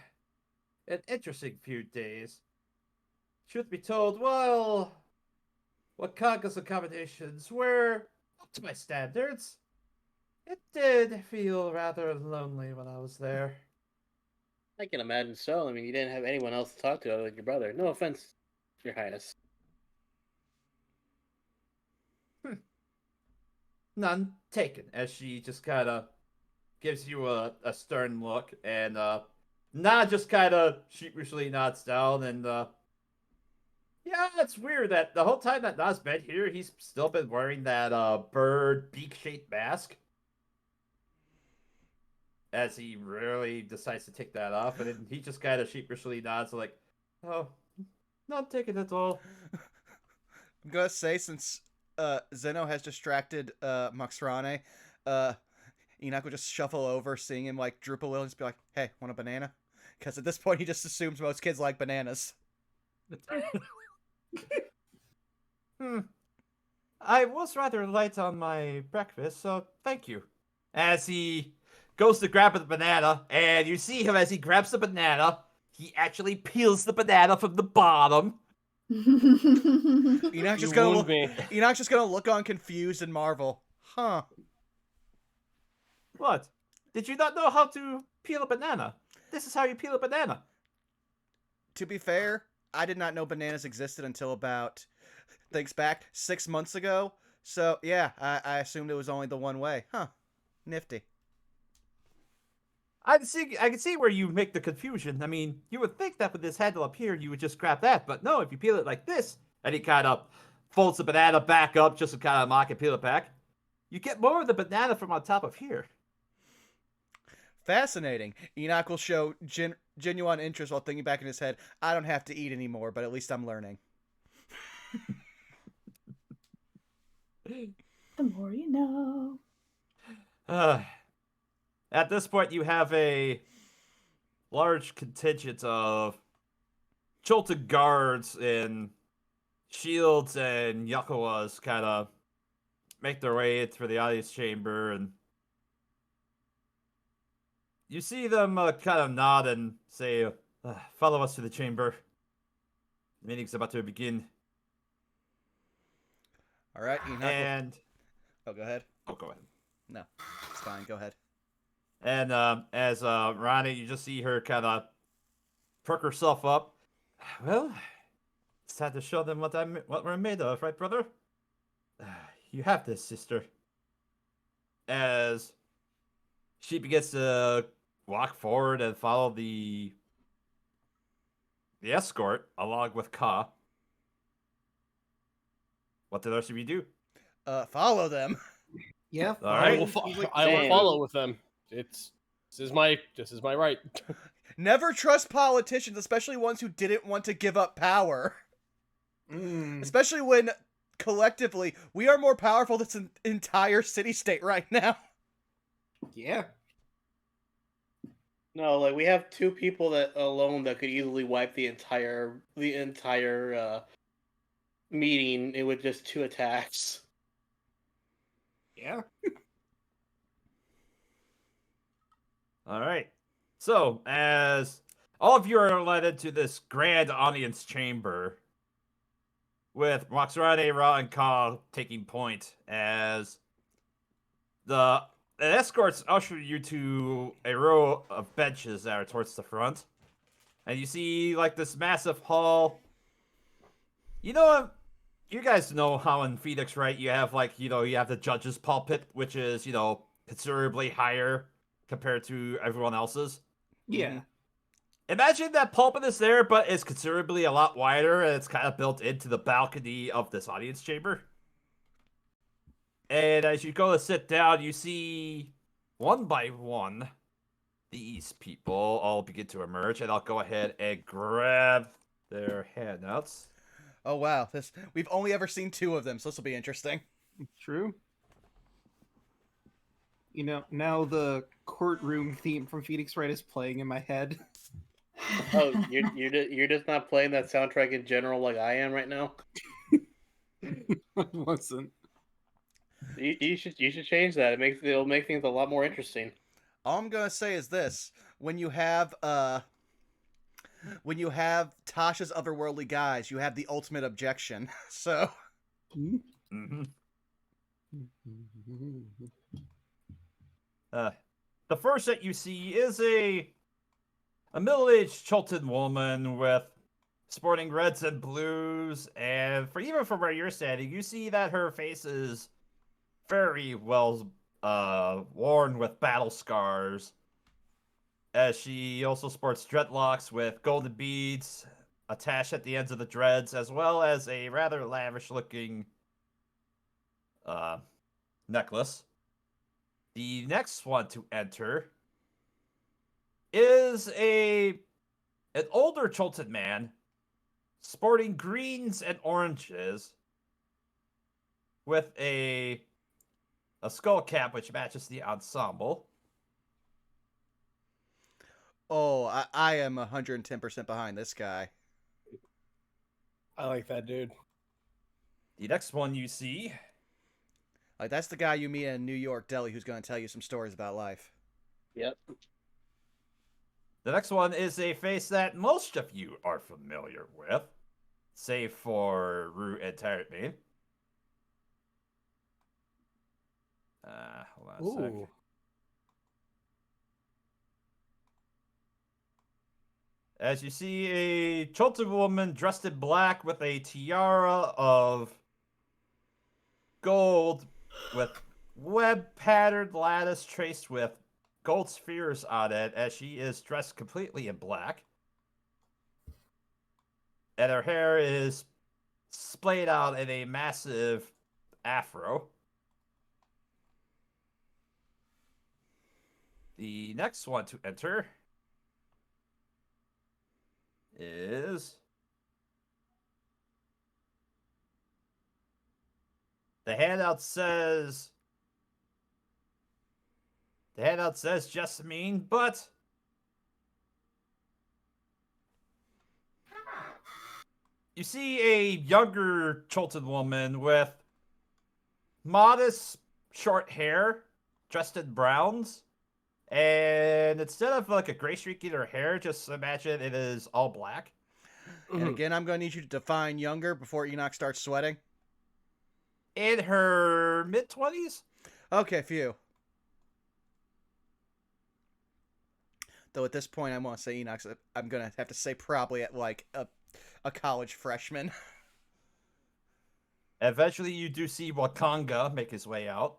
an interesting few days. Truth be told, well, Wakaga's accommodations were up to my standards. It did feel rather lonely when I was there. I can imagine so. I mean, you didn't have anyone else to talk to other than your brother. No offense, Your Highness. None taken, as she just kind of gives you a stern look, and Nah just kind of sheepishly nods down, and yeah, it's weird that the whole time that Na's been here, he's still been wearing that bird beak-shaped mask. As he really decides to take that off, and then he just kind of sheepishly nods, like, oh, not taken at all. I'm gonna say, since Zeno has distracted Maxrane, Enoch will just shuffle over, seeing him like droop a little, and just be like, "Hey, want a banana?" Because at this point, he just assumes most kids like bananas. I was rather light on my breakfast, so thank you. As he goes to grab the banana, and you see him as he grabs the banana, he actually peels the banana from the bottom. Enoch's just gonna look. me. Enoch's just gonna look on, confused, and marvel. Huh? What? Did you not know how to peel a banana? This is how you peel a banana. To be fair, I did not know bananas existed until about, thinks back, 6 months ago. So yeah, I assumed it was only the one way. Huh? Nifty. I can see where you make the confusion. I mean, you would think that with this handle up here, you would just grab that, but no, if you peel it like this, and he kind of folds the banana back up just to kind of mock and peel it back, you get more of the banana from on top of here. Fascinating. Enoch will show genuine interest while thinking back in his head, I don't have to eat anymore, but at least I'm learning. The more you know. At this point, you have a large contingent of Chult guards in shields and Yakuwas kind of make their way through the audience chamber, and you see them kind of nod and say, follow us to the chamber. The meeting's about to begin. All right, Enoch. And... Oh, go ahead. Oh, go ahead. No, it's fine. Go ahead. And as Ronnie, you just see her kind of perk herself up. Well, it's time to show them what we're made of, right, brother? You have this, sister. As she begins to walk forward and follow the escort along with Ka. What did the rest of you do? Follow them. Yeah. All right. I will Damn. follow with them. This is my right. Never trust politicians, especially ones who didn't want to give up power. Especially when, collectively, we are more powerful than this entire city-state right now. Yeah. No, like we have two people that alone that could easily wipe the entire meeting with just 2 attacks. Yeah. All right. So, as all of you are led into this grand audience chamber, with Moxrade, Ra, and Ka taking point, as the escorts usher you to a row of benches that are towards the front, and you see like this massive hall. You know, you guys know how in Phoenix, right? You have like you have the judge's pulpit, which is considerably higher compared to everyone else's. Yeah. Imagine that pulpit is there, but it's considerably a lot wider, and it's kind of built into the balcony of this audience chamber. And as you go to sit down, you see one by one these people all begin to emerge, and I'll go ahead and grab their handouts. Oh wow, we've only ever seen 2 of them, so this will be interesting. True. Now the courtroom theme from Phoenix Wright is playing in my head. Oh, you're just not playing that soundtrack in general like I am right now. I wasn't. You should change that. It'll make things a lot more interesting. All I'm gonna say is this: when you have Tasha's otherworldly guys, you have the ultimate objection. So. Mm-hmm. The first that you see is a middle-aged Chultan woman with sporting reds and blues, and even from where you're standing, you see that her face is very well worn with battle scars, as she also sports dreadlocks with golden beads attached at the ends of the dreads, as well as a rather lavish-looking necklace. The next one to enter is an older Chultan man sporting greens and oranges with a skull cap which matches the ensemble. Oh, I am 110% behind this guy. I like that dude. The next one you see, Like, that's the guy you meet in New York Deli who's going to tell you some stories about life. Yep. the next one is a face that most of you are familiar with, save for Rue and Tyrant Main. Hold on a sec. Ooh. As you see a Chultan woman dressed in black with a tiara of gold with web-patterned lattice traced with gold spheres on it, as she is dressed completely in black. And her hair is splayed out in a massive afro. The next one to enter is the handout says Jessamine, but you see a younger Chultan woman with modest short hair, dressed in browns. And instead of like a gray streak in her hair, just imagine it is all black. And again, I'm going to need you to define younger before Enoch starts sweating. In her mid-20s? Okay, phew. Though at this point, I'm going to say Enoch's. I'm going to have to say probably at like a college freshman. Eventually, you do see Wakanga make his way out.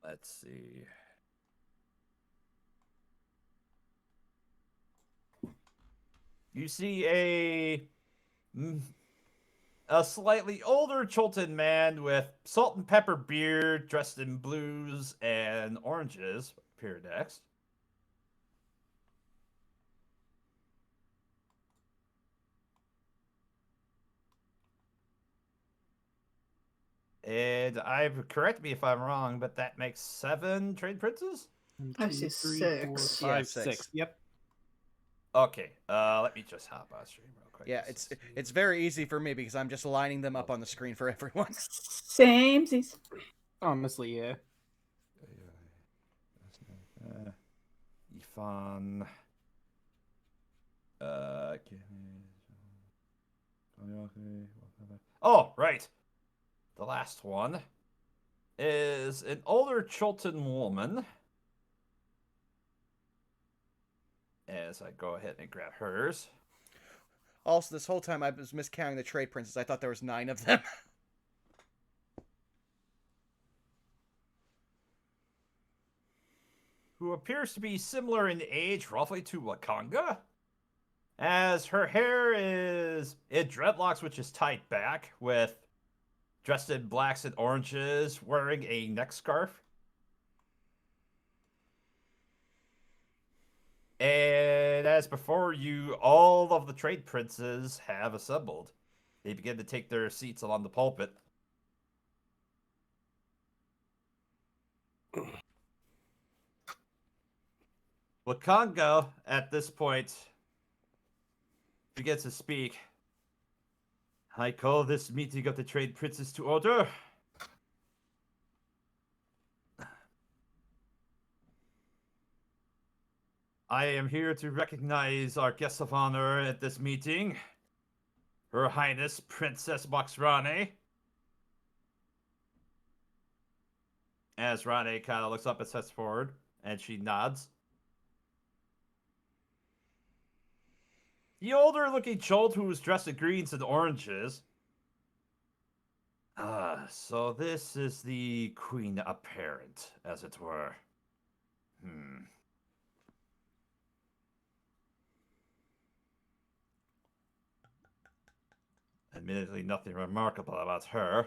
Let's see. You see a slightly older Chultan man with salt and pepper beard, dressed in blues and oranges, appear next. And correct me if I'm wrong, but that makes 7 trade princes? I see 6. Yeah, 5, 6. Yep. Okay, let me just hop on stream real quick. Yeah, it's very easy for me because I'm just lining them up on the screen for everyone. Samesies. Honestly, yeah. Ifan. Oh, right. The last one is an older Chultan woman. As I go ahead and grab hers. Also, this whole time I was miscounting the trade princes. I thought there was 9 of them. Who appears to be similar in age, roughly to Wakanga. As her hair is in dreadlocks, which is tied back, dressed in blacks and oranges, wearing a neck scarf. And as before you, all of the trade princes have assembled. They begin to take their seats along the pulpit. Wakanga, at this point, begins to speak. I call this meeting of the trade princes to order. I am here to recognize our guest of honor at this meeting, Her Highness Princess Boxrane. As Rane kind of looks up and steps forward, and she nods. The older-looking Chult, who was dressed in greens and oranges. So this is the Queen Apparent, as it were. Admittedly, nothing remarkable about her.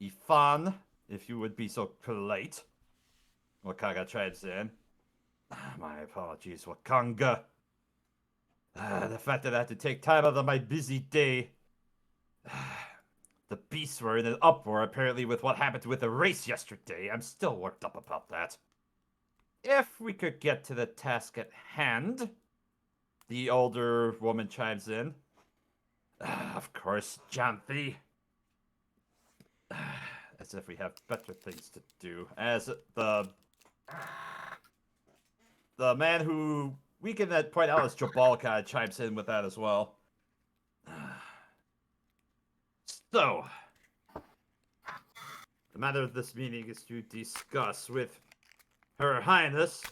Ifan, if you would be so polite. Wakanga chimes in. My apologies, Wakanga. The fact that I had to take time out of my busy day. The beasts were in an uproar, apparently, with what happened with the race yesterday. I'm still worked up about that. If we could get to the task at hand, the older woman chimes in. Of course, Janthy. As if we have better things to do. As the man who we can point out as Jabal kind of chimes in with that as well. So, the matter of this meeting is to discuss with Her Highness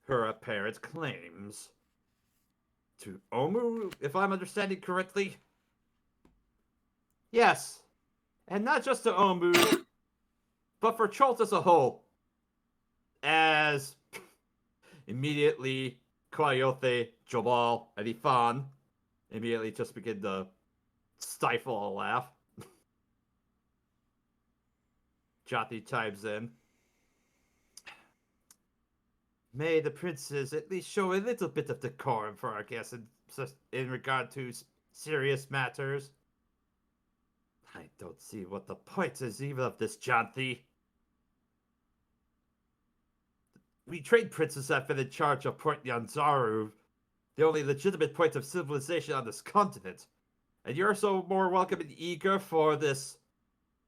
her apparent claims to Omu, if I'm understanding correctly. Yes, and not just to Omu, but for Chult as a whole. As immediately Koyote, Jabal, and Ifan immediately just begin to stifle a laugh. Jati chimes in. May the princes at least show a little bit of decorum for our guests in regard to serious matters. I don't see what the point is even of this, Janthy. We trade princes have been in charge of Port NYANZARU, the only legitimate point of civilization on this continent. And you're so more welcome and eager for this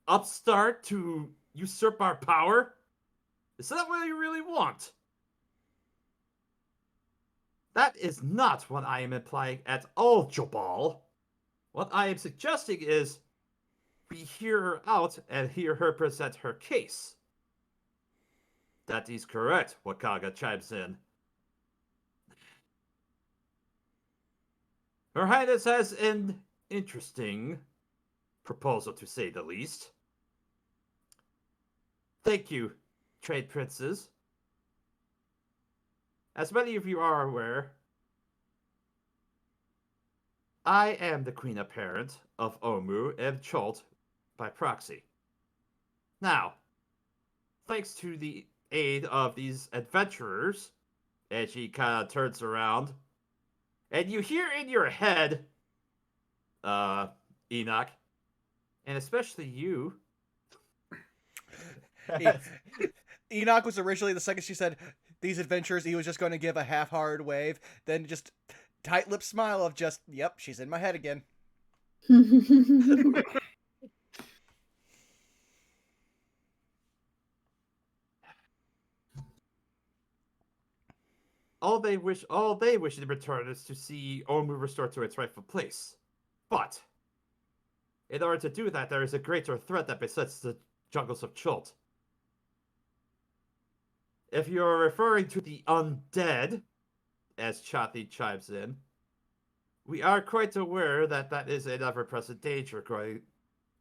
upstart to usurp our power? Is that what you really want? That is not what I am implying at all, Jabal. What I am suggesting is we hear her out and hear her present her case. That is correct, Wakanga chimes in. Her Highness has an interesting proposal, to say the least. Thank you, trade princes. As many of you are aware, I am the queen apparent of Omu and Chult by proxy. Now, thanks to the aid of these adventurers, and she kind of turns around, and you hear in your head, Enoch, and especially you. Enoch was originally, the second she said these adventures, he was just going to give a half-hearted wave, then just tight-lipped smile of just, yep, she's in my head again. All they wish in return is to see Omu restored to its rightful place. But in order to do that, there is a greater threat that besets the jungles of Chult. If you're referring to the undead, as Chatty chimes in, we are quite aware that that is an ever-present danger growing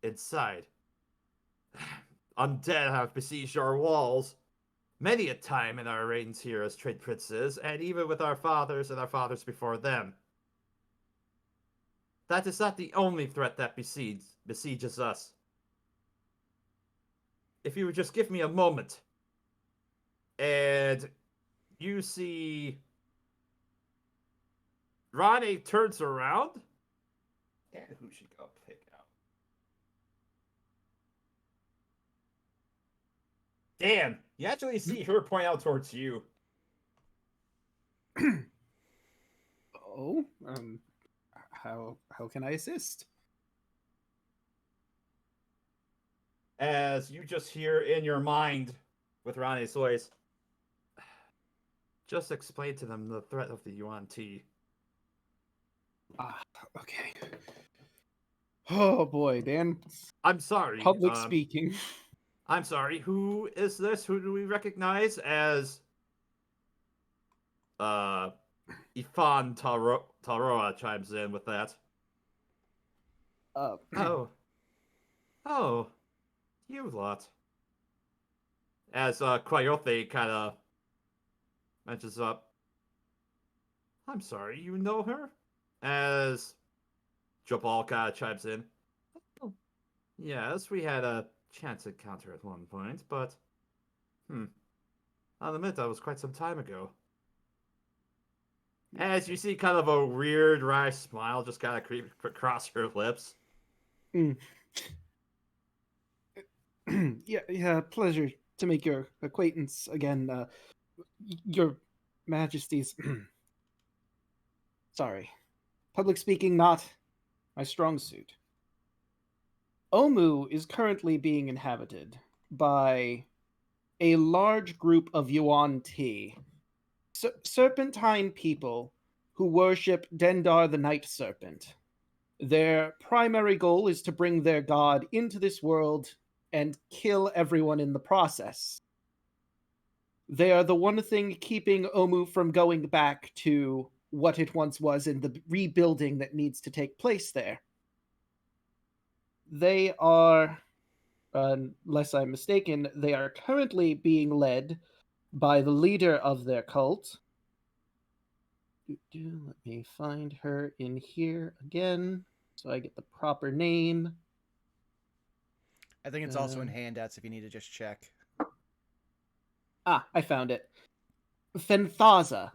inside. Undead have besieged our walls many a time in our reigns here as trade princes, and even with our fathers and our fathers before them. That is not the only threat that besieges us. If you would just give me a moment, and you see Ronnie turns around, and who should go pick out? Dan, you actually see her point out towards you. Oh, how can I assist? As you just hear in your mind with Ronnie's voice, just explain to them the threat of the Yuan Ti. Okay. Oh boy, Dan. I'm sorry. Public speaking. I'm sorry. Who is this? Who do we recognize as Ifan Taroa chimes in with that. Oh, you lot. As Coyote kind of mentions up, I'm sorry, you know her? As Jabal kind of chimes in, oh, yes, we had a chance encounter at one point, but I'll admit that was quite some time ago. As you see kind of a weird wry smile just kind of creep across her lips. Yeah, pleasure to make your acquaintance again. Your Majesties. Sorry. Public speaking not my strong suit. Omu is currently being inhabited by a large group of Yuan Ti, serpentine people who worship Dendar the Night Serpent. Their primary goal is to bring their god into this world and kill everyone in the process. They are the one thing keeping Omu from going back to what it once was in the rebuilding that needs to take place there. They are, unless I'm mistaken, they are currently being led by the leader of their cult. Let me find her in here again so I get the proper name. I think it's also in handouts if you need to just check. I found it. Fenthaza.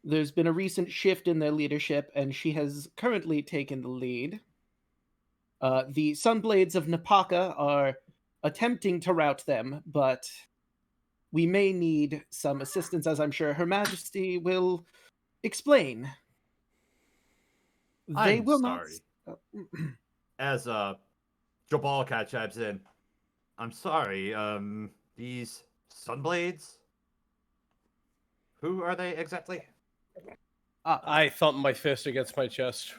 There's been a recent shift in their leadership, and she has currently taken the lead. The Sunblades of Napaka are attempting to rout them, but we may need some assistance, as I'm sure Her Majesty will explain. They will sorry. not. As Jabal kind of chimes in, I'm sorry. These Sunblades. Who are they exactly? I thumped my fist against my chest.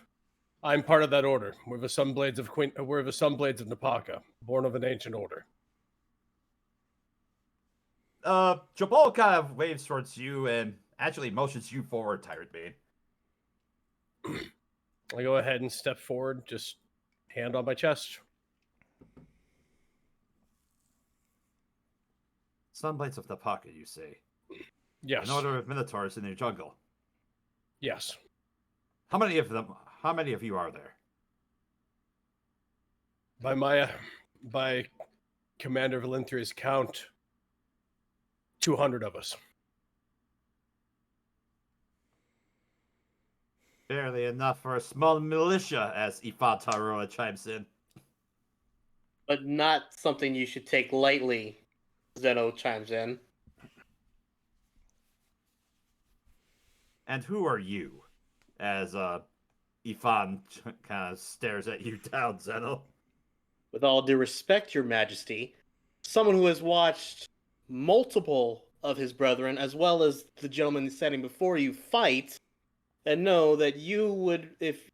I'm part of that order. We're the Sunblades of Napaka, born of an ancient order. Jabal kind of waves towards you and actually motions you forward, Tyrant Bane. I go ahead and step forward, just hand on my chest. Sunblades of the Pocket, you say? Yes. An order of minotaurs in the jungle. Yes. How many of them? How many of you are there? By Commander Valenthria's count, 200 of us. Barely enough for a small militia, as Ifan Taroa chimes in. But not something you should take lightly, Zeno chimes in. And who are you? As Ifan kind of stares at you down, Zeno. With all due respect, Your Majesty, someone who has watched multiple of his brethren, as well as the gentleman standing before you, fight, and know that you would, if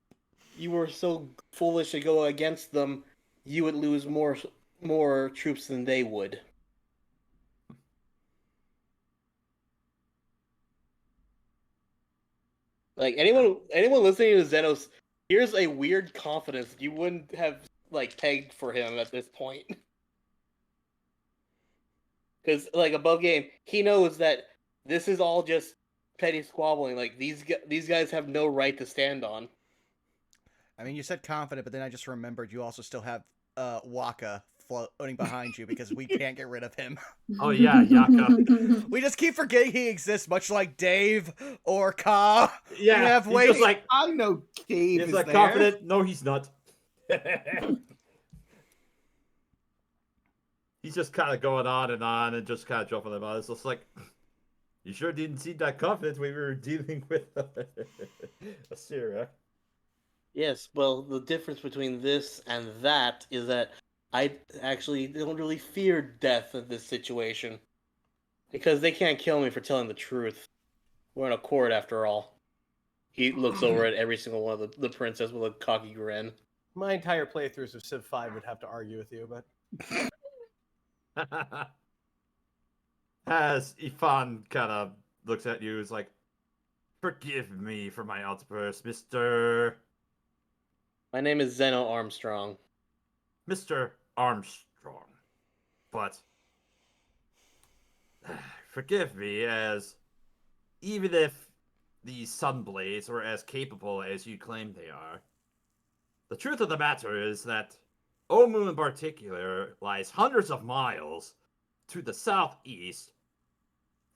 you were so foolish to go against them, you would lose more troops than they would. Like anyone listening to Xenos, here's a weird confidence you wouldn't have like pegged for him at this point. Because like above game, he knows that this is all just petty squabbling. Like these guys have no right to stand on. I mean, you said confident, but then I just remembered you also still have Waka floating behind you because we can't get rid of him. Oh yeah, Yaka. We just keep forgetting he exists, much like Dave or Ka. Yeah, we have he's ways. just like, I know Dave he's is like there. confident. No, he's not. He's just kind of going on and just kind of jumping them out. It's just like, you sure didn't seem that confident when we were dealing with Assyria. Yes, well, the difference between this and that is that I actually don't really fear death in this situation. Because they can't kill me for telling the truth. We're in a court after all. He looks over at every single one of the princess with a cocky grin. My entire playthroughs of Civ 5 would have to argue with you, but... As Ifan kind of looks at you, is like, forgive me for my outburst, Mr. My name is Zeno Armstrong. Mr. Armstrong. But forgive me, as even if these Sunblades were as capable as you claim they are, the truth of the matter is that Omu in particular lies hundreds of miles to the southeast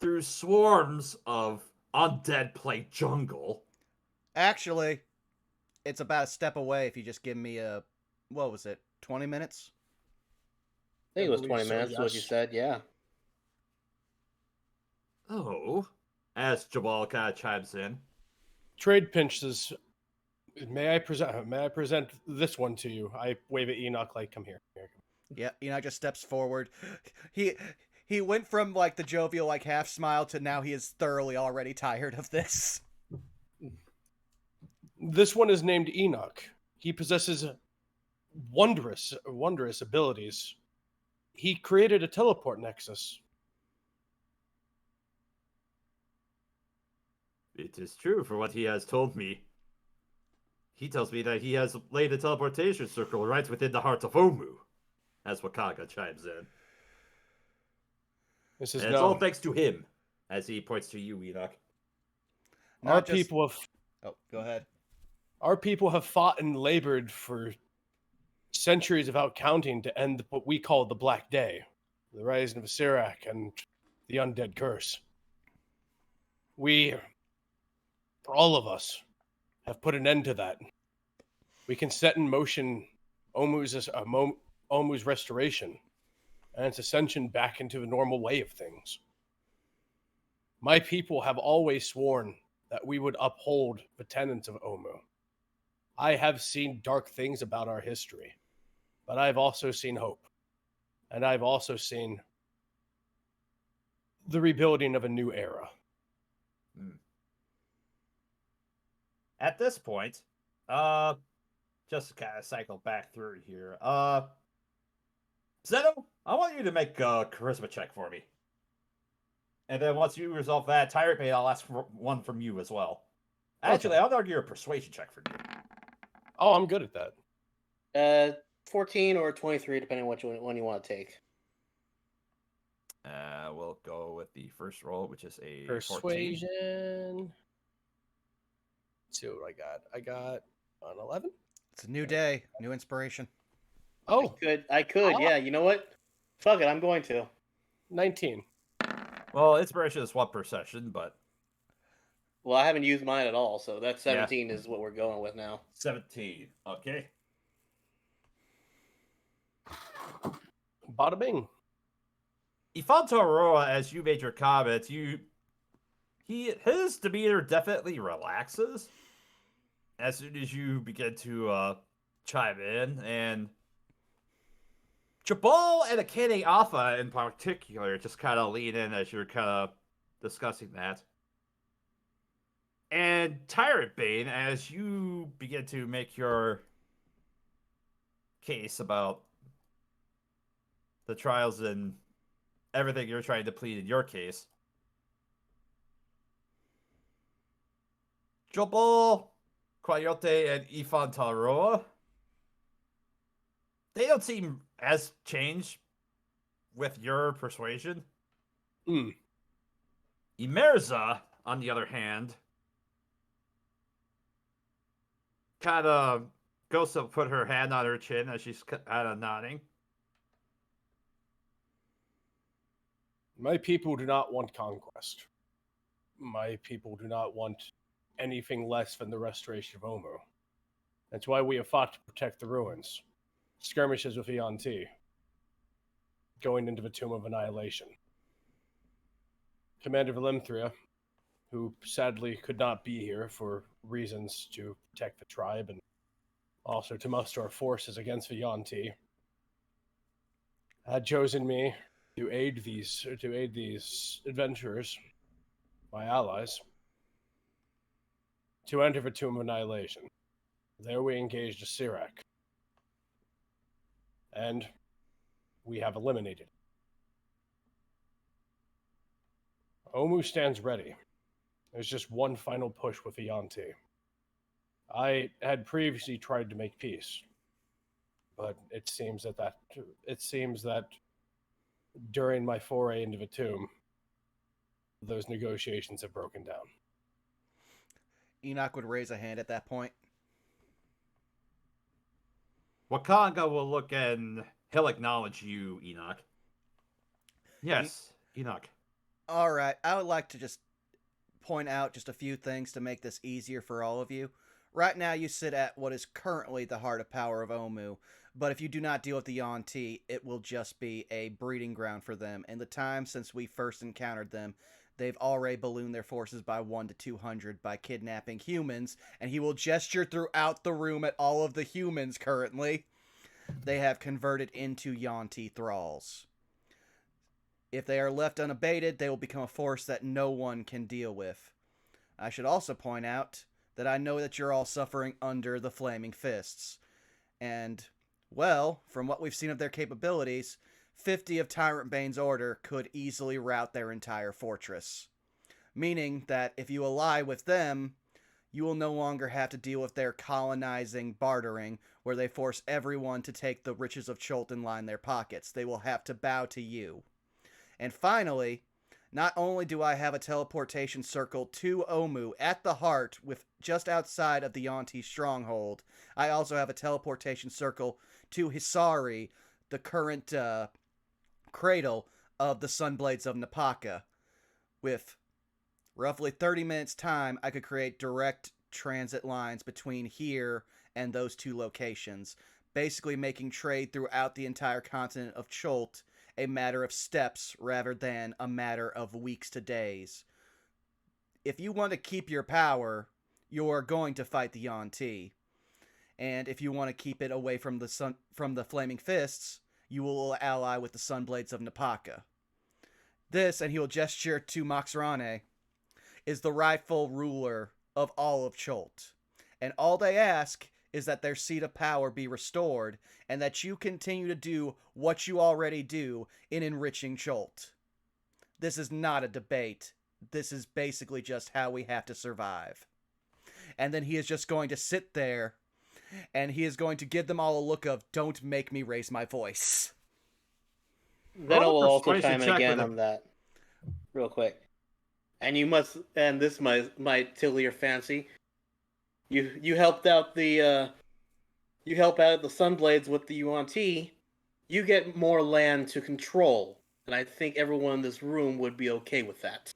through swarms of undead plague jungle. Actually, it's about a step away if you just give me a, what was it, 20 minutes? I think it was believe 20 so, minutes, what you yes. said, yeah. Oh, as Jabal kind of chimes in. Trade pinch says, May I present this one to you? I wave at Enoch like, come here. Yeah, Enoch just steps forward. He went from like the jovial like half smile to now he is thoroughly already tired of this. This one is named Enoch. He possesses wondrous abilities. He created a teleport nexus. It is true for what he has told me. He tells me that he has laid a teleportation circle right within the heart of Omu, as Wakaga chimes in. This is And it's all thanks to him, as he points to you, Enoch. Our people have... Oh, go ahead. Our people have fought and labored for centuries without counting to end what we call the Black Day, the rising of Sirak and the undead curse. We, all of us, have put an end to that. We can set in motion Omu's restoration and its ascension back into the normal way of things. My people have always sworn that we would uphold the tenets of Omu. I have seen dark things about our history, but I've also seen hope. And I've also seen the rebuilding of a new era. At this point, just to kind of cycle back through here, Zeno, I want you to make a charisma check for me. And then once you resolve that, Tyrant Mate, I'll ask for one from you as well. Actually, I'll argue a persuasion check for you. Oh, I'm good at that. 14 or 23, depending on which one you want to take. We'll go with the first roll, which is a 14. Persuasion. Let's see what I got. I got an 11. It's a new day, new inspiration. Oh, I could, yeah. You know what? Fuck it, I'm going to. 19. Well, inspiration is one per session, but Well, I haven't used mine at all, so that 17 is what we're going with now. 17. Okay. Bada bing. Ifantaro, as you made your comments, his demeanor definitely relaxes as soon as you begin to chime in, and Jabal and Akane Alpha in particular just kind of lean in as you're kind of discussing that. And Tyrant Bane, as you begin to make your case about the trials and everything you're trying to plead in your case, Jabal, Coyote, and Ifantaro, they don't seem as changed with your persuasion. Imerza, on the other hand, kind of goes to put her hand on her chin as she's kind of nodding. My people do not want conquest. My people do not want anything less than the restoration of Omu. That's why we have fought to protect the ruins. Skirmishes with Eonti. Going into the Tomb of Annihilation. Commander Valimthria, who sadly could not be here for reasons to protect the tribe and also to muster our forces against the Eonti, had chosen me to aid these adventurers, my allies, to enter the Tomb of Annihilation. There we engaged a Sirak. And we have eliminated it. Omu stands ready. There's just one final push with Eonti. I had previously tried to make peace, but it seems that during my foray into the tomb, those negotiations have broken down. Enoch would raise a hand at that point. Wakanga will look and he'll acknowledge you, Enoch. Yes, Enoch. All right, I would like to just point out just a few things to make this easier for all of you. Right now, you sit at what is currently the heart of power of Omu, but if you do not deal with the Yuan-Ti, it will just be a breeding ground for them. In the time since we first encountered them, they've already ballooned their forces by 1 to 200 by kidnapping humans, and he will gesture throughout the room at all of the humans currently. They have converted into Yuan-Ti thralls. If they are left unabated, they will become a force that no one can deal with. I should also point out that I know that you're all suffering under the Flaming Fists. And, well, from what we've seen of their capabilities, 50 of Tyrant Bane's order could easily rout their entire fortress. Meaning that if you ally with them, you will no longer have to deal with their colonizing bartering, where they force everyone to take the riches of Chult and line their pockets. They will have to bow to you. And finally, not only do I have a teleportation circle to Omu at the heart, with just outside of the Yuan-Ti stronghold, I also have a teleportation circle to Hisari, the current cradle of the Sunblades of Napaka. With roughly 30 minutes time, I could create direct transit lines between here and those two locations, basically making trade throughout the entire continent of Chult a matter of steps rather than a matter of weeks to days. If you want to keep your power, you're going to fight the Yuan-Ti. And if you want to keep it away from the Flaming Fists, you will ally with the Sunblades of Napaka. This, and he will gesture to Moxrane, is the rightful ruler of all of Chult. And all they ask is that their seat of power be restored, and that you continue to do what you already do in enriching Chult. This is not a debate. This is basically just how we have to survive. And then he is just going to sit there, and he is going to give them all a look of, don't make me raise my voice. Then I will also persuasion chime in check again with a- on that, real quick. And you must, and this might tickle your fancy. You helped out the you help out the Sunblades with the UNT. You get more land to control, and I think everyone in this room would be okay with that.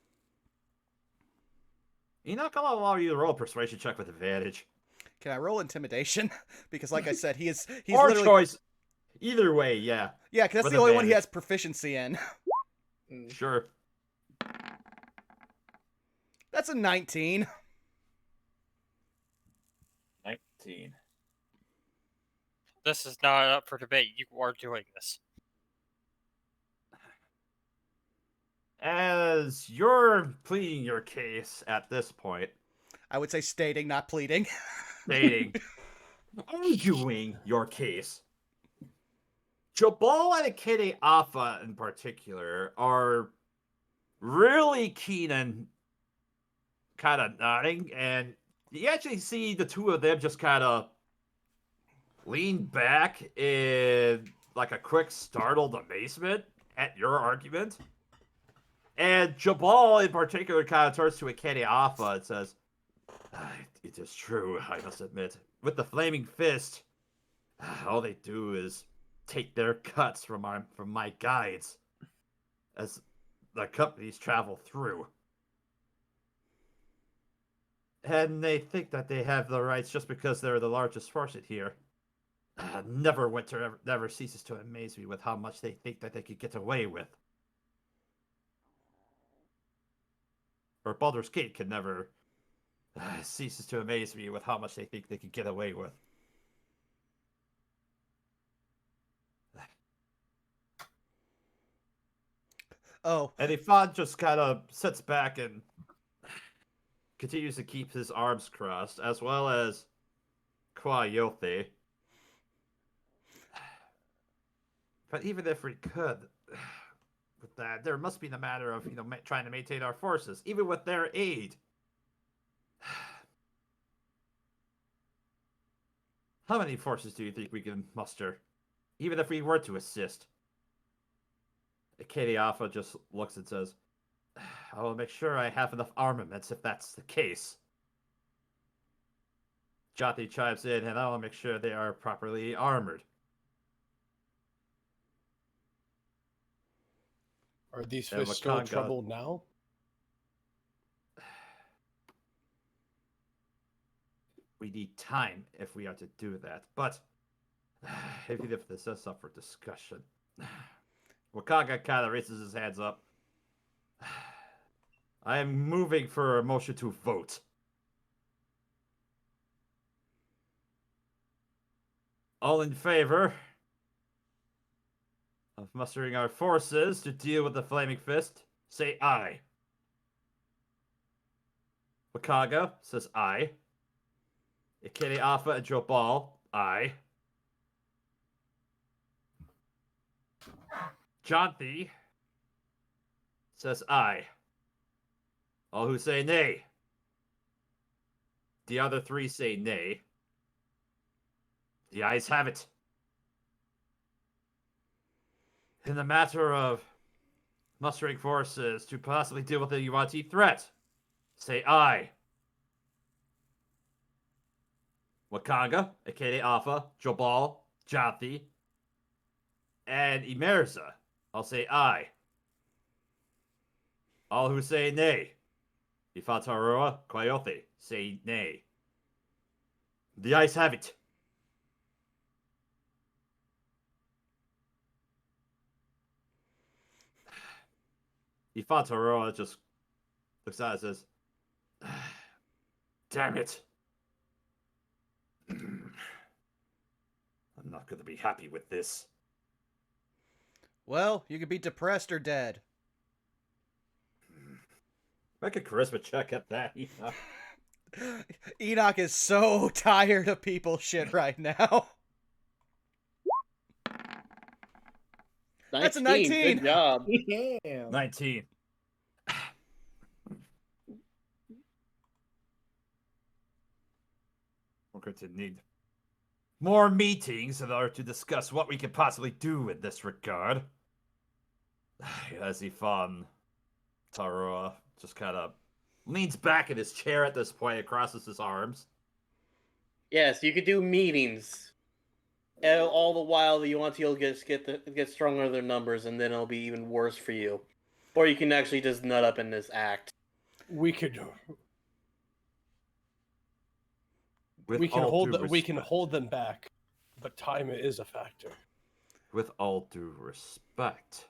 Enoch, I'll allow you to roll a persuasion check with advantage. Can I roll intimidation? Because, like I said, he's Or literally choice. Either way, yeah. yeah. Because that's with the only one he advantage. has proficiency in. Sure. That's a 19. 19. This is not up for debate. You are doing this. As you're pleading your case at this point, I would say stating, not pleading. stating, arguing your case, Jabal and Akede Alpha in particular are really keen and kind of nodding, and you actually see the two of them just kind of lean back in like a quick startled amazement at your argument. And Jabal in particular kind of turns to Akede Alpha and says, "It is true, I must admit. With the Flaming Fist, all they do is take their cuts from my guides as the companies travel through. And they think that they have the rights just because they're the largest force here. Neverwinter never ceases to amaze me with how much they think that they could get away with. Or Baldur's Gate can never ceases to amaze me with how much they think they could get away with. Oh, And Ifan just kind of sits back and continues to keep his arms crossed, as well as Kwayothi. But even if we could, with that, there must be the matter of, trying to maintain our forces, even with their aid. How many forces do you think we can muster, even if we were to assist? Akede Alpha just looks and says, I will make sure I have enough armaments if that's the case. Jati chimes in, and I will make sure they are properly armored. Are these And fists still in Wakanga- trouble now? We need time if we are to do that, but even if this is up for discussion. Wakanga kind of raises his hands up. I am moving for a motion to vote. All in favor of mustering our forces to deal with the Flaming Fist, say aye. Wakanga says aye. Akede Alpha and Jobal, aye. Jonthi says aye. All who say nay. The other three say nay. The ayes have it. In the matter of mustering forces to possibly deal with the UNT threat, say aye. Wakanga, Akede Alpha, Jobal, Jonthi, and Imerza, I'll say aye. All who say nay, Ifataroa, Kwayothi, say nay. The ayes have it. Ifataroa just looks at it and says, damn it. I'm not going to be happy with this. well, you could be depressed or dead. Make a charisma check at that. Enoch is so tired of people shit right now. That's a 19. Good job. Damn. 19. We're going to need more meetings in order to discuss what we could possibly do in this regard. As Ifan Tarua just kind of leans back in his chair at this point and crosses his arms. Yes, you could do meetings. And all the while you want to, you'll get stronger in their numbers, and then it'll be even worse for you. Or you can actually just nut up in this act. We can hold them back, but time is a factor. With all due respect,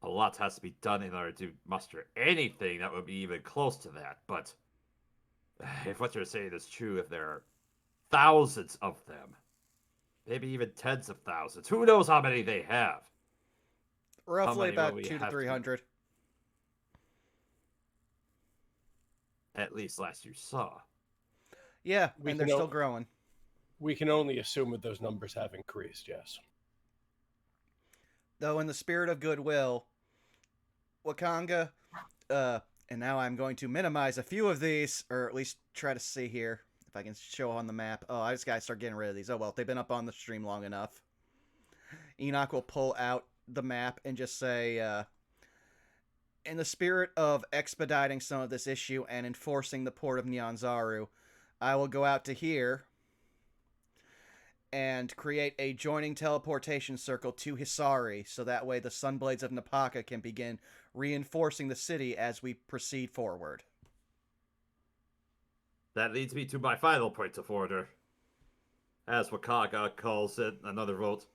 a lot has to be done in order to muster anything that would be even close to that. But if what you're saying is true, if there are thousands of them, maybe even tens of thousands, who knows how many they have? Roughly many will about we 200 to have to- 300. At least last you saw. Yeah, We and they're can still growing. We can only assume that those numbers have increased, yes. Though in the spirit of goodwill, Wakanga, and now I'm going to minimize a few of these, or at least try to see here if I can show on the map. Oh, I just gotta start getting rid of these. Oh well, they've been up on the stream long enough. Enoch will pull out the map and just say, in the spirit of expediting some of this issue and enforcing the port of NYANZARU, I will go out to here and create a joining teleportation circle to Hisari, so that way the Sunblades of Napaka can begin reinforcing the city as we proceed forward. That leads me to my final point of order. As Wakaga calls it, another vote.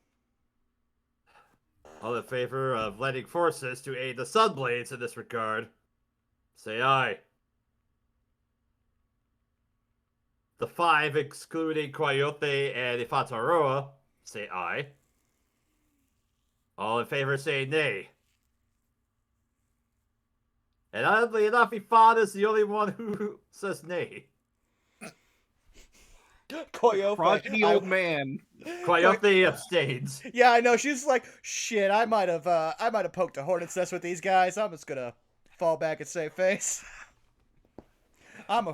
All in favor of lending forces to aid the Sunblades in this regard, say aye. The 5, excluding Coyote and Ifataroa, say aye. All in favor say nay. And oddly enough, Ifan is the only one who says nay. Coyote, Crotchety old man. Coyote abstains. Yeah, I know. She's like, shit. I might have poked a hornet's nest with these guys. I'm just gonna fall back and save face. I'm a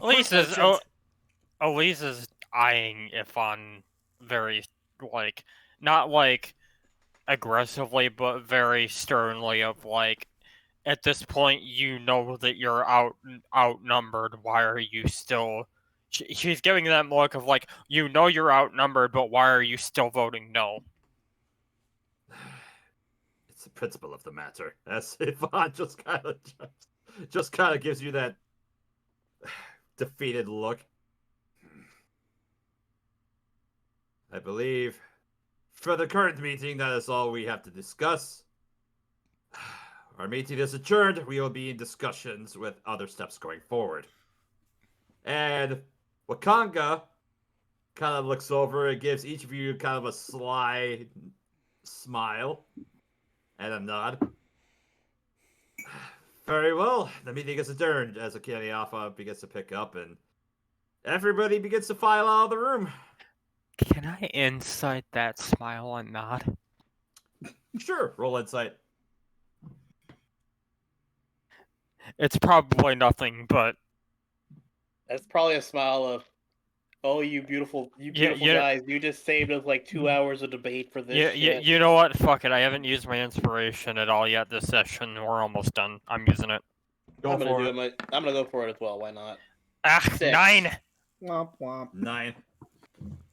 Elise is eyeing Ifan very, like, not like aggressively, but very sternly. Of like, at this point, you know that you're outnumbered. Why are you still? She's giving them look of like, you know you're outnumbered, but why are you still voting no? It's the principle of the matter. As Ifan just kind of gives you that defeated look. I believe for the current meeting, that is all we have to discuss. Our meeting is adjourned. We will be in discussions with other steps going forward. And Wakanga kind of looks over and gives each of you kind of a sly smile and a nod. Very well. The meeting is adjourned as Akane Alpha begins to pick up and everybody begins to file out of the room. Can I insight that smile and nod? Sure, roll insight. It's probably nothing, but That's probably a smile of, oh, you beautiful guys, you just saved us like 2 hours of debate for this shit. you know what? Fuck it. I haven't used my inspiration at all yet this session. We're almost done. I'm using it. I'm gonna go for it as well. Why not? Ah, 6. 9. Womp womp. 9.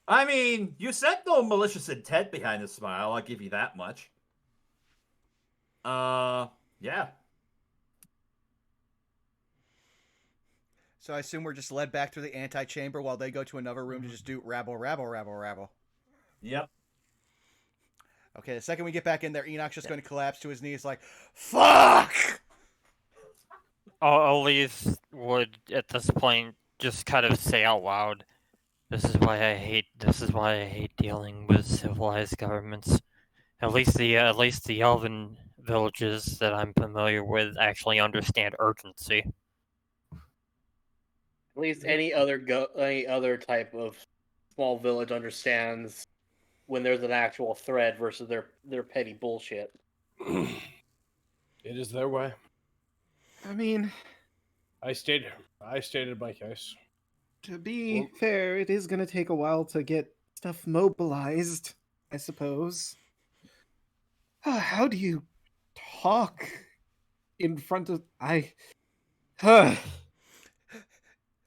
I mean, you said no malicious intent behind the smile. I'll give you that much. Yeah. So I assume we're just led back through the antechamber while they go to another room to just do rabble, rabble, rabble, rabble. Yep. Okay, the second we get back in there, Enoch's just going to collapse to his knees like, fuck! Elise would, at this point, just kind of say out loud, This is why I hate dealing with civilized governments. At least the elven villages that I'm familiar with actually understand urgency. At least any other type of small village understands when there's an actual threat versus their petty bullshit. It is their way. I mean, I stated my case. to be fair, it is going to take a while to get stuff mobilized, I suppose. How do you talk in front of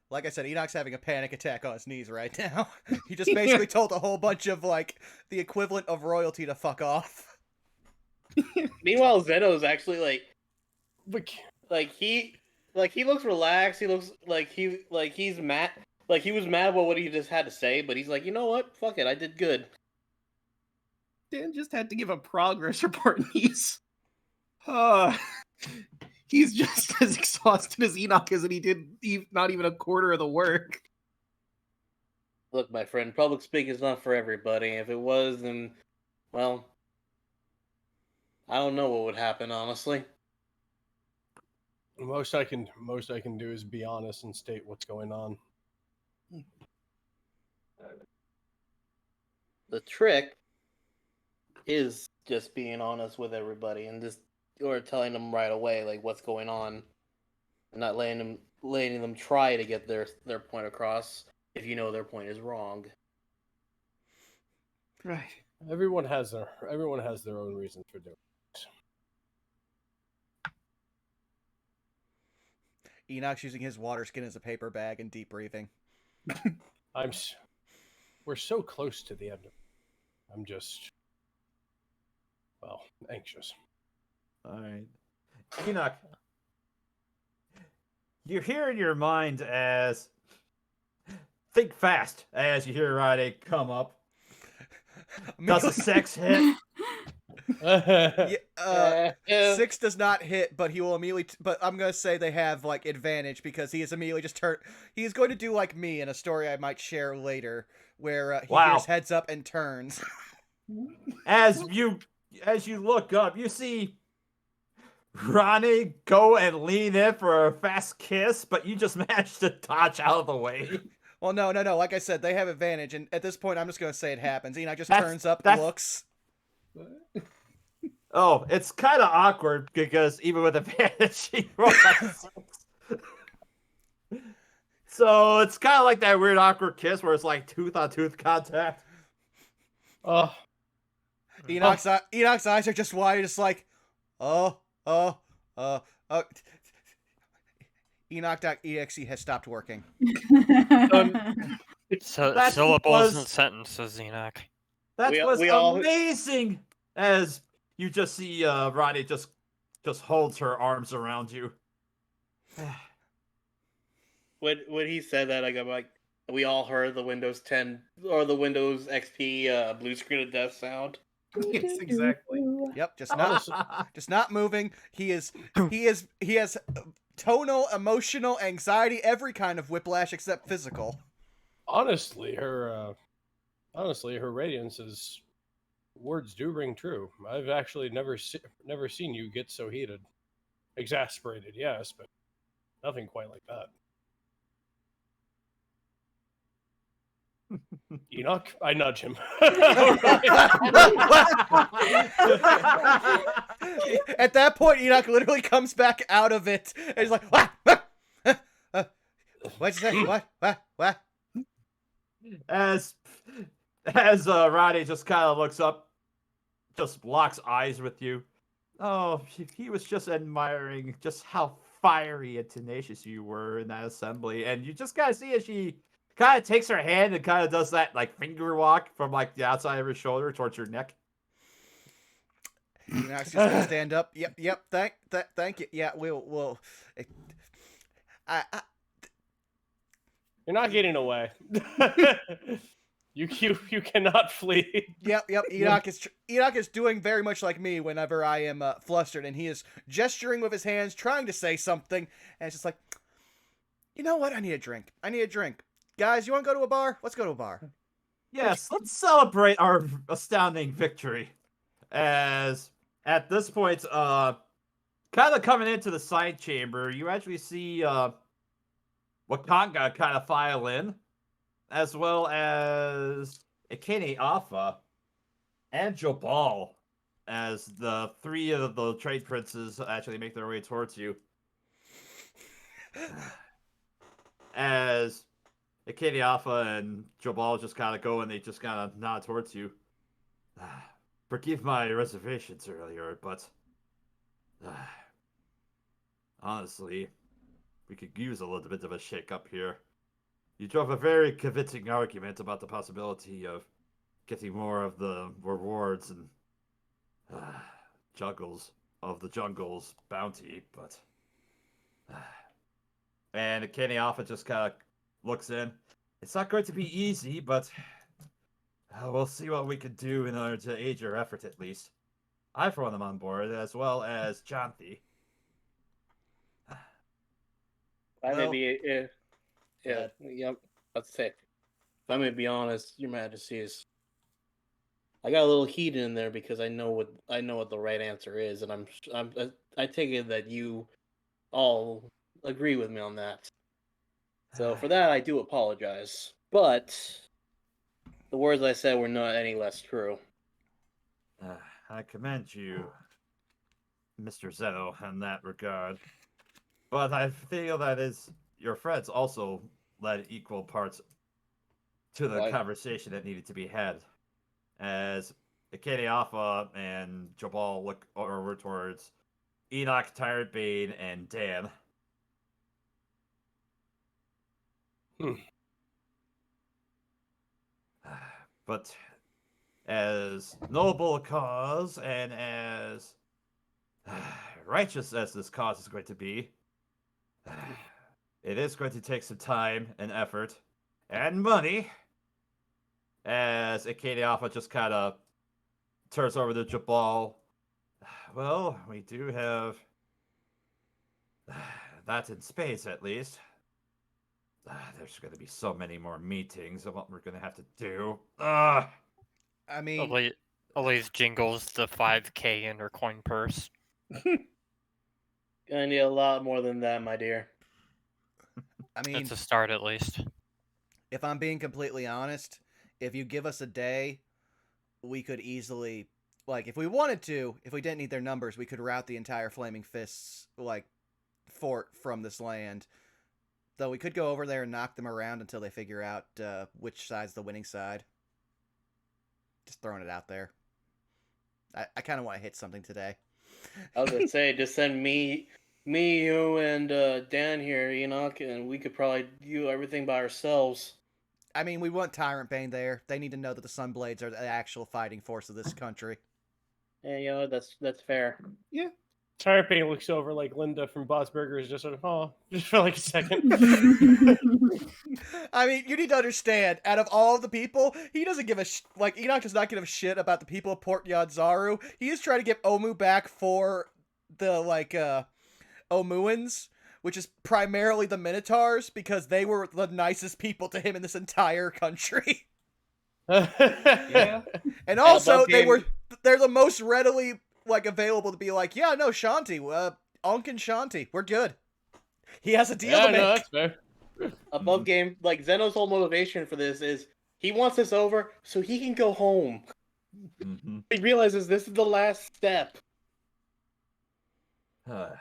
Like I said, Enoch's having a panic attack on his knees right now. He just basically told a whole bunch of, like, the equivalent of royalty to fuck off. Meanwhile, Zeno's actually But he looks relaxed. He looks like he's mad. Like he was mad about what he just had to say, but he's like, you know what? Fuck it, I did good. Dan just had to give a progress report, and he's just as exhausted as Enoch is, and he did not even a quarter of the work. Look, my friend, public speaking is not for everybody. If it was, then, well, I don't know what would happen, honestly. most I can do is be honest and state what's going on. The trick is just being honest with everybody and just or telling them right away like what's going on, and not letting them try to get their point across if you know their point is wrong. Right. Everyone has their own reasons for doing it. Enoch's using his water skin as a paper bag and deep breathing. We're so close to the end. I'm just, well, anxious. All right, Enoch, you hear in your mind as think fast as you hear Rade come up. Does a 6 hit? Yeah, 6 does not hit, but he will immediately. But I'm gonna say they have like advantage because he is immediately just turned. He is going to do like me in a story I might share later, where he Wow. just heads up and turns. As you look up, you see Ronnie go and lean in for a fast kiss, but you just managed to dodge out of the way. Well, no. Like I said, they have advantage, and at this point, I'm just gonna say it happens. Enoch just That's- turns up, that's- looks. Oh, it's kind of awkward because even with advantage, he rolled like a 6. So it's kind of like that weird awkward kiss where it's like tooth-on-tooth contact. Enoch's eyes are just wide, just like, oh. Enoch.exe has stopped working. So That syllables was- and sentences, Enoch. That We was all- amazing. As you just see, Ronnie just holds her arms around you. When he said that, I'm like, we all heard the Windows 10 or the Windows XP blue screen of death sound. Yes, exactly. Yep, just not moving. He has tonal, emotional, anxiety, every kind of whiplash except physical. Honestly, her radiance's words do ring true. I've actually never seen you get so heated. Exasperated, yes, but nothing quite like that. Enoch, I nudge him. At that point, Enoch literally comes back out of it, and he's like, what'd you say? What? As Ronnie just kind of looks up, just locks eyes with you. Oh, he was just admiring just how fiery and tenacious you were in that assembly, and you just kind of see as she kind of takes her hand and kind of does that like finger walk from like the outside of her shoulder towards your neck. Enoch's just gonna stand up. Yep. Thank you. Yeah, we'll. You're not getting away. You cannot flee. Yep. Enoch is doing very much like me whenever I am flustered, and he is gesturing with his hands, trying to say something, and it's just like, you know what? I need a drink. Guys, you want to go to a bar? Let's go to a bar. Yes, let's celebrate our astounding victory. As at this point, kind of coming into the side chamber, you actually see Wakanga kind of file in, as well as Ikene Alpha and Jobal, as the 3 of the trade princes actually make their way towards you. As Ikene Alpha and Jobal just kind of go and they just kind of nod towards you. forgive my reservations earlier, but honestly, we could use a little bit of a shake-up here. You drove a very convincing argument about the possibility of getting more of the rewards and juggles of the jungle's bounty, but and Kenny Alpha just kind of looks in. It's not going to be easy, but we'll see what we can do in order to aid your effort at least. I, for one, am on board, as well as Janthi. I may Well, be, yep. Let's say, if I may be honest, Your Majesties, I got a little heated in there because I know what the right answer is, and I take it that you all agree with me on that. So for that, I do apologize. But the words I said were not any less true. I commend you, Mr. Zeno, in that regard. But I feel that your friends also led equal parts to the conversation that needed to be had. As Akane Alpha and Jabal look over towards Enoch, Tyrant Bane, and Dan. But as noble a cause and as righteous as this cause is going to be, it is going to take some time and effort and money. As Akane Alpha just kind of turns over to Jabal. Well, we do have that in space, at least. There's going to be so many more meetings of what we're going to have to do. I mean, Elise jingles the 5K in her coin purse. Gonna need a lot more than that, my dear. I mean, It's a start at least. if I'm being completely honest, if you give us a day, we could easily, like, if we wanted to, if we didn't need their numbers, we could route the entire Flaming Fists, like, fort from this land. Though we could go over there and knock them around until they figure out which side's the winning side. Just throwing it out there. I kind of want to hit something today. I was gonna say, just send me, you, and Dan here, Enoch, and we could probably do everything by ourselves. I mean, we want Tyrant Bane there. They need to know that the Sunblades are the actual fighting force of this country. Yeah, you know, that's fair. Tyrant Bane looks over like Linda from Bob's Burgers, just sort of, just for like a second. I mean, you need to understand, out of all of the people, he doesn't give a Enoch does not give a shit about the people of Port NYANZARU. He is trying to get Omu back for the, Omuans, which is primarily the Minotaurs, because they were the nicest people to him in this entire country. Yeah. And also, they're the most readily, available to be like, yeah, no, Shanti, Onk and Shanti, we're good. He has a deal to make. No, that's fair. Above game, Zeno's whole motivation for this is he wants this over so he can go home. Mm-hmm. He realizes this is the last step. All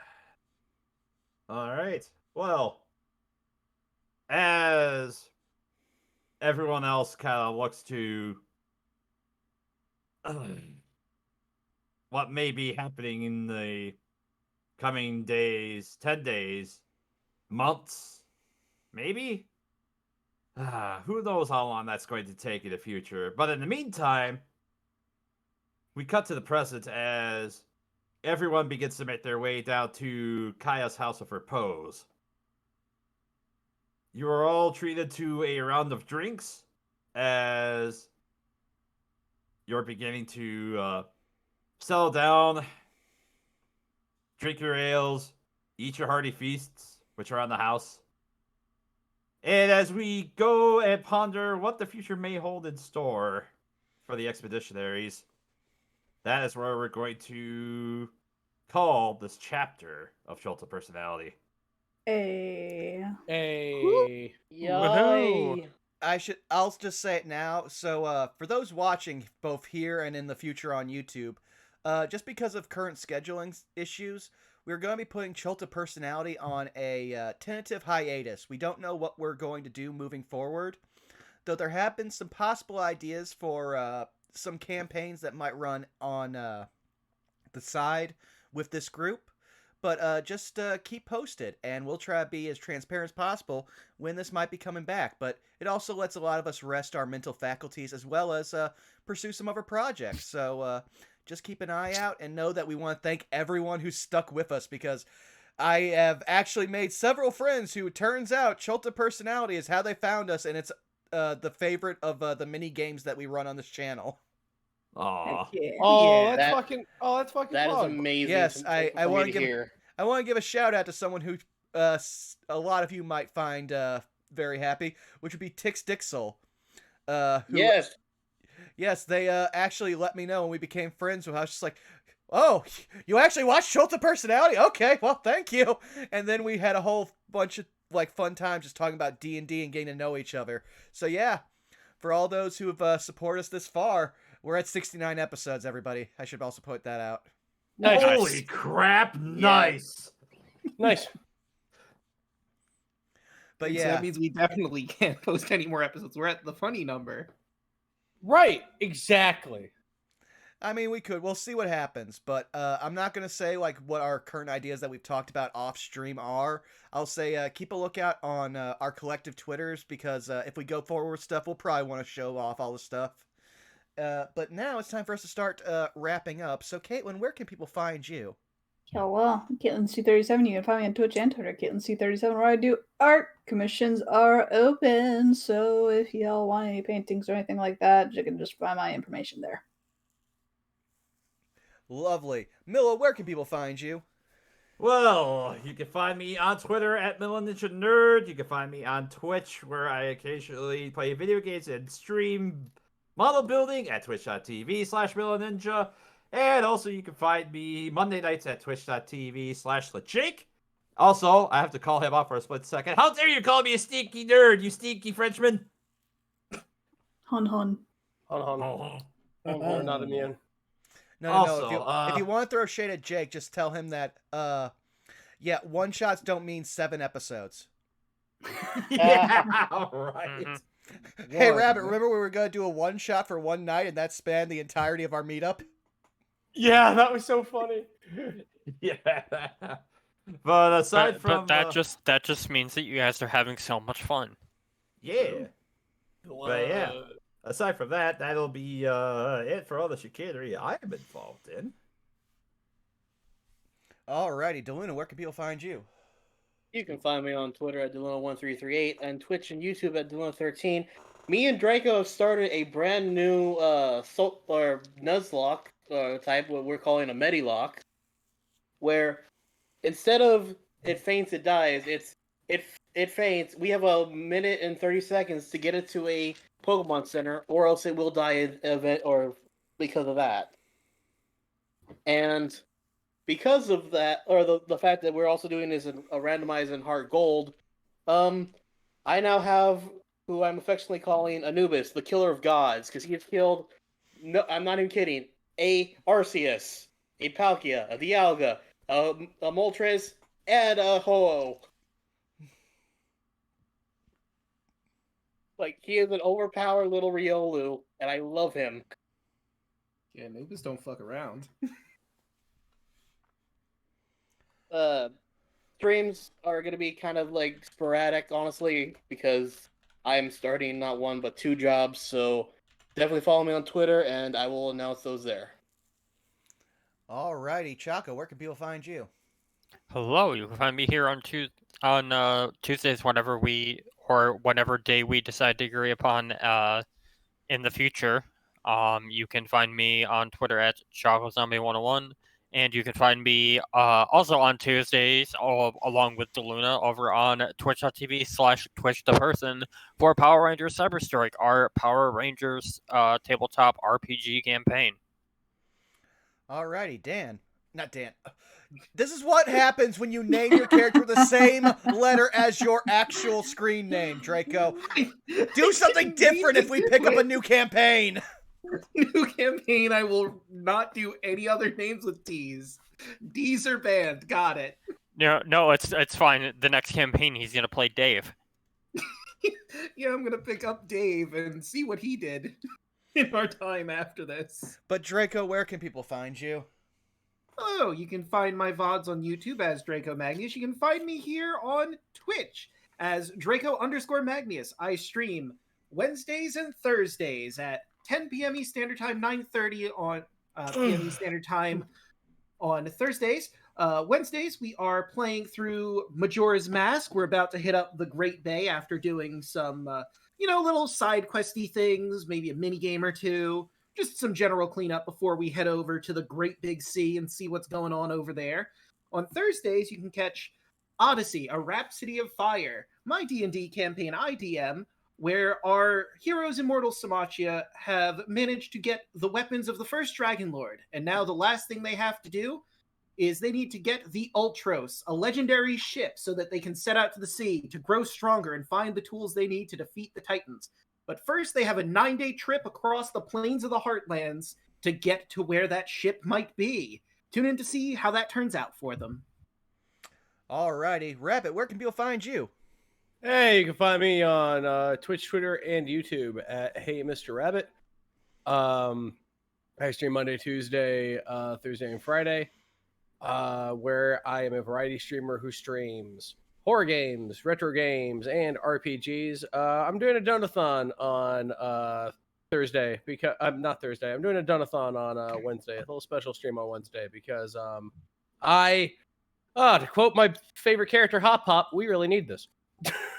right. Well, as everyone else kind of looks to what may be happening in the coming days, 10 days, months, maybe? Who knows how long that's going to take in the future. But in the meantime, we cut to the present as everyone begins to make their way down to Kaya's house of repose. You are all treated to a round of drinks as you're beginning to settle down, drink your ales, eat your hearty feasts, which are on the house. And as we go and ponder what the future may hold in store for the expeditionaries, that is where we're going to call this chapter of Chult Personality. Hey. Woohoo! I'll just say it now. So, for those watching both here and in the future on YouTube, just because of current scheduling issues, we're going to be putting Chult Personality on a tentative hiatus. We don't know what we're going to do moving forward, though there have been some possible ideas for some campaigns that might run on the side with this group. But just keep posted, and we'll try to be as transparent as possible when this might be coming back. But it also lets a lot of us rest our mental faculties as well as pursue some other projects. So just keep an eye out and know that we want to thank everyone who's stuck with us, because I have actually made several friends who, it turns out, Chult Personality is how they found us, and it's the favorite of the mini games that we run on this channel. Aw. Yeah. Oh, Yeah, that's fucking. Oh, that's fucking. That is fun. amazing. Yes, I for me want to to give hear. I want to give a shout out to someone who a lot of you might find very happy, which would be Tix Dixel. Who, Yes. Yes, they actually let me know when we became friends. I was just like, oh, you actually watched Chult Personality? Okay, well, thank you. And then we had a whole bunch of like fun times just talking about D&D and getting to know each other. So yeah, for all those who have supported us this far, we're at 69 episodes, everybody. I should also point that out. Nice. Holy crap! Nice. Nice. But So yeah, that means we definitely can't post any more episodes. We're at the funny number. Right. Exactly. I mean, we could. We'll see what happens. But I'm not going to say like what our current ideas that we've talked about off stream are. I'll say keep a lookout on our collective Twitters, because if we go forward with stuff, we'll probably want to show off all the stuff. But now it's time for us to start wrapping up. So, Caitlin, where can people find you? Yeah, well, Caitlin C37, you can find me on Twitch and Twitter, Caitlin C37, where I do art. Commissions are open, so if y'all want any paintings or anything like that, you can just find my information there. Lovely. Milla, where can people find you? Well, you can find me on Twitter at MillenNinjaNerd. You can find me on Twitch, where I occasionally play video games and stream model building at twitch.tv/MillenNinja. And also, you can find me Monday nights at twitch.tv/LeJake. Also, I have to call him out for a split second. How dare you call me a stinky nerd, you stinky Frenchman? Hun hun. Hold on. We're not immune. No. Also, if you want to throw shade at Jake, just tell him that, yeah, one shots don't mean 7 episodes. Yeah, right. Mhm. Hey, What? Rabbit, remember we were going to do a one shot for one night and that spanned the entirety of our meetup? Yeah, that was so funny. Yeah. But aside from But that just means that you guys are having so much fun. yeah. But yeah, aside from that, that'll be it for all the chicanery I'm involved in. Alrighty, DeLuna, where can people find you? You can find me on Twitter at Deluna1338 and Twitch and YouTube at Deluna13. Me and Draco have started a brand new Nuzlocke type, what we're calling a Medilock, where instead of it faints, it dies, it faints. We have a minute and 30 seconds to get it to a Pokemon Center, or else it will die in event or because of that. And because of that, or the fact that we're also doing this in a randomized in Heart Gold, I now have who I'm affectionately calling Anubis, the Killer of Gods, because he has killed, no, I'm not even kidding, a Arceus, a Palkia, a Dialga, a Moltres, and a Ho-Oh. Like, he is an overpowered little Riolu, and I love him. Yeah, Anubis don't fuck around. Streams are going to be kind of like sporadic, honestly, because I'm starting not one but 2 jobs, so definitely follow me on Twitter and I will announce those there. Alrighty, Chaco, where can people find you? Hello, you can find me here on Tuesdays whenever whatever day we decide to agree upon in the future. You can find me on Twitter at ChocoZombie101, and you can find me also on Tuesdays along with DeLuna over on twitch.tv/TwitchThePerson for Power Rangers Cyber Strike, our Power Rangers tabletop RPG campaign. Alrighty, Dan. Not Dan. This is what happens when you name your character with the same letter as your actual screen name, Draco. Do something different if we pick up a new campaign. New campaign, I will not do any other names with D's. D's are banned. Got it. No, it's fine. The next campaign, he's gonna play Dave. Yeah, I'm gonna pick up Dave and see what he did. in our time after this. But Draco, where can people find you? Oh, you can find my VODs on YouTube as Draco Magnius. You can find me here on Twitch as Draco_Magnius. I stream Wednesdays and Thursdays at 10 p.m. East Standard Time, 9:30 on p.m. East Standard Time on Thursdays. Wednesdays, we are playing through Majora's Mask. We're about to hit up the Great Bay after doing some, little side questy things, maybe a mini game or two. Just some general cleanup before we head over to the Great Big Sea and see what's going on over there. On Thursdays, you can catch Odyssey, A Rhapsody of Fire, my D&D campaign IDM, where our heroes Immortal Samachia have managed to get the weapons of the first Dragon Lord, and now the last thing they have to do is they need to get the Ultros, a legendary ship, so that they can set out to the sea to grow stronger and find the tools they need to defeat the Titans. But first, they have a 9-day trip across the plains of the Heartlands to get to where that ship might be. Tune in to see how that turns out for them. Alrighty. Rabbit, where can people find you? Hey, you can find me on Twitch, Twitter, and YouTube at Hey Mr. Rabbit. I stream Monday, Tuesday, Thursday, and Friday, where I am a variety streamer who streams horror games, retro games, and RPGs. I'm doing a donathon on Thursday because I'm not Thursday. I'm doing a donathon on Wednesday, a little special stream on Wednesday because to quote my favorite character, Hop Hop, we really need this.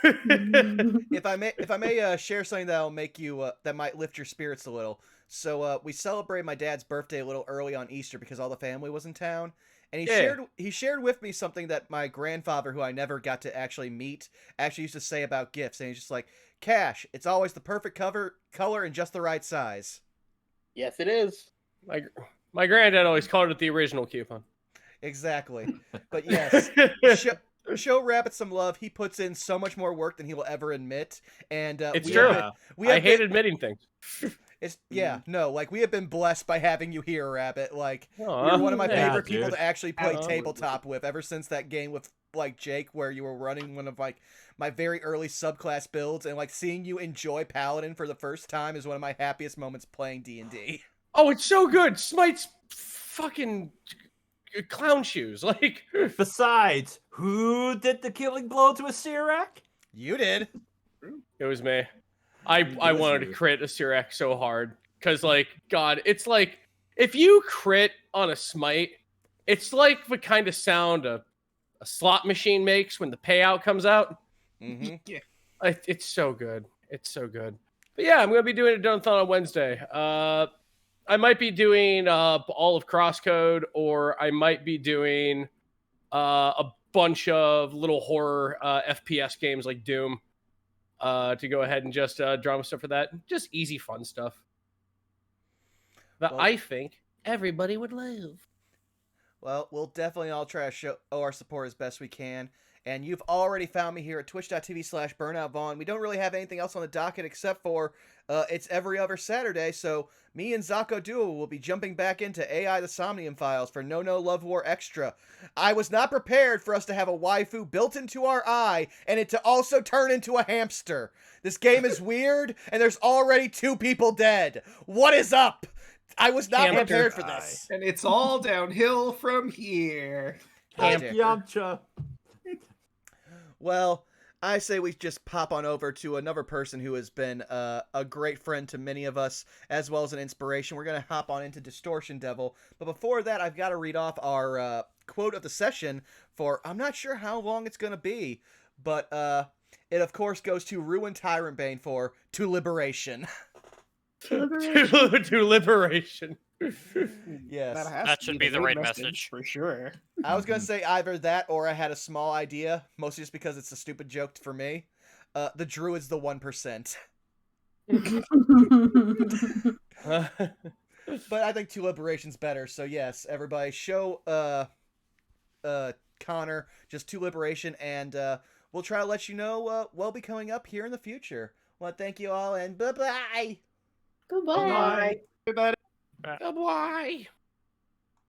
If I may share something that'll make you that might lift your spirits a little. So we celebrated my dad's birthday a little early on Easter because all the family was in town. And he shared with me something that my grandfather, who I never got to actually meet, actually used to say about gifts. And he's just like, Cash, it's always the perfect color and just the right size. Yes, it is. My granddad always called it the original coupon. Exactly. But yes, show Rabbit some love. He puts in so much more work than he will ever admit. And it's true. I hate admitting things. We have been blessed by having you here, Rabbit. Like, you're one of my favorite people to actually play tabletop with ever since that game with, Jake, where you were running one of, my very early subclass builds, and, seeing you enjoy Paladin for the first time is one of my happiest moments playing D&D. Oh, it's so good! Smite's fucking clown shoes, Besides, who did the killing blow to a Sirak? You did. It was me. I wanted to crit a Sirak so hard. Because, God, it's if you crit on a smite, it's like the kind of sound a slot machine makes when the payout comes out. Mm-hmm. Yeah. It's so good. It's so good. But yeah, I'm going to be doing a donathon on Wednesday. I might be doing all of Crosscode, or I might be doing a bunch of little horror FPS games like Doom. To go ahead and just drama stuff for that. Just easy, fun stuff that I think everybody would love. Well, we'll definitely all try to show our support as best we can. And you've already found me here at twitch.tv/BurnoutVaughn. We don't really have anything else on the docket except for it's every other Saturday, so me and Zako Duo will be jumping back into AI the Somnium Files for No Love War Extra. I was not prepared for us to have a waifu built into our eye and it to also turn into a hamster. This game is weird, and there's already 2 people dead. What is up? I was not prepared for this. And it's all downhill from here. Yamcha. Well, I say we just pop on over to another person who has been a great friend to many of us, as well as an inspiration. We're going to hop on into Distortion Devil. But before that, I've got to read off our quote of the session for, I'm not sure how long it's going to be, but it, of course, goes to Ruin Tyrant Bane for To Liberation. To liberation. Yes. That should be the right message. For sure. I was going to say either that or I had a small idea, mostly just because it's a stupid joke for me. The Druid's the 1%. But I think To Liberation's better, so yes, everybody show Connor just To Liberation, and we'll try to let you know what'll be coming up here in the future. Well, thank you all, and bye-bye! Goodbye. Everybody. Bye.